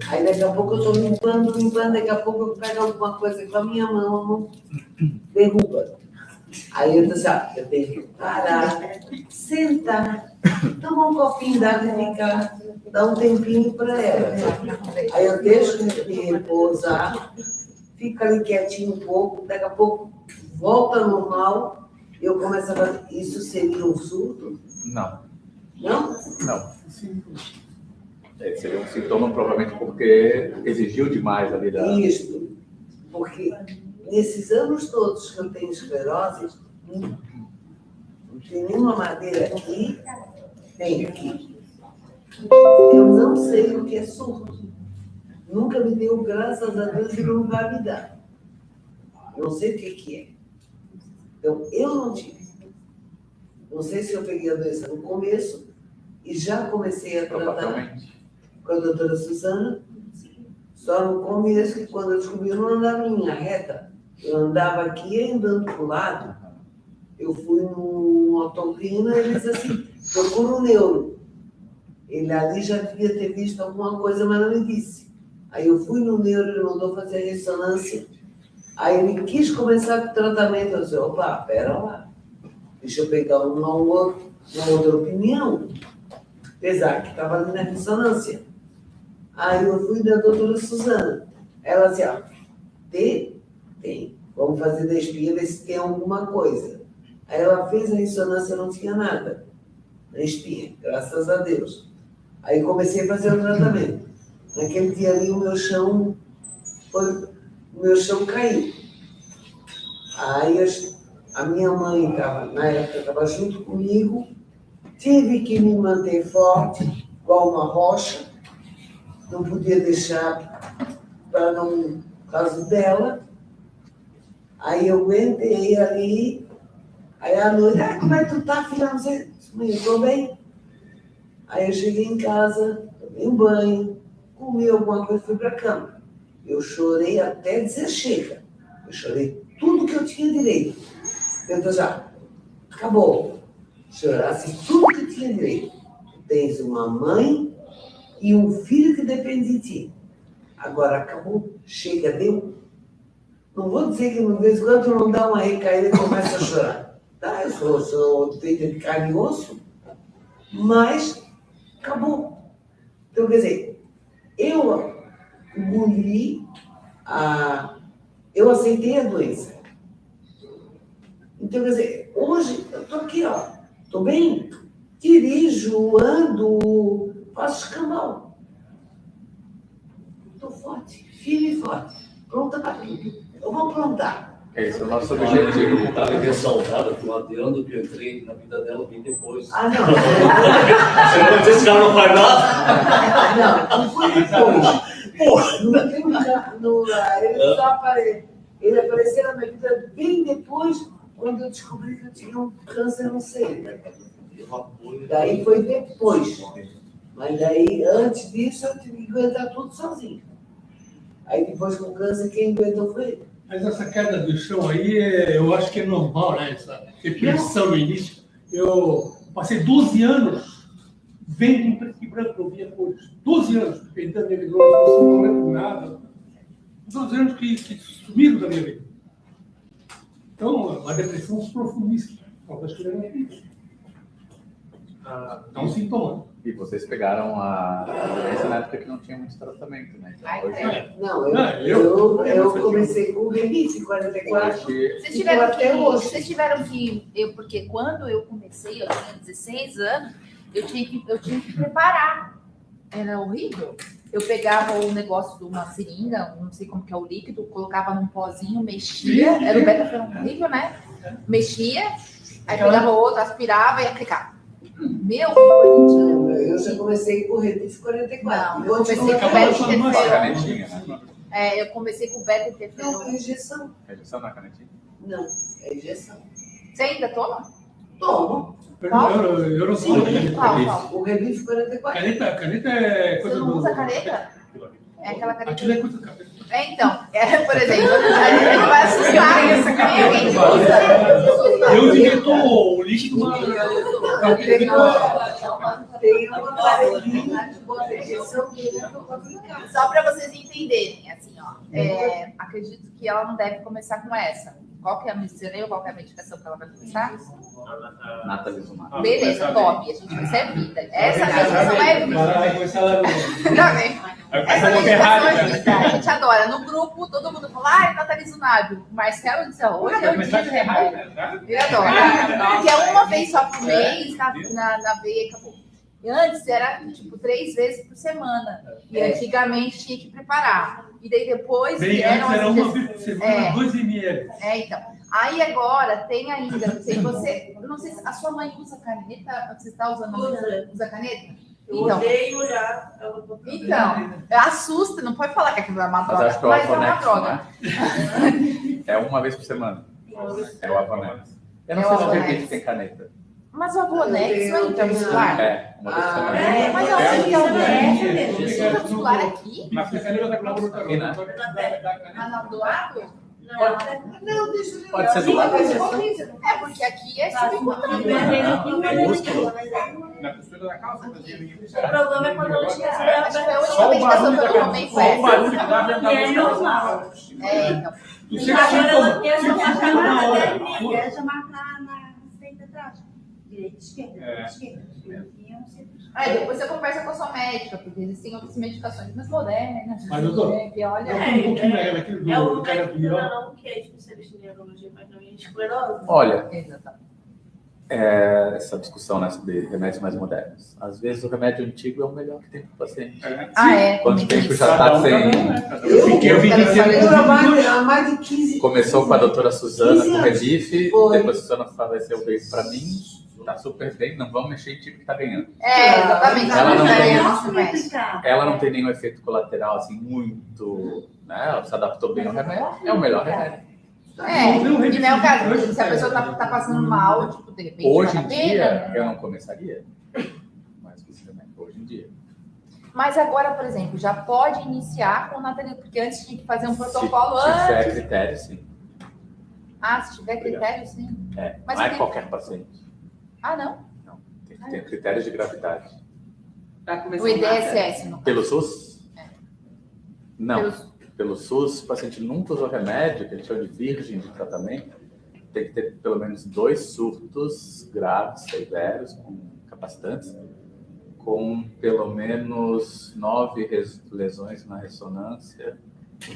Aí daqui a pouco eu estou limpando, daqui a pouco eu pego alguma coisa com a minha mão, derruba. Aí eu disse, eu tenho que parar, sentar, tomar um copinho d'água e ficar, dar um tempinho para ela. Aí eu deixo ele repousar, fica ali quietinho um pouco, daqui a pouco volta ao normal, eu começo a fazer. Isso seria um surto? Não. Não? Não. Seria um sintoma provavelmente porque exigiu demais ali da... Isso, porque nesses anos todos que eu tenho esclerose, tem nenhuma madeira aqui, tem aqui. Eu não sei o que é surto. Nunca me deu, graças a Deus, e não vai me dar. Não sei o que é. Então, eu não tive. Não sei se eu peguei a doença no começo e já comecei a tratar com a doutora Suzana, só no começo, que quando eu descobri, eu não andava em linha reta. Eu andava aqui andando para o lado. Eu fui num otorrino e ele disse assim, procura um neuro. Ele ali já devia ter visto alguma coisa, mas não me disse. Aí eu fui no neuro, ele mandou fazer a ressonância. Aí ele quis começar com o tratamento. Eu disse, opa, pera lá. Deixa eu pegar uma outra opinião. Apesar que estava ali na ressonância. Aí eu fui da doutora Suzana. Ela disse, tem. Vamos fazer da espinha, ver se tem alguma coisa. Aí ela fez a ressonância, não tinha nada na espinha, graças a Deus. Aí comecei a fazer o tratamento. Naquele dia ali, o meu chão caiu. Aí a minha mãe, na época, estava junto comigo, tive que me manter forte, igual uma rocha, não podia deixar para não, por causa dela. Aí eu aguentei ali, aí à noite, como é que tu tá, filha? Não sei, mãe, eu estou bem. Aí eu cheguei em casa, tomei um banho, comi alguma coisa e fui para a cama. Eu chorei até dizer chega. Eu chorei tudo que eu tinha direito. Eu já, acabou. Chorasse tudo que eu tinha direito. Tu tens uma mãe e um filho que depende de ti. Agora acabou, chega, deu. Não vou dizer que de vez em quando não dá uma recaída e começa a chorar. Tá, eu sou feita de carne e osso, mas acabou. Então, quer dizer, eu engoli, eu aceitei a doença. Então, quer dizer, hoje eu estou aqui, ó, estou bem, dirijo, ando, faço escambau. Estou forte, firme e forte, pronta para tudo. Eu vou aprontar. É isso, o nosso objetivo. Eu estava ressaltada com o Adriano, que eu entrei na vida dela bem depois. Ah, não. Você não disse que esse cara não faz nada? Não foi depois. Porra, não tem um carro. Ele apareceu na minha vida bem depois, quando eu descobri que eu tinha um câncer no seio. Daí foi depois. Mas daí, antes disso, eu tive que aguentar tudo sozinho. Aí depois com o câncer, quem aguentou foi ele. Mas essa queda do chão aí, eu acho que é normal, né? Essa depressão no início. Eu passei 12 anos vendo em preto e branco, eu via cores. 12 anos, perdendo a minha vida, não lembro nada. 12 anos que sumiram da minha vida. Então, uma depressão profundíssima. Talvez que não é isso. É um sintoma. E vocês pegaram a doença na época que não tinha muito tratamento, né? Então, hoje... Não, eu comecei com o rinite, 44. Vocês tiveram que... Porque quando eu comecei, eu tinha 16 anos, eu tinha que preparar. Era horrível. Eu pegava o negócio de uma seringa, não sei como que é o líquido, colocava num pozinho, mexia. Era o beta-ferrão horrível, né? Mexia, aí pegava outro, aspirava e aplicava. Meu, eu já comecei com o Redis 44. Não, eu comecei com o beta-interferon. Eu comecei com o beta-interferon. Não, é injeção. É injeção na canetinha? Não, é injeção. Você ainda toma? Tomo. Eu não sou. O Redis 44. Caneta é coisa do... Você não usa caneta? É aquela caneta. Aquilo é coisa do cabelo. Então, por exemplo, a gente vai assustar essa caneta. Eu direto o líquido uma... Tem uma paredinha de boa injeção que eu não posso ficar. Só para vocês entenderem, assim, ó. Acredito que ela não deve começar com essa. Qual que é a medicina? Qual que é a medicação que ela vai começar? Natalizumab. Beleza, top. A gente vai ser vida. Essa medicação é vida. Vai começar lá no... Essa medicação é vida. A gente adora. No grupo, todo mundo fala, natalizumab. O Marcelo disse, hoje é o dia do remédio. Ele adora. Porque é uma vez só por mês, na veia e acabou. E antes era, tipo, 3 vezes por semana. E antigamente tinha que preparar. E daí depois... Antes era uma vez por semana, 2 ml. Então. Aí agora tem ainda, não sei, não sei se a sua mãe usa caneta, você está usando usa caneta? Eu odeio já. Então, assusta, não pode falar que aquilo é uma droga, mas é uma droga. É uma vez por semana. É o Avonex. Eu não sei se o Repite tem caneta. Mas o Avonex não é intramuscular? É, uma vez por semana. Mas não, é intramuscular aqui? Mas a caneta da colaboração. Ah, não, do lado? Não, deixa eu Pode ser do lado. É, porque aqui é subcutâneo. Na costura da calça, fazia O problema é quando ela tinha Acho que foi a única Só o medicação barulho que eu da tomei só foi o essa. barulho que dava já E é normal. Então. E E você agora ela sintoma, quer sintoma marcar na na hora. quer já marcar na receita atrás. Direita, esquerda, direita, esquerda. Depois você conversa com a sua médica, porque existem outras medicações mais modernas. Mas, doutor, que olha. um pouquinho daquele É o do cara médico não que é especialista em neurologia, mas não em esclerose. Olha, Exatamente. essa discussão, né, sobre remédios mais modernos. Às vezes o remédio antigo é o melhor que tem para o paciente. Quanto tempo já está sem... Há mais de 15 Começou com a doutora Suzana com Redife, Foi. depois a Suzana faleceu, veio para mim, tá super bem, não vamos mexer em time que tá ganhando. Exatamente. Ela não tem nenhum efeito colateral assim muito, né? Ela se adaptou bem ao remédio, é o melhor remédio. E não é o caso, se a pessoa tá passando mal, tipo, de repente. Hoje em vale a pena, dia, né? eu não começaria mais com esse remédio, hoje em dia. Mas agora, por exemplo, já pode iniciar com o Natalino, porque antes tinha que fazer um protocolo Se tiver antes. critério, sim. Se tiver critério, sim. Mas Não é tem- qualquer paciente. Não? Tem que ter critérios de gravidade. O IDSS, no Pelo SUS? Não. Pelo- Pelo SUS, o paciente nunca usou remédio, que a gente chama de virgem de tratamento, tem que ter pelo menos 2 surtos graves, severos, com capacitantes, com pelo menos 9 lesões na ressonância.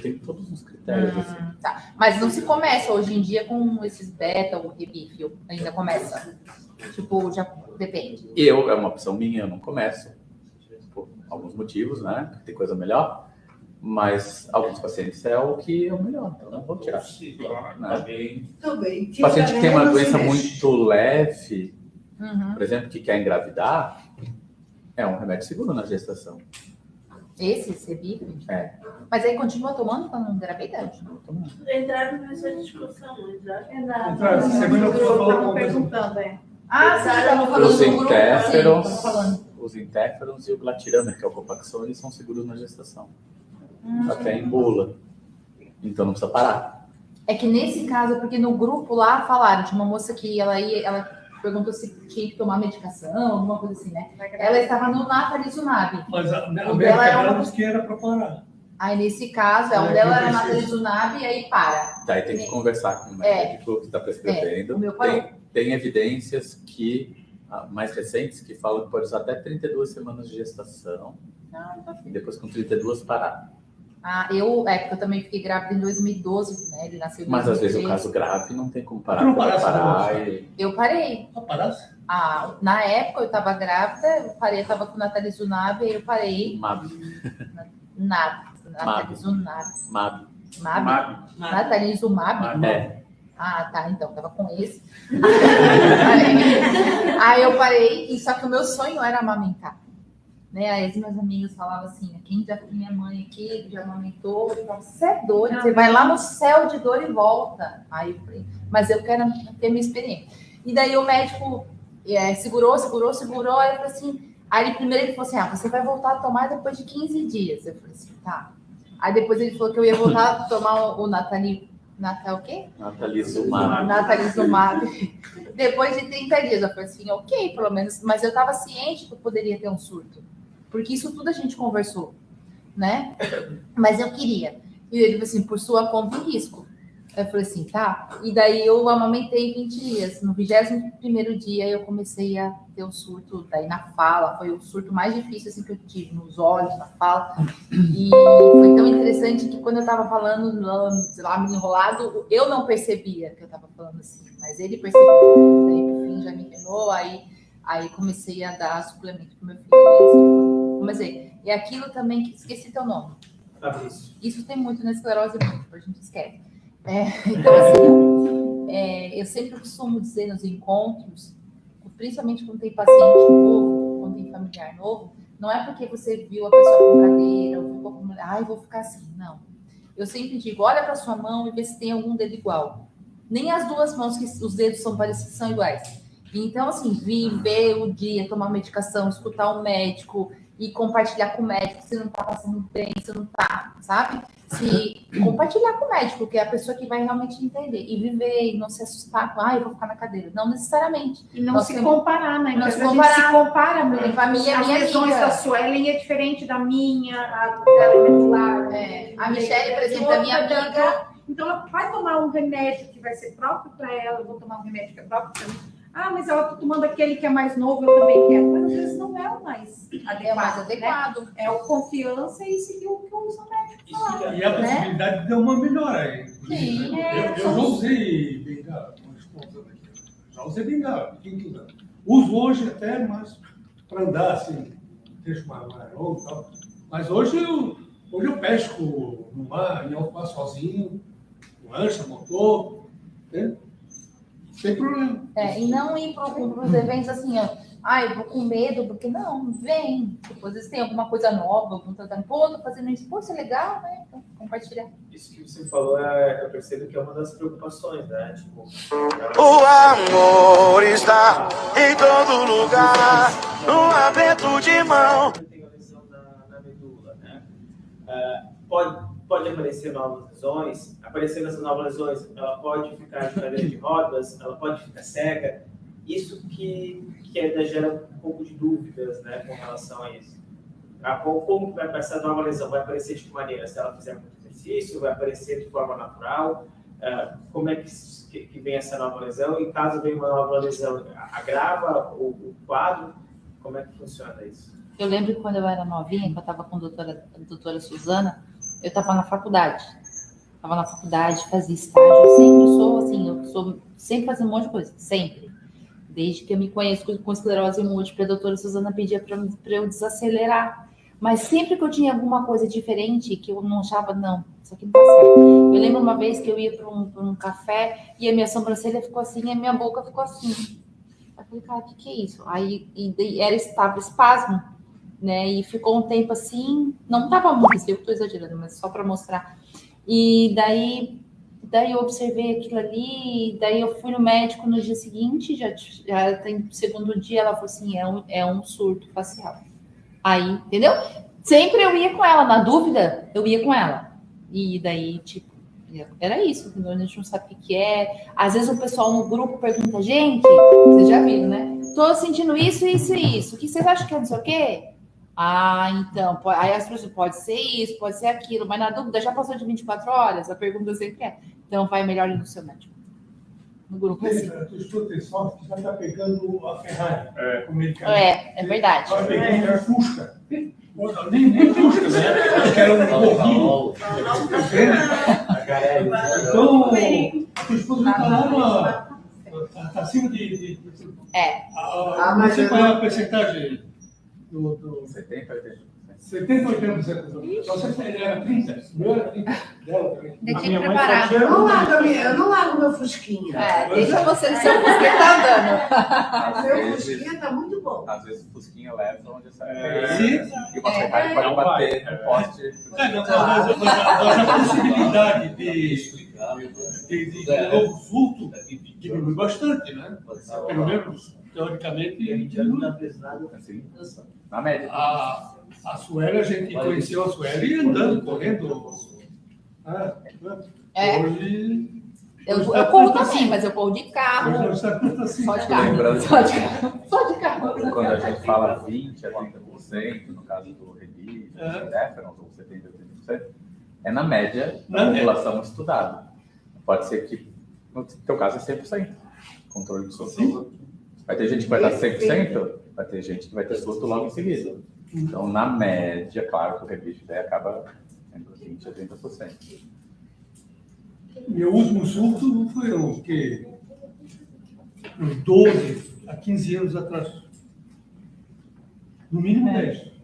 Tem todos os critérios. Assim. Tá. Mas não se começa hoje em dia com esses beta ou rebifio, ainda começa. Tipo, já depende. É uma opção minha, eu não começo, por alguns motivos, né? Tem coisa melhor. Mas alguns pacientes é o que é o melhor, então não vou tirar. Né? Também. O paciente que tem uma doença muito leve, Uhum. por exemplo, que quer engravidar, é um remédio seguro na gestação. Esse rebifio? É. Mas aí continua tomando para não engravidar? Entraram nessa discussão, Entraram, segunda pessoa falou com perguntando, sim, estava falando Os do grupo. interferons, Sim, tava falando. os interferons e o glatirana, que é o Copaxone, são seguros na gestação. Até em bula. Então não precisa parar. É que nesse caso, porque no grupo lá falaram, tinha uma moça que ela perguntou se tinha que tomar medicação, alguma coisa assim, né? Ela estava no natalizumab. Mas a O médica dela era dela uma... disse que era para parar. Aí nesse caso, o É, dela que era precisa. natalizumab e aí para. Daí tem que conversar com o médico que está prescrevendo. O meu parou. Tem evidências mais recentes que falam que pode usar até 32 semanas de gestação e depois com 32 parar. Porque eu também fiquei grávida em 2012, né? Ele nasceu em Mas às vezes 2013. o caso grave não tem como parar. Não Pode parasse, parar não. e... Eu parei. Não parasse? Na época eu estava grávida, eu parei, eu estava com natalizumab, aí eu parei. MAB. Natalizumab. MAB. Natalizumab? É. Tá, então, tava com esse. Aí eu parei, e só que o meu sonho era amamentar. Né? Aí os meus amigos falavam assim, quem já minha mãe aqui, já amamentou, eu falava, você é doido, você vai lá no céu de dor e volta. Aí eu falei, mas eu quero ter minha experiência. E daí o médico segurou, aí eu falei assim, aí primeiro ele falou assim, você vai voltar a tomar depois de 15 dias. Eu falei assim, tá. Aí depois ele falou que eu ia voltar a tomar o Natalizumab depois de 30 dias. Eu falei assim, ok, pelo menos, mas eu estava ciente que eu poderia ter um surto, porque isso tudo a gente conversou, né? Mas eu queria. E ele falou assim, por sua conta e risco. Eu falei assim, tá. E daí eu amamentei 20 dias. No 21º dia eu comecei a ter um surto, daí na fala, foi o surto mais difícil assim, que eu tive, nos olhos, na fala. E foi tão interessante que quando eu tava falando, sei lá, me enrolado, eu não percebia que eu tava falando assim, mas ele percebeu. Daí, por fim, já me enganou, aí comecei a dar suplemento pro meu filho. Comecei. E aquilo também, esqueci teu nome. Isso tem muito na esclerose múltipla, a gente esquece. Então, assim, eu sempre costumo dizer nos encontros, principalmente quando tem paciente novo, quando tem familiar novo, não é porque você viu a pessoa com cadeira, ou ficou com vou ficar assim, não. Eu sempre digo, olha para sua mão e vê se tem algum dedo igual. Nem as duas mãos que os dedos são parecidos são iguais. Então, assim, ver o dia, tomar medicação, escutar o médico, e compartilhar com o médico se não tá passando bem, se não tá, sabe? Se compartilhar com o médico, porque é a pessoa que vai realmente entender e viver e não se assustar com, eu vou ficar na cadeira. Não necessariamente. E não se comparar, né? Não Porque se a gente comparar. se compara muito. A minha As lesões amiga. da Suelen é diferente da minha, a dela é medular. A Michelle, por exemplo, é minha amiga. Então, ela vai tomar um remédio que vai ser próprio para ela, eu vou tomar um remédio que é próprio para mim. Mas ela está tomando aquele que é mais novo, eu também quero. Mas às vezes não é o mais adequado. É o mais adequado. Né? É o confiança e seguir o que o médico fala. E a possibilidade de ter uma melhora aí. Sim, Eu já usei bengala, já usei bengala, quem quiser. Uso hoje até, mas para andar assim, deixo mais longo e tal. Mas hoje eu pesco no mar, em alto mar sozinho, lancha, motor, né? Sem problema. E não ir para os eventos assim, eu vou com medo, porque não, vem. Depois, às vezes tem alguma coisa nova, algum tratamento, tô fazendo isso, isso é legal, né? Então, compartilhar. Isso que você falou, eu percebo que é uma das preocupações, né? Tipo, o amor está em todo lugar, no aperto de mão. Tem a lesão na medula, né? Pode aparecer novas lesões. Aparecendo essas novas lesões, ela pode ficar de cadeira de rodas, ela pode ficar cega. Isso que ainda gera um pouco de dúvidas, né, com relação a isso. Como vai essa nova lesão? Vai aparecer de que maneira? Se ela fizer muito exercício, vai aparecer de forma natural? Como é que vem essa nova lesão? E caso venha uma nova lesão, agrava o quadro? Como é que funciona isso? Eu lembro que quando eu era novinha, que eu estava com a doutora Suzana, eu estava na faculdade. Fazia estágio. Eu sou sempre fazendo um monte de coisa, sempre. Desde que eu me conheço com esclerose múltipla, a doutora Suzana pedia para eu desacelerar. Mas sempre que eu tinha alguma coisa diferente, que eu não achava, não, isso aqui não tá certo. Eu lembro uma vez que eu ia para um café e a minha sobrancelha ficou assim, e a minha boca ficou assim. Eu falei, cara, o que é isso? Aí estava espasmo, né? E ficou um tempo assim, não estava muito assim, eu estou exagerando, mas só para mostrar. E daí eu observei aquilo ali, daí eu fui no médico no dia seguinte, já tem segundo dia, ela falou assim, é um surto facial. Aí, entendeu? Sempre eu ia com ela, na dúvida, eu ia com ela. E daí, tipo, era isso, entendeu? A gente não sabe o que é. Às vezes o pessoal no grupo pergunta, gente, vocês já viram, né? Tô sentindo isso, isso e isso. O que vocês acham que é não sei o quê? Então, aí as pessoas, pode ser isso, pode ser aquilo, mas na dúvida, já passou de 24 horas? A pergunta sempre é. Então, vai melhor ir no seu médico. No grupo, assim. Tu escuta, tem sorte que já está pegando a Ferrari. É verdade. Está pegando a Fusca. Nem Fusca, né? Eu quero um corrido. Então, a tua esposa está lá, está acima de... mas você qual é a percentagem do 70, 80%. 70 ou 80%? Você era 30? Meu era 30? Dela também. Eu tinha que preparar. Eu não largo meu Fusquinha. Deixa você no seu Fusquinha tá andando. Meu Fusquinha tá muito bom. Às vezes o Fusquinha leva onde essa Sim. E uma Ferrari pode bater no poste. Mas a possibilidade de novo surto diminui bastante, né? Pelo menos, teoricamente, assim, na média. A Sueli, a gente conheceu a Sueli andando, correndo. Hoje... Eu corro também, mas eu corro de carro. Só de carro. Lembrando Só de carro. Quando a gente fala 20% a 30%, no caso do Rebis, ou 70% a 80%, é na média da população estudada. Pode ser que, no teu caso, é 100%. Controle de surto. Vai ter gente que vai dar 100%, vai ter gente que vai ter surto logo em seguida. Então, na média, claro que o Rebis acaba sendo 20% a 30%. Meu último surto foi o quê? Uns 12 a 15 anos atrás. No mínimo 10.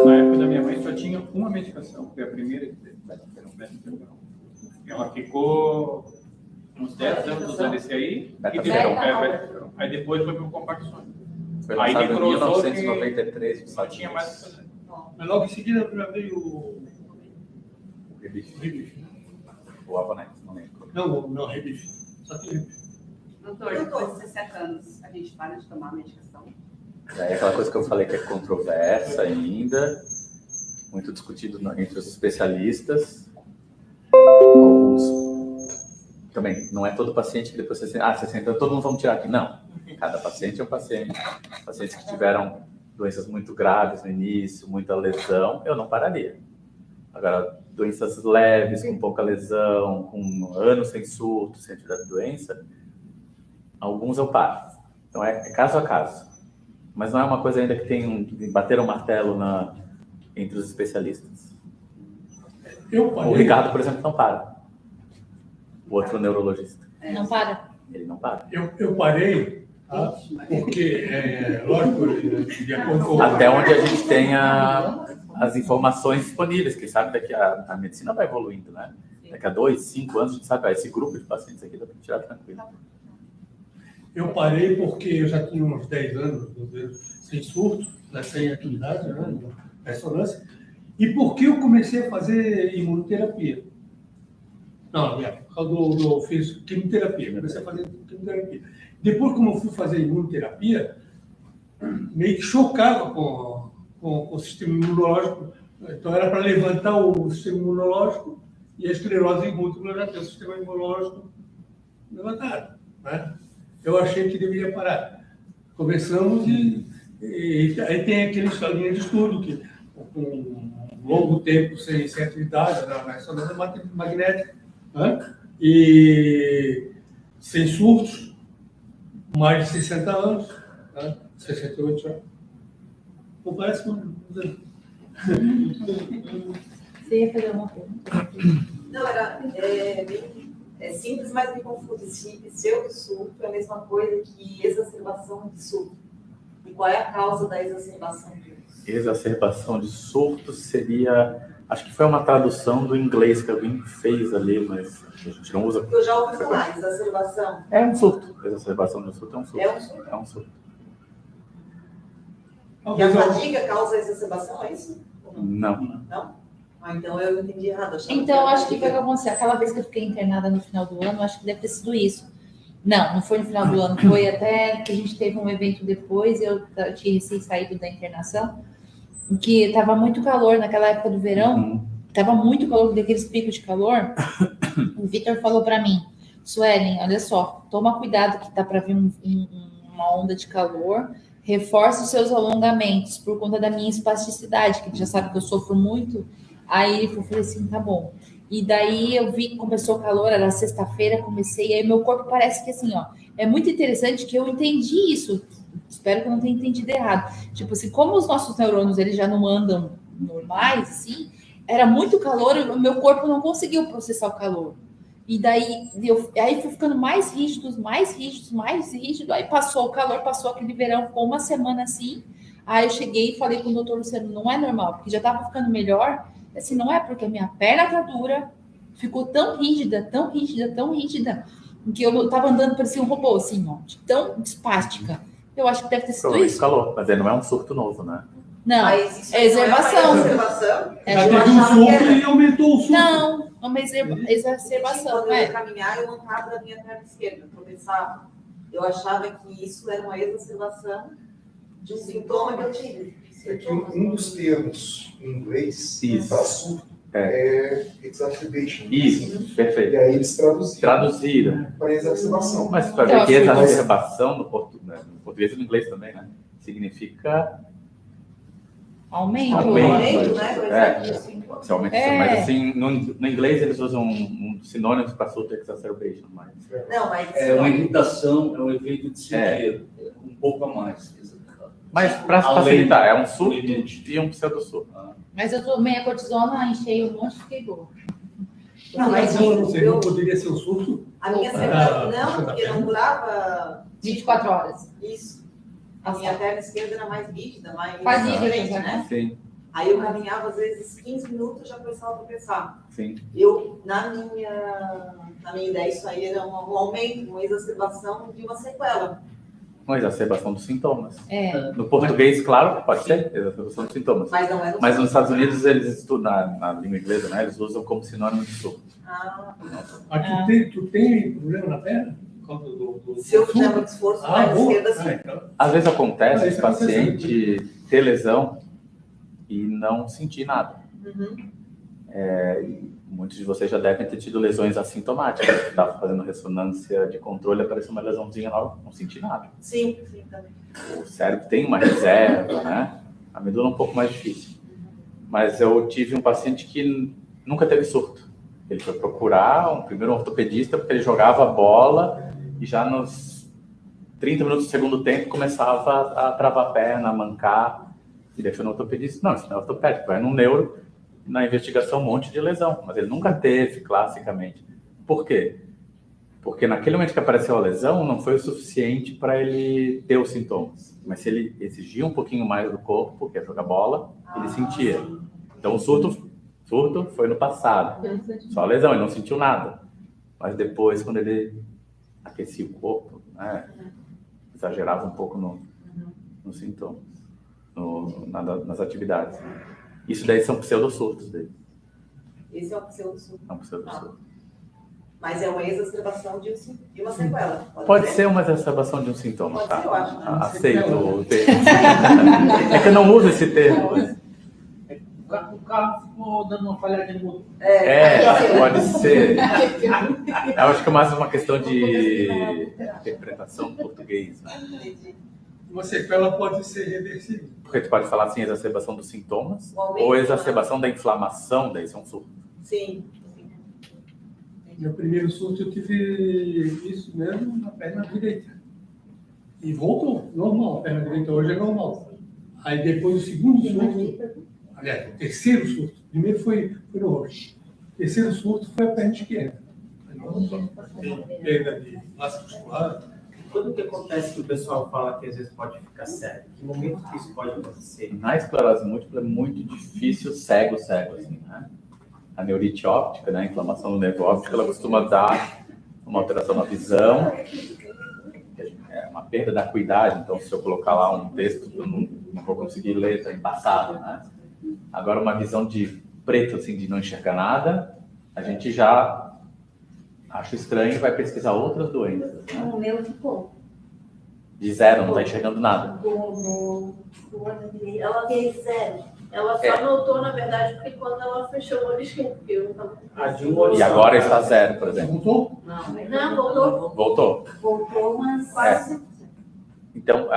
Na época da minha mãe só tinha uma medicação, foi a primeira que teve. Ela ficou uns 10 anos usando esse aí, aí depois foi para o Compaxone. Aí em necrosou 1993, só tinha mais o que fazer. Mas logo em seguida veio o Rebis. Rebis. O Avonex, não lembro. Não, Rebis. Só tem Rebis. Doutor, depois de 60 anos, a gente para de tomar a medicação? É aquela coisa que eu falei que é controversa ainda, muito discutido entre os especialistas. Alguns também, não é todo paciente que depois você senta, todo mundo vamos tirar aqui. Não, cada paciente é um paciente. Pacientes que tiveram doenças muito graves no início, muita lesão, eu não pararia. Agora, doenças leves, com pouca lesão, com anos sem surto, sem atividade de doença, alguns eu paro. Então é caso a caso. Mas não é uma coisa ainda que tem bater um martelo entre os especialistas. O Ricardo, por exemplo, não para. O outro neurologista. Não para? Ele não para. Eu parei, tá? Porque, lógico, de acordo com... Até onde a gente tenha as informações disponíveis, que sabe daqui a medicina vai evoluindo, né? Daqui a 2, 5 anos, a gente sabe, esse grupo de pacientes aqui dá para tirar tranquilo. Eu parei porque eu já tinha uns 10 anos sem surto, né, sem atividade, né, ressonância, e porque eu comecei a fazer imunoterapia. Não, eu fiz quimioterapia, comecei a fazer quimioterapia. Depois, como eu fui fazer imunoterapia, meio que chocava com o sistema imunológico. Então, era para levantar o sistema imunológico e a esclerose múltipla já tem o sistema imunológico levantado, né? Eu achei que deveria parar. Começamos e aí tem aquele linha de estudo que, com um longo tempo sem atividade na ressonância magnética, né? E sem surtos, mais de 60 anos, né? 68 anos. Não parece que... Você ia fazer uma pergunta? Não, é simples, mas me confunde. Pseudo-surto é a mesma coisa que exacerbação de surto. E qual é a causa da exacerbação de surto? Exacerbação de surto seria... Acho que foi uma tradução do inglês que alguém fez ali, mas a gente não usa... Eu já ouvi falar, exacerbação. É um surto. Exacerbação de surto é um surto. É um surto? É um surto. E a fadiga causa a exacerbação, é isso? Não. Não? Ah, então eu entendi errado. Então, acho que foi o que aconteceu. Aquela vez que eu fiquei internada no final do ano, acho que deve ter sido isso. Não foi no final do ano, foi até que a gente teve um evento depois, eu tinha recém saído da internação, em que estava muito calor naquela época do verão, estava muito calor, daqueles picos de calor. O Vitor falou para mim, Suelen, olha só, toma cuidado que tá para vir uma onda de calor, reforça os seus alongamentos por conta da minha espasticidade, que ele já sabe que eu sofro muito. Aí eu falei assim, tá bom. E daí eu vi que começou o calor, era sexta-feira, comecei, e aí meu corpo parece que assim, ó, é muito interessante que eu entendi isso. Espero que eu não tenha entendido errado. Tipo assim, como os nossos neurônios, eles já não andam normais, assim, era muito calor, e o meu corpo não conseguiu processar o calor. E daí, aí fui ficando mais rígido, aí passou o calor, passou aquele verão, ficou uma semana assim, aí eu cheguei e falei com o doutor Luciano, não é normal, porque já estava ficando melhor, assim, não é porque a minha perna tá dura, ficou tão rígida, que eu tava andando, parecia um robô, assim, ó, tão espástica. Eu acho que deve ter sido isso. Calor, mas ele não é um surto novo, né? Não, é exacerbação. Já teve um surto e aumentou o surto. Não, é uma exacerbação. Quando eu ia caminhar, eu mancava da minha perna esquerda. Eu achava que isso era uma exacerbação de um sintoma que eu tive. É que um dos termos em inglês para surto é exacerbation. Isso, perfeito. E aí eles traduziram para exacerbação. Mas para ver que exacerbação no português e no inglês também, né? Significa aumento, né? Mas assim, no inglês eles usam sinônimos para surto exacerbation. Mas... Não, mas... É uma irritação, é um efeito de sentir um pouco a mais. Mas para facilitar, é um surto e um pseudo-surto. Mas eu tomei a cortisona, enchei um monte e fiquei boa. Não, mas não poderia ser um surto? A minha perna, não, porque não durava 24 horas. Isso. A minha perna esquerda era mais rígida, mais fazia diferente, né? Sim. Aí eu caminhava, às vezes, 15 minutos, já começava a tropeçar. Sim. Na minha ideia, isso aí era um aumento, uma exacerbação de uma sequela. Uma exacerbação dos sintomas. É. No português, claro, pode ser exacerbação dos sintomas. Mas não é Mas nos Estados Unidos, eles estudam, na língua inglesa, né? Eles usam como sinônimo de surto. Mas tu tem problema na perna? causa do Se eu fizer muito esforço, vai esquerda sim. Então. Às vezes acontece Isso o paciente ter lesão e não sentir nada. Muitos de vocês já devem ter tido lesões assintomáticas. Você estava fazendo ressonância de controle, apareceu uma lesãozinha lá, não senti nada. Sim, também. O cérebro tem uma reserva, né? A medula é um pouco mais difícil. Mas eu tive um paciente que nunca teve surto. Ele foi procurar primeiro um ortopedista porque ele jogava bola e já nos 30 minutos do segundo tempo começava a travar a perna, a mancar. E daí foi no ortopedista. Não, isso não é ortopédico, vai no neuro. Na investigação, um monte de lesão, mas ele nunca teve, classicamente. Por quê? Porque naquele momento que apareceu a lesão, não foi o suficiente para ele ter os sintomas. Mas se ele exigia um pouquinho mais do corpo, que é jogar bola, ele sentia. Então, o surto foi no passado. Só a lesão, ele não sentiu nada. Mas depois, quando ele aquecia o corpo, né, exagerava um pouco nos sintomas, nas atividades. Isso daí são pseudo-surtos dele. Esse é o pseudo-surto. É um pseudo-surto. Mas é uma exacerbação de uma sequela. Pode ser uma exacerbação de um sintoma, Pode tá? ser, eu acho. Né? Aceito o termo. É que eu não uso esse termo. O carro ficou dando uma falhadinha no motor. Pode ser. Eu acho que é mais uma questão de interpretação do português. Né? Uma sequela pode ser reversível. Porque tu pode falar assim, exacerbação dos sintomas ou exacerbação da inflamação, daí são surtos. Sim. Meu primeiro surto eu tive isso mesmo na perna direita. E voltou, normal. A perna direita hoje é normal. Aí depois o segundo surto, aliás, o terceiro surto, o primeiro foi no rosto. O terceiro surto foi a perna esquerda. Perda de massa muscular. Quando que acontece que o pessoal fala que às vezes pode ficar cego? Que momento que isso pode acontecer? Na esclerose múltipla é muito difícil cego, assim, né? A neurite óptica, né, a inflamação do nervo óptico, ela costuma dar uma alteração na visão, é uma perda da acuidade. Então, se eu colocar lá um texto, eu não vou conseguir ler, está embaçado, né? Agora, uma visão de preto, assim, de não enxergar nada, a gente já acha estranho e vai pesquisar outras doenças. Né? O meu ficou. De zero, não está enxergando nada. Do olho direito. Ela fez zero. Ela só notou, na verdade, porque quando ela fechou o olho esquerdo, porque eu não estava. E agora está zero, por exemplo. Voltou? Não, voltou. Voltou. Voltou, mas quase. Então,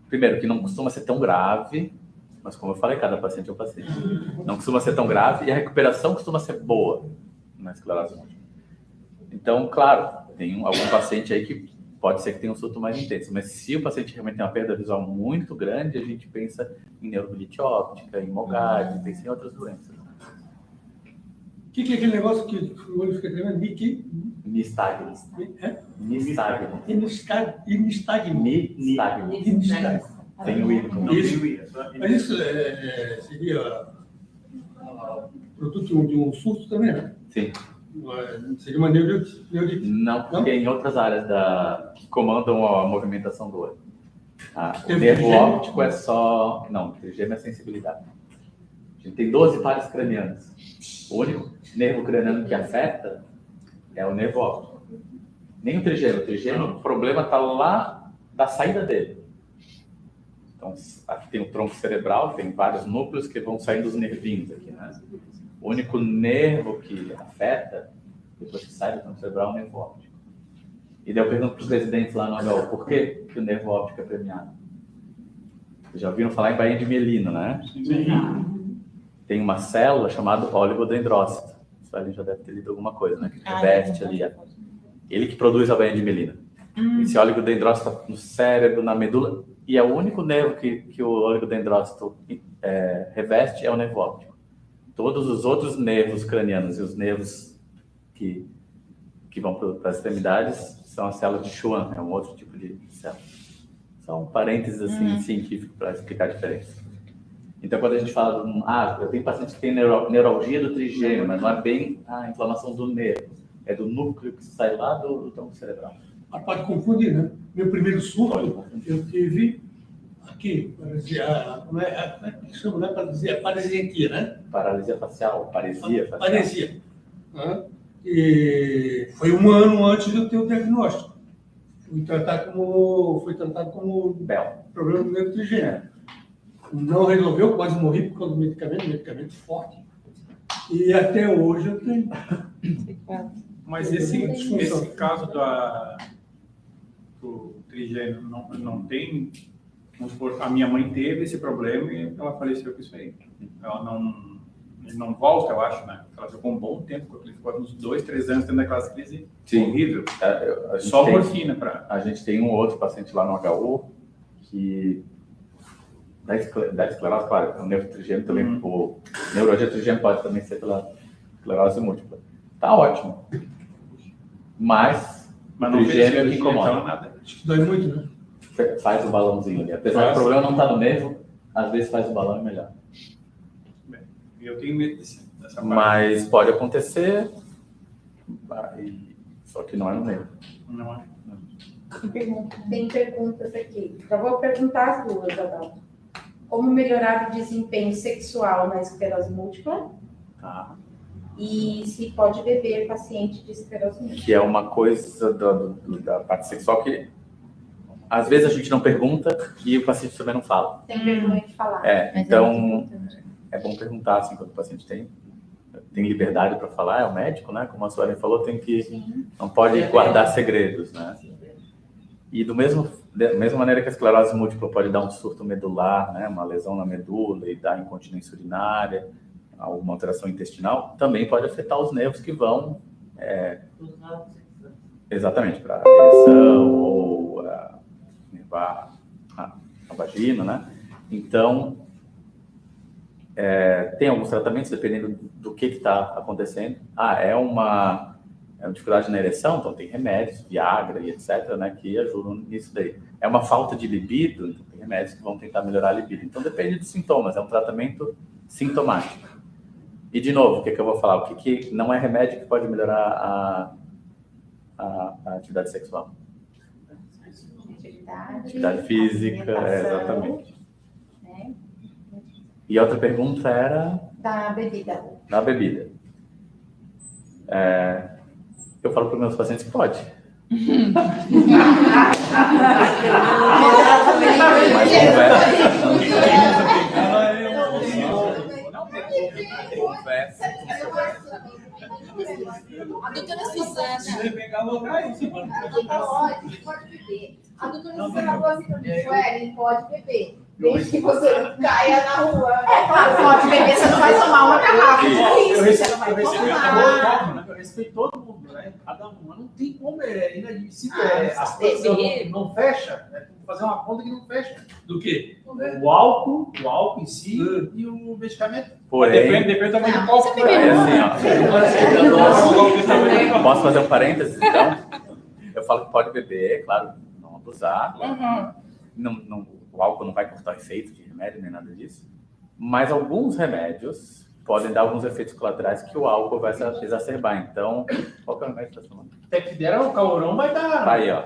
primeiro, que não costuma ser tão grave, mas como eu falei, cada paciente é um paciente. Não costuma ser tão grave e a recuperação costuma ser boa na esclerose múltipla. Então, claro, tem algum paciente aí que pode ser que tenha um surto mais intenso, mas se o paciente realmente tem uma perda visual muito grande, a gente pensa em neurobilite óptica, em MOGAD, pensa em outras doenças. O que é aquele negócio que o olho fica tremendo? Nistagmo. Nistagmo. Nistagmo. Tem o hino. Mas isso seria produto de um surto também, né? Sim. Seria uma neurite? Não, porque em outras áreas que comandam a movimentação do olho. O nervo óptico é só... Não, o trigêmeo é sensibilidade. A gente tem 12 pares cranianos. O único nervo craniano que afeta é o nervo óptico. Nem o trigêmeo. O trigêmeo, o problema está lá da saída dele. Então, aqui tem o tronco cerebral, tem vários núcleos que vão saindo dos nervinhos aqui, né? O único nervo que afeta, depois que sai do tronco cerebral, é o nervo óptico. E daí eu pergunto para os residentes lá no HU, por que o nervo óptico é premiado? Vocês já ouviram falar em bainha de mielina, né? Sim. Tem uma célula chamada oligodendrócito. Isso ali já deve ter lido alguma coisa, né? Que reveste ali. Ele que produz a bainha de mielina. Esse oligodendrócito está no cérebro, na medula, e é o único nervo que o oligodendrócito reveste é o nervo óptico. Todos os outros nervos cranianos e os nervos que vão para as extremidades são as células de Schwann, é um outro tipo de célula. São parênteses assim, científicos para explicar a diferença. Então, quando a gente fala, eu tenho paciente que tem neuralgia do trigêmeo, mas não é bem a inflamação do nervo, é do núcleo que sai lá do tronco cerebral. Mas pode confundir, né? Meu primeiro surto, eu tive aqui, como é que chama, né? Paralisia, né? Paralisia facial, paresia facial. Paresia. E foi um ano antes de eu ter o diagnóstico. foi tratado como Bel. problema do neurotrigênio. Não resolveu, quase morri por causa do medicamento forte. E até hoje eu tenho. Mas esse caso do trigênio não tem. Vamos supor, a minha mãe teve esse problema e ela faleceu com isso aí. Ele não volta, eu acho, né? Ela ficou um bom tempo, ele ficou uns 2, 3 anos tendo aquelas crises horrível. Só morfina para. A gente tem um outro paciente lá no HU que da esclerose, claro, o neurotrigênio também, o neurogetrigênio pode também ser pela esclerose múltipla. Tá ótimo. Mas não o trigênio que incomoda. Nada. Acho que dói muito, né? Faz o balãozinho ali. Apesar do problema não estar no nervo, às vezes faz o balão e melhor. Eu tenho medo dessa parte. Mas pode acontecer, só que não é no nervo. Não é. Tem perguntas aqui. Já vou perguntar as duas, Adalto. Como melhorar o desempenho sexual na esclerose múltipla? Tá. E se pode beber paciente de esclerose múltipla? Que é uma coisa da parte sexual que às vezes a gente não pergunta e o paciente também não fala. Tem vergonha de falar. Então é bom perguntar assim, quando o paciente tem liberdade para falar, é o médico, né? Como a Suelen falou, não pode guardar segredos, né? E da mesma maneira que a esclerose múltipla pode dar um surto medular, né? Uma lesão na medula e dar incontinência urinária, alguma alteração intestinal, também pode afetar os nervos que vão exatamente para a ereção ou nervar a vagina, né? Então tem alguns tratamentos dependendo do que está acontecendo. É uma dificuldade na ereção, então tem remédios, Viagra e etc, né, que ajudam nisso daí. É uma falta de libido, então tem remédios que vão tentar melhorar a libido. Então depende dos sintomas, é um tratamento sintomático. E de novo, o que eu vou falar? O que não é remédio que pode melhorar a atividade sexual? Atividade física, exatamente. E a outra pergunta era? Da bebida. Da bebida. Eu falo para os meus pacientes que pode. Mas A doutora Suzana. A doutora Suzana falou assim para mim, Suelen, pode beber. Desde que você não caia na rua. Claro, pode beber, você não vai tomar uma garrafa. Eu respeito todo mundo, né? Cada um, mas não tem como, é inadmissível. As coisas não fecham, fazer uma conta que não fecha. Do quê? O álcool em si e o medicamento. Porém, depende também do copo. Posso fazer um parênteses, então? Eu falo que pode beber, claro, não abusar. O álcool não vai cortar o efeito de remédio, nem nada disso. Mas alguns remédios podem dar alguns efeitos colaterais que o álcool vai exacerbar. Então, qual que é o remédio que você está tomando? Tecfidera, o calorão vai dar. Aí, ó.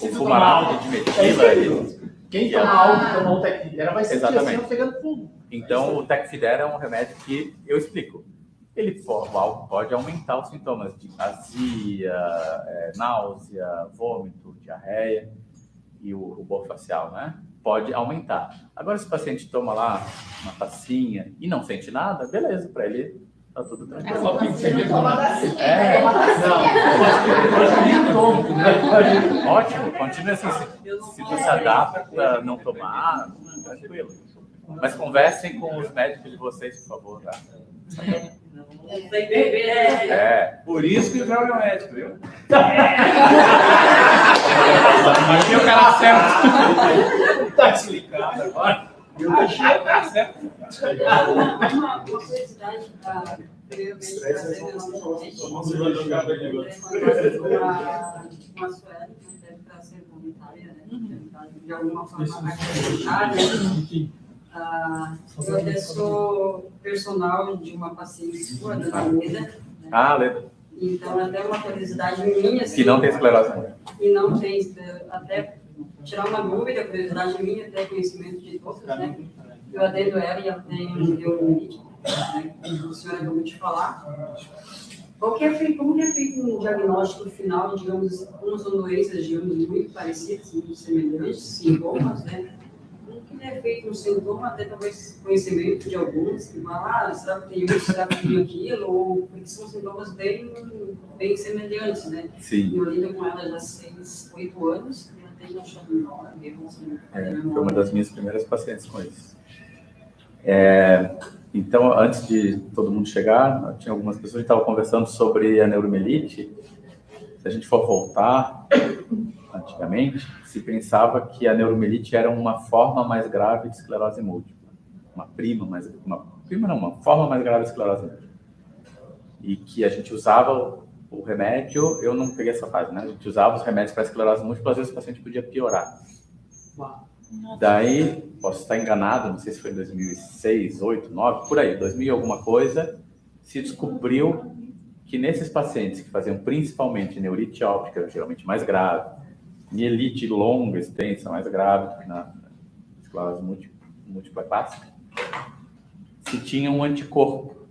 O fumarato de metila. Quem toma álcool, tomar o Tecfidera vai sentir Exatamente. assim, pegando fogo. Então, o Tecfidera é um remédio que eu explico. O álcool pode aumentar os sintomas de azia, náusea, vômito, diarreia e o rubor facial, né? Pode aumentar. Agora, se o paciente toma lá uma tacinha e não sente nada, beleza, para ele tá tudo tranquilo. Ótimo, continue assim. Se você adapta, não tomar, tranquilo. Mas conversem com os médicos de vocês, por favor, tá? Por isso que o Cláudio é médico, viu? Aqui o cara certo. Tá explicado agora. Eu deixei o cara certo. Uma curiosidade para eu trazer uma Suelen, deve estar sendo voluntária, né? De alguma forma acreditar, né? Eu até sou personal de uma paciente sua, da Leda. Né? Leda. Então, até uma curiosidade minha. Que não tem esclerose. E não tem, até tirar uma dúvida, curiosidade minha, até conhecimento de todos, né? Eu atendo ela e ela tem neuromielite, né? A senhora acabou de falar. como que é feito um diagnóstico final, digamos, como são doenças, digamos, muito parecidas, muito semelhantes, sintomas, né? Como que é feito um sintoma, até talvez conhecimento de alguns, que falam, será que tem isso, será que tem aquilo, ou porque são sintomas bem semelhantes, né? Sim. Eu lido com ela já há 6, 8 anos, e ela tem achado Foi uma das minhas primeiras pacientes com isso. Então, antes de todo mundo chegar, tinha algumas pessoas que estavam conversando sobre a neuromielite. Se a gente for voltar, antigamente, se pensava que a neuromielite era uma forma mais grave de esclerose múltipla. Uma forma mais grave de esclerose múltipla. E que a gente usava o remédio, eu não peguei essa fase, né? A gente usava os remédios para esclerose múltipla, às vezes o paciente podia piorar. Daí, posso estar enganado, não sei se foi em 2006, 2008, 2009, por aí, 2000 e alguma coisa, se descobriu que nesses pacientes que faziam principalmente neurite óptica, geralmente mais grave, mielite longa, extensa, mais grave que na esclerose múltipla clássica, se tinha um anticorpo.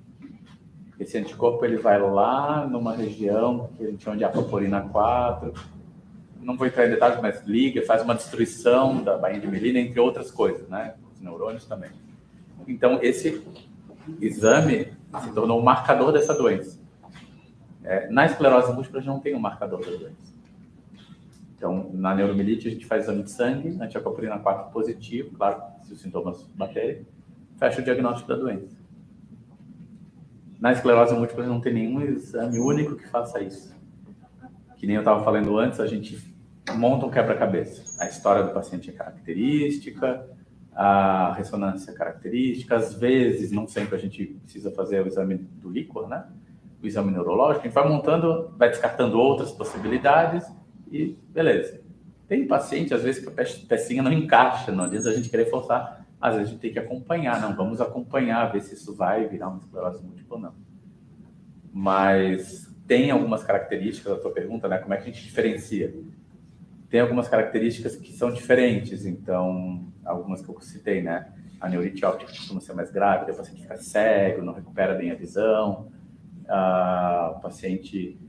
Esse anticorpo ele vai lá numa região que a gente chama de apaporina 4, não vou entrar em detalhes, mas liga, faz uma destruição da bainha de mielina, entre outras coisas, né? Os neurônios também. Então, esse exame se tornou um marcador dessa doença. Na esclerose múltipla, a gente não tem um marcador da doença. Então, na neuromielite, a gente faz exame de sangue, antiapaporina 4 positivo, claro, se os sintomas baterem, fecha o diagnóstico da doença. Na esclerose múltipla, não tem nenhum exame único que faça isso. Que nem eu estava falando antes, a gente monta um quebra-cabeça. A história do paciente é característica, a ressonância é característica, às vezes, não sempre a gente precisa fazer o exame do líquor, né? O exame neurológico, a gente vai montando, vai descartando outras possibilidades e beleza. Tem paciente, às vezes, que a pecinha não encaixa, não adianta a gente querer forçar, às vezes a gente tem que acompanhar, não, vamos acompanhar, ver se isso vai virar uma esclerose múltipla ou não. Mas tem algumas características, a tua pergunta, né? Como é que a gente diferencia? Tem algumas características que são diferentes, então, algumas que eu citei, né? A neurite óptica costuma ser mais grave, o paciente fica cego, não recupera bem a visão, o paciente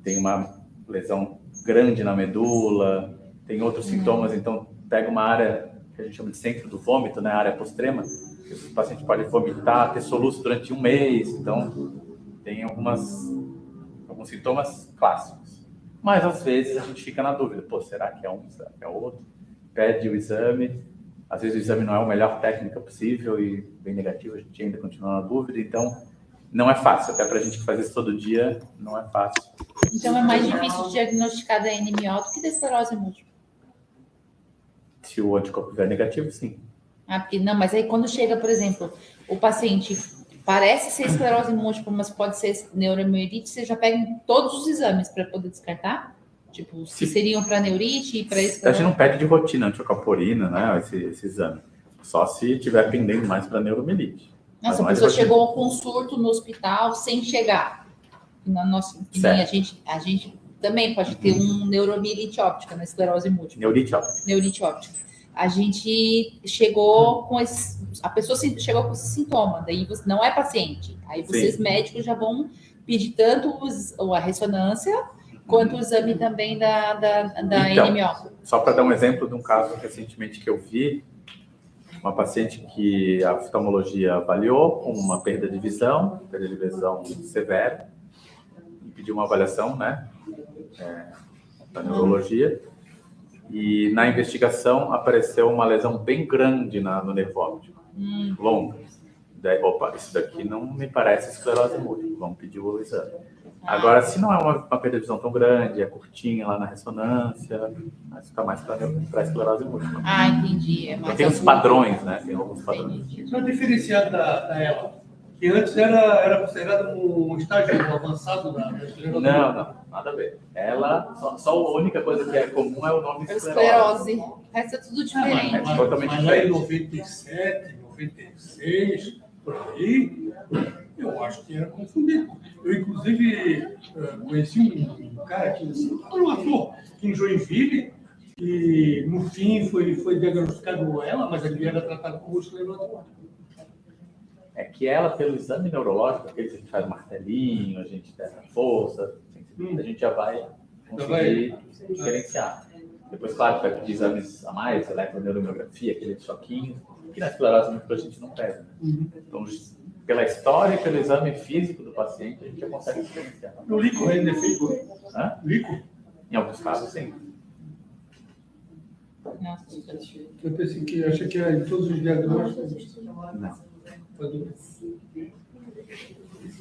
tem uma lesão grande na medula, tem outros sintomas, então pega uma área que a gente chama de centro do vômito, né? A área postrema, que o paciente pode vomitar, ter soluço durante 1 mês, então tem alguns sintomas clássicos. Mas, às vezes, a gente fica na dúvida. Pô, será que é um? Será que é outro? Pede o exame. Às vezes, o exame não é a melhor técnica possível e bem negativo, a gente ainda continua na dúvida. Então, não é fácil. Até para a gente que faz isso todo dia, não é fácil. Então, é mais difícil de diagnosticar da NMO do que da esclerose múltipla. Se o anticorpo vier negativo, sim. Porque, não, mas aí quando chega, por exemplo, o paciente parece ser esclerose múltipla, mas pode ser neuromielite, você já pega todos os exames para poder descartar? Tipo, se seriam para neurite e para esclerose? A gente não pede de rotina antiapaporina, né, esse exame. Só se estiver pendendo mais para neuromielite. Nossa, a pessoa chegou com um surto no hospital sem chegar. A gente também pode ter um neuromielite óptica na esclerose múltipla. Neurite óptica. A gente chegou com a pessoa chegou com esse sintoma, daí você não é paciente. Aí vocês médicos já vão pedir tanto a ressonância quanto o exame também da NMO. Só para dar um exemplo de um caso recentemente que eu vi, uma paciente que a oftalmologia avaliou com uma perda de visão severa, e pediu uma avaliação, né, da neurologia. E na investigação apareceu uma lesão bem grande no nervo óptico, longa. Daí, opa, isso daqui não me parece esclerose múltipla, vamos pedir o exame. Agora, se não é uma perda de visão tão grande, é curtinha lá na ressonância, mas fica mais para esclerose múltipla. Entendi. Tem os padrões, né? Tem alguns padrões. Só diferenciar da ela, que antes era considerado um estágio avançado da esclerose. Não, nada a ver. Ela, só a única coisa que é comum é o nome esclerose. O resto é tudo diferente. Mas aí, 97, 96, por aí, eu acho que era confundido. Eu, inclusive, conheci um cara aqui, um ator, aqui em Joinville, e no fim foi diagnosticado ela, mas ele era tratado como esclerose múltipla. é que ela, pelo exame neurológico, aquele que a gente faz martelinho, a gente testa força, a gente já vai conseguir diferenciar. Depois, claro, vai pedir exames a mais, eletroneuromiografia, aquele de choquinho, que na esclerose múltipla a gente não pega. Então, pela história e pelo exame físico do paciente, a gente já consegue diferenciar. No líquido ainda é feito? Hã? Líquido? Em alguns casos, sim. Eu pensei que, achei que era em todos os diagnósticos. Não.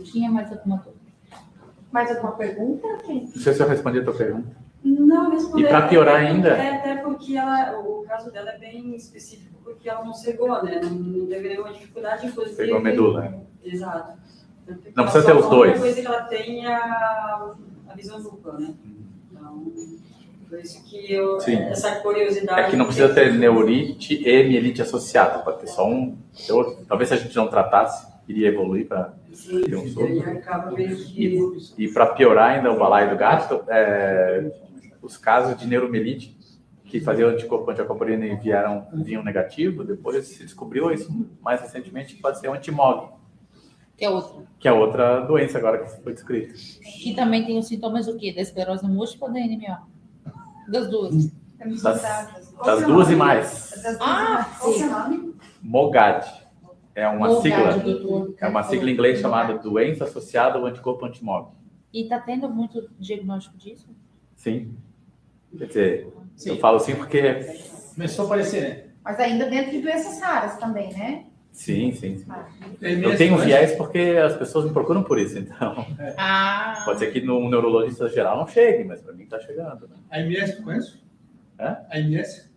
Tinha mais alguma coisa? Mais alguma pergunta? Não sei se eu respondi a tua pergunta. Não, responder. E para piorar ainda... Até porque o caso dela é bem específico, porque ela não cegou, né? Não teve nenhuma dificuldade, inclusive. Cegou a medula, né? Exato. Não precisa ter os dois. A coisa que ela tem a visão dupla, né? Então, por isso que essa curiosidade... É que não precisa ter neurite e mielite associada, pode ter só um. Talvez se a gente não tratasse, iria evoluir para ter um soro. E para piorar ainda o balaio do gato, os casos de neuromielite que faziam anticorpo antiacopolina e vinham negativo, depois se descobriu isso mais recentemente que pode ser o antimog. Que é outra. Que é outra doença agora que foi descrita. Que também tem os sintomas do quê? Da esclerose múltipla ou da NMO? Das duas. Das duas e mais. Qual é o nome? MOGAD. É uma MOGAD, sigla. doutor. É uma sigla em inglês chamada doença associada ao anticorpo antimog. E está tendo muito diagnóstico disso? Sim. Quer dizer, eu falo assim porque... Começou a aparecer, né? Mas ainda dentro de doenças raras também, né? Sim. Eu tenho viés porque as pessoas me procuram por isso, então... Pode ser que no neurologista geral não chegue, mas para mim está chegando. Né? A MS, tu conhece? Hã? A MS?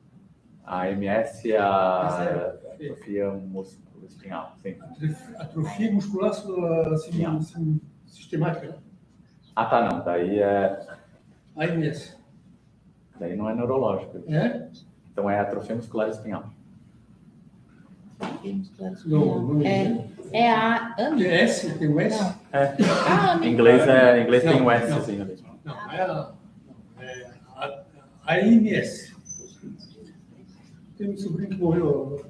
A MS é a atrofia musculoespinhal, sim. Atrofia muscular assim, sistemática, né? Ah, tá, não. Daí é... A MS. Daí não é neurológico. É? Então é atrofia muscular espinhal. Não. É a AMI. Tem S? Tem o S? Não. Em inglês tem o S assim ali. Não, é a IMS. Tem um sobrinho que morreu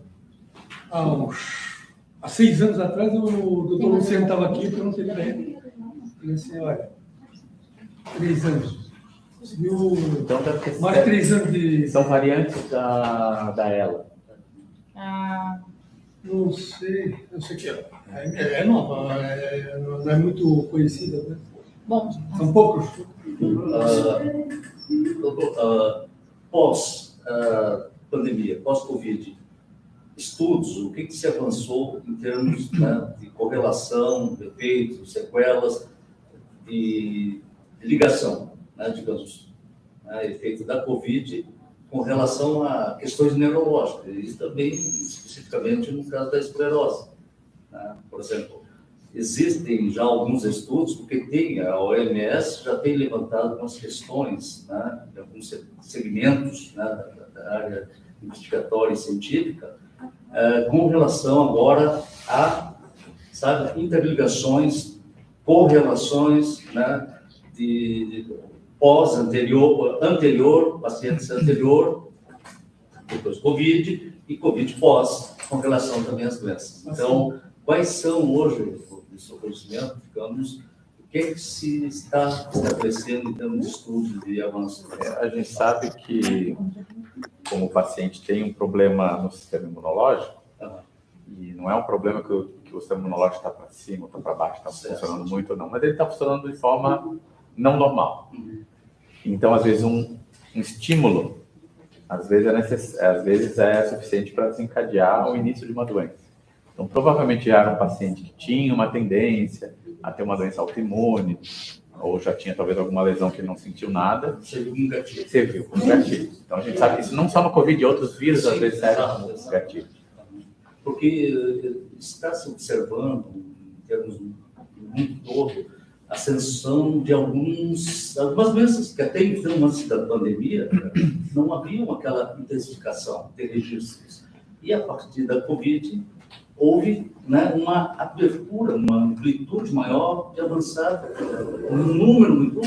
há 6 anos atrás, o doutor Luciano estava aqui, eu perguntei para ele. Ele disse, olha, 3 anos. Então deve ter mais 3 anos de... São variantes da ELA. Não sei, eu sei que é nova, não é muito conhecida, né? Bom, são poucos. Pós-pandemia, pós-Covid, estudos, o que se avançou em termos, né, de correlação, efeitos, sequelas e ligação, né, digamos, efeito da Covid com relação a questões neurológicas, e também especificamente no caso da esclerose. Né? Por exemplo, existem já alguns estudos, porque a OMS já tem levantado algumas questões, né, de alguns segmentos, né, da área investigatória e científica, com relação agora a, interligações, correlações, né, de anterior, pacientes anterior, depois Covid, e Covid pós, com relação também às doenças. Então, quais são hoje, do seu conhecimento, digamos, o que se está estabelecendo em termos de estudos de avanço? A gente sabe que, como o paciente tem um problema no sistema imunológico, e não é um problema que o sistema imunológico está para cima ou está para baixo, está funcionando muito ou não, mas ele está funcionando de forma não normal. Então, às vezes, um estímulo, às vezes é suficiente para desencadear o início de uma doença. Então, provavelmente já era um paciente que tinha uma tendência a ter uma doença autoimune, ou já tinha talvez alguma lesão que ele não sentiu nada. Serviu como gatilho. Serviu como gatilho. Então, a gente sabe que isso não só no Covid, outros vírus às vezes servem como gatilho. Porque está se observando, em termos do mundo todo, a ascensão de algumas doenças que até então, antes da pandemia, não haviam aquela intensificação de registros. E a partir da Covid, houve, né, uma abertura, uma amplitude maior de avançar, um número muito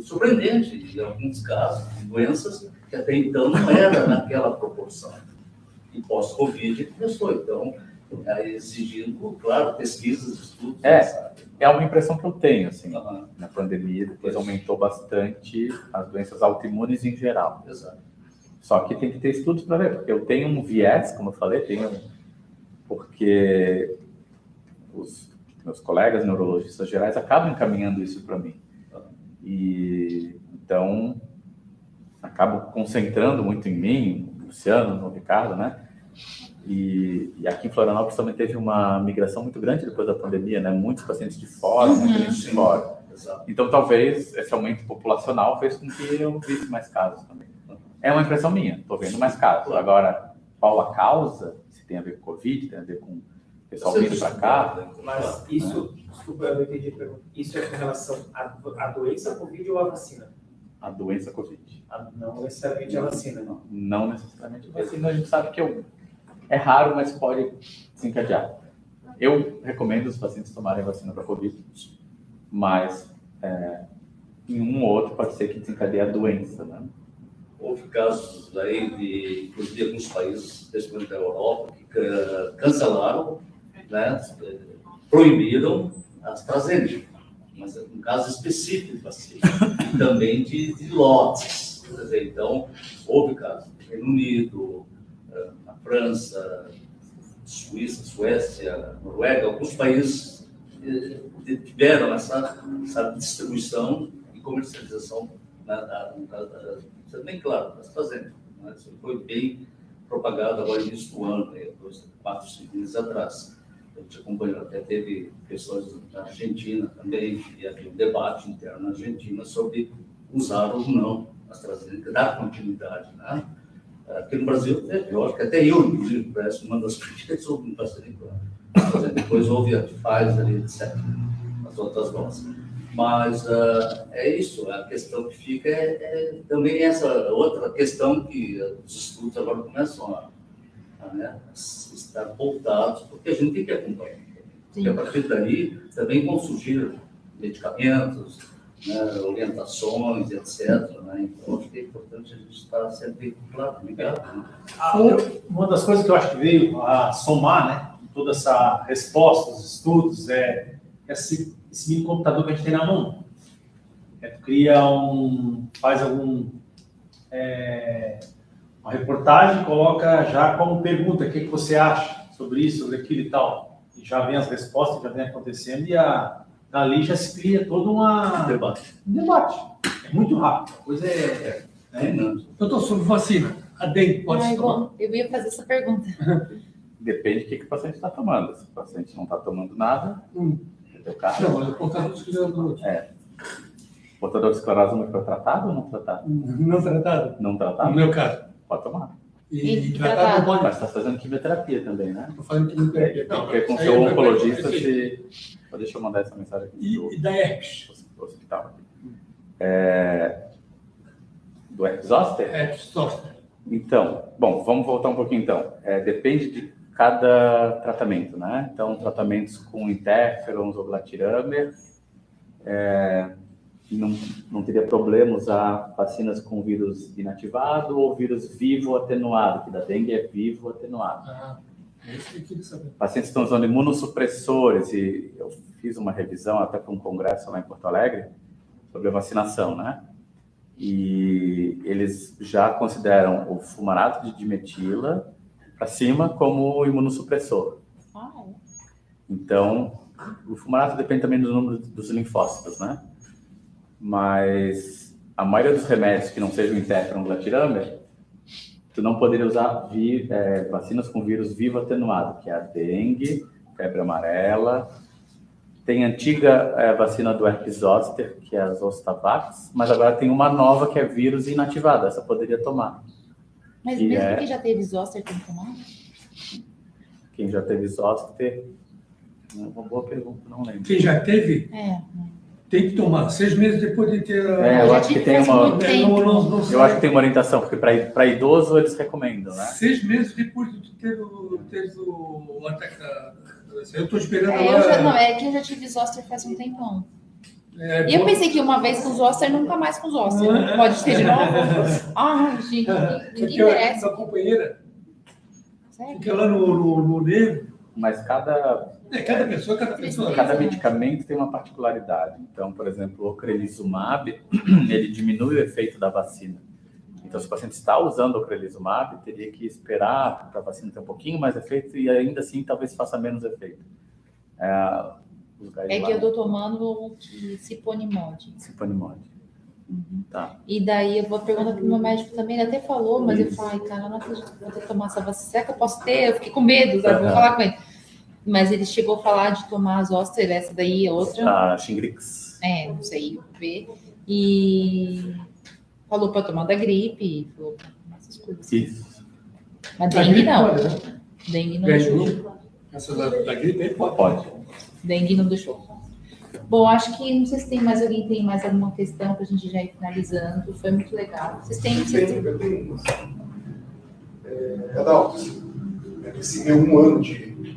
surpreendente, em alguns casos, de doenças que até então não era naquela proporção. E pós-Covid começou. Então, exigindo, claro, pesquisas, estudos. É uma impressão que eu tenho, assim, na pandemia, depois aumentou bastante as doenças autoimunes em geral. Exato. Só que tem que ter estudos para ver, porque eu tenho um viés, como eu falei, porque os meus colegas neurologistas gerais acabam encaminhando isso para mim. E então acabo concentrando muito em mim, no Luciano, no Ricardo, né? E aqui em Florianópolis também teve uma migração muito grande depois da pandemia, né? Muitos pacientes de fora, muita gente de fora. Então talvez esse aumento populacional fez com que eu visse mais casos também. É uma impressão minha, estou vendo mais casos. Agora, qual a causa? Se tem a ver com Covid, tem a ver com o pessoal vindo para cá? Mas isso, desculpa, eu não entendi a pergunta. Isso é com relação à doença Covid ou à vacina? A doença Covid. Não necessariamente a vacina, não. Não necessariamente a vacina. A gente sabe que é raro, mas pode desencadear. Eu recomendo os pacientes tomarem vacina para Covid, mas em um ou outro pode ser que desencadeie a doença, né? Houve casos aí de, inclusive, alguns países, principalmente da Europa, que cancelaram, né, proibiram a AstraZeneca, mas um caso específico assim, e também de lotes. Quer dizer, então, houve casos no Reino Unido, na França, Suíça, Suécia, Noruega, alguns países tiveram essa distribuição e comercialização bem claro, está fazendo. Né? Isso foi bem propagado agora no início do ano, 4, 5 meses atrás. A gente acompanhou, até teve questões na Argentina também, e havia um debate interno na Argentina sobre usar ou não a AstraZeneca, dar continuidade. Né? Aqui no Brasil, eu acho que até eu, inclusive, parece uma das primeiras houve um paciente. Depois houve a Pfizer, etc., as outras doses. Mas é isso, a questão que fica também essa outra questão que os estudos agora começam a estar voltados, porque a gente tem que acompanhar. Porque a partir daí também vão surgir medicamentos, né, orientações, etc. Né? Então, acho que é importante a gente estar sempre ligado. Né? Uma das coisas que eu acho que veio a somar, né, toda essa resposta, os estudos, esse mini computador que a gente tem na mão. Faz uma reportagem, coloca já como pergunta o que você acha sobre isso, sobre aquilo e tal. E já vem as respostas, já vem acontecendo, e ali já se cria todo um debate. É muito rápido. A coisa Doutor, sobre vacina, a dengue pode se tomar? Bom, eu ia fazer essa pergunta. Depende do que o paciente está tomando. Se o paciente não está tomando nada, não, mas o portador de esclerose múltipla. Portador de esclerose múltipla tratado ou não tratado? Não tratado. Não tratado? No meu caso. Pode tomar. E tratado não pode. Mas está fazendo quimioterapia também, né? Estou fazendo quimioterapia. Porque com o seu oncologista, deixa eu mandar essa mensagem aqui. E da herpes? Do hospital. Do herpes zoster? Herpes zoster. Então, bom, vamos voltar um pouquinho então. Depende de cada tratamento, né? Então, tratamentos com interferons ou glatiramer, não teria problema usar vacinas com vírus inativado ou vírus vivo atenuado, que da dengue é vivo atenuado. Isso que eu queria saber. Pacientes estão usando imunossupressores, e eu fiz uma revisão até para um congresso lá em Porto Alegre sobre a vacinação, né? E eles já consideram o fumarato de dimetila para cima como imunossupressor. Então, o fumarato depende também do número dos linfócitos, né? Mas a maioria dos remédios que não sejam interferon glatiramer, tu não poderia usar vacinas com vírus vivo atenuado, que é a dengue, febre amarela. Tem a antiga vacina do herpes zoster, que é a Zostavax, mas agora tem uma nova que é vírus inativado, essa poderia tomar. Mas mesmo quem já teve zoster tem que tomar? Quem já teve zoster, uma boa pergunta, não lembro. Quem já teve? Tem que tomar 6 meses depois de ter eu acho que tem uma. Eu acho que tem uma orientação, porque para idoso eles recomendam, né? 6 meses depois de ter o ataque da. Eu estou esperando. Que eu já tive zoster faz um tempão. E eu pensei que uma vez com zoster, nunca mais com zoster. Pode ter de novo? Ai, gente, ninguém merece. A companheira Sério? fica lá no nervo, Mas cada pessoa. Cada medicamento tem uma particularidade. Então, por exemplo, o ocrelizumab, ele diminui o efeito da vacina. Então, se o paciente está usando o ocrelizumab, teria que esperar para a vacina ter um pouquinho mais efeito e ainda assim talvez faça menos efeito. É que eu estou tomando o Ciponimod. Ciponimod. Tá. E daí eu vou perguntar para o meu médico também, ele até falou, mas eu falei, cara, eu não acredito que eu vou ter que tomar essa vacina. Será que eu posso ter? Eu fiquei com medo, sabe? Vou falar com ele. Mas ele chegou a falar de tomar as Zoster, essa daí, outra. A Shingrix. Não sei, ver. E falou para tomar da gripe, falou para tomar essas coisas. Isso. Mas dengue não. Dengue não deixou. Essa da gripe aí pode. Dengue não deixou. Bom, acho que não sei se tem mais alguém tem mais alguma questão para a gente já ir finalizando. Foi muito legal. Vocês têm? Eu tenho. Adalto, esse meu 1 ano de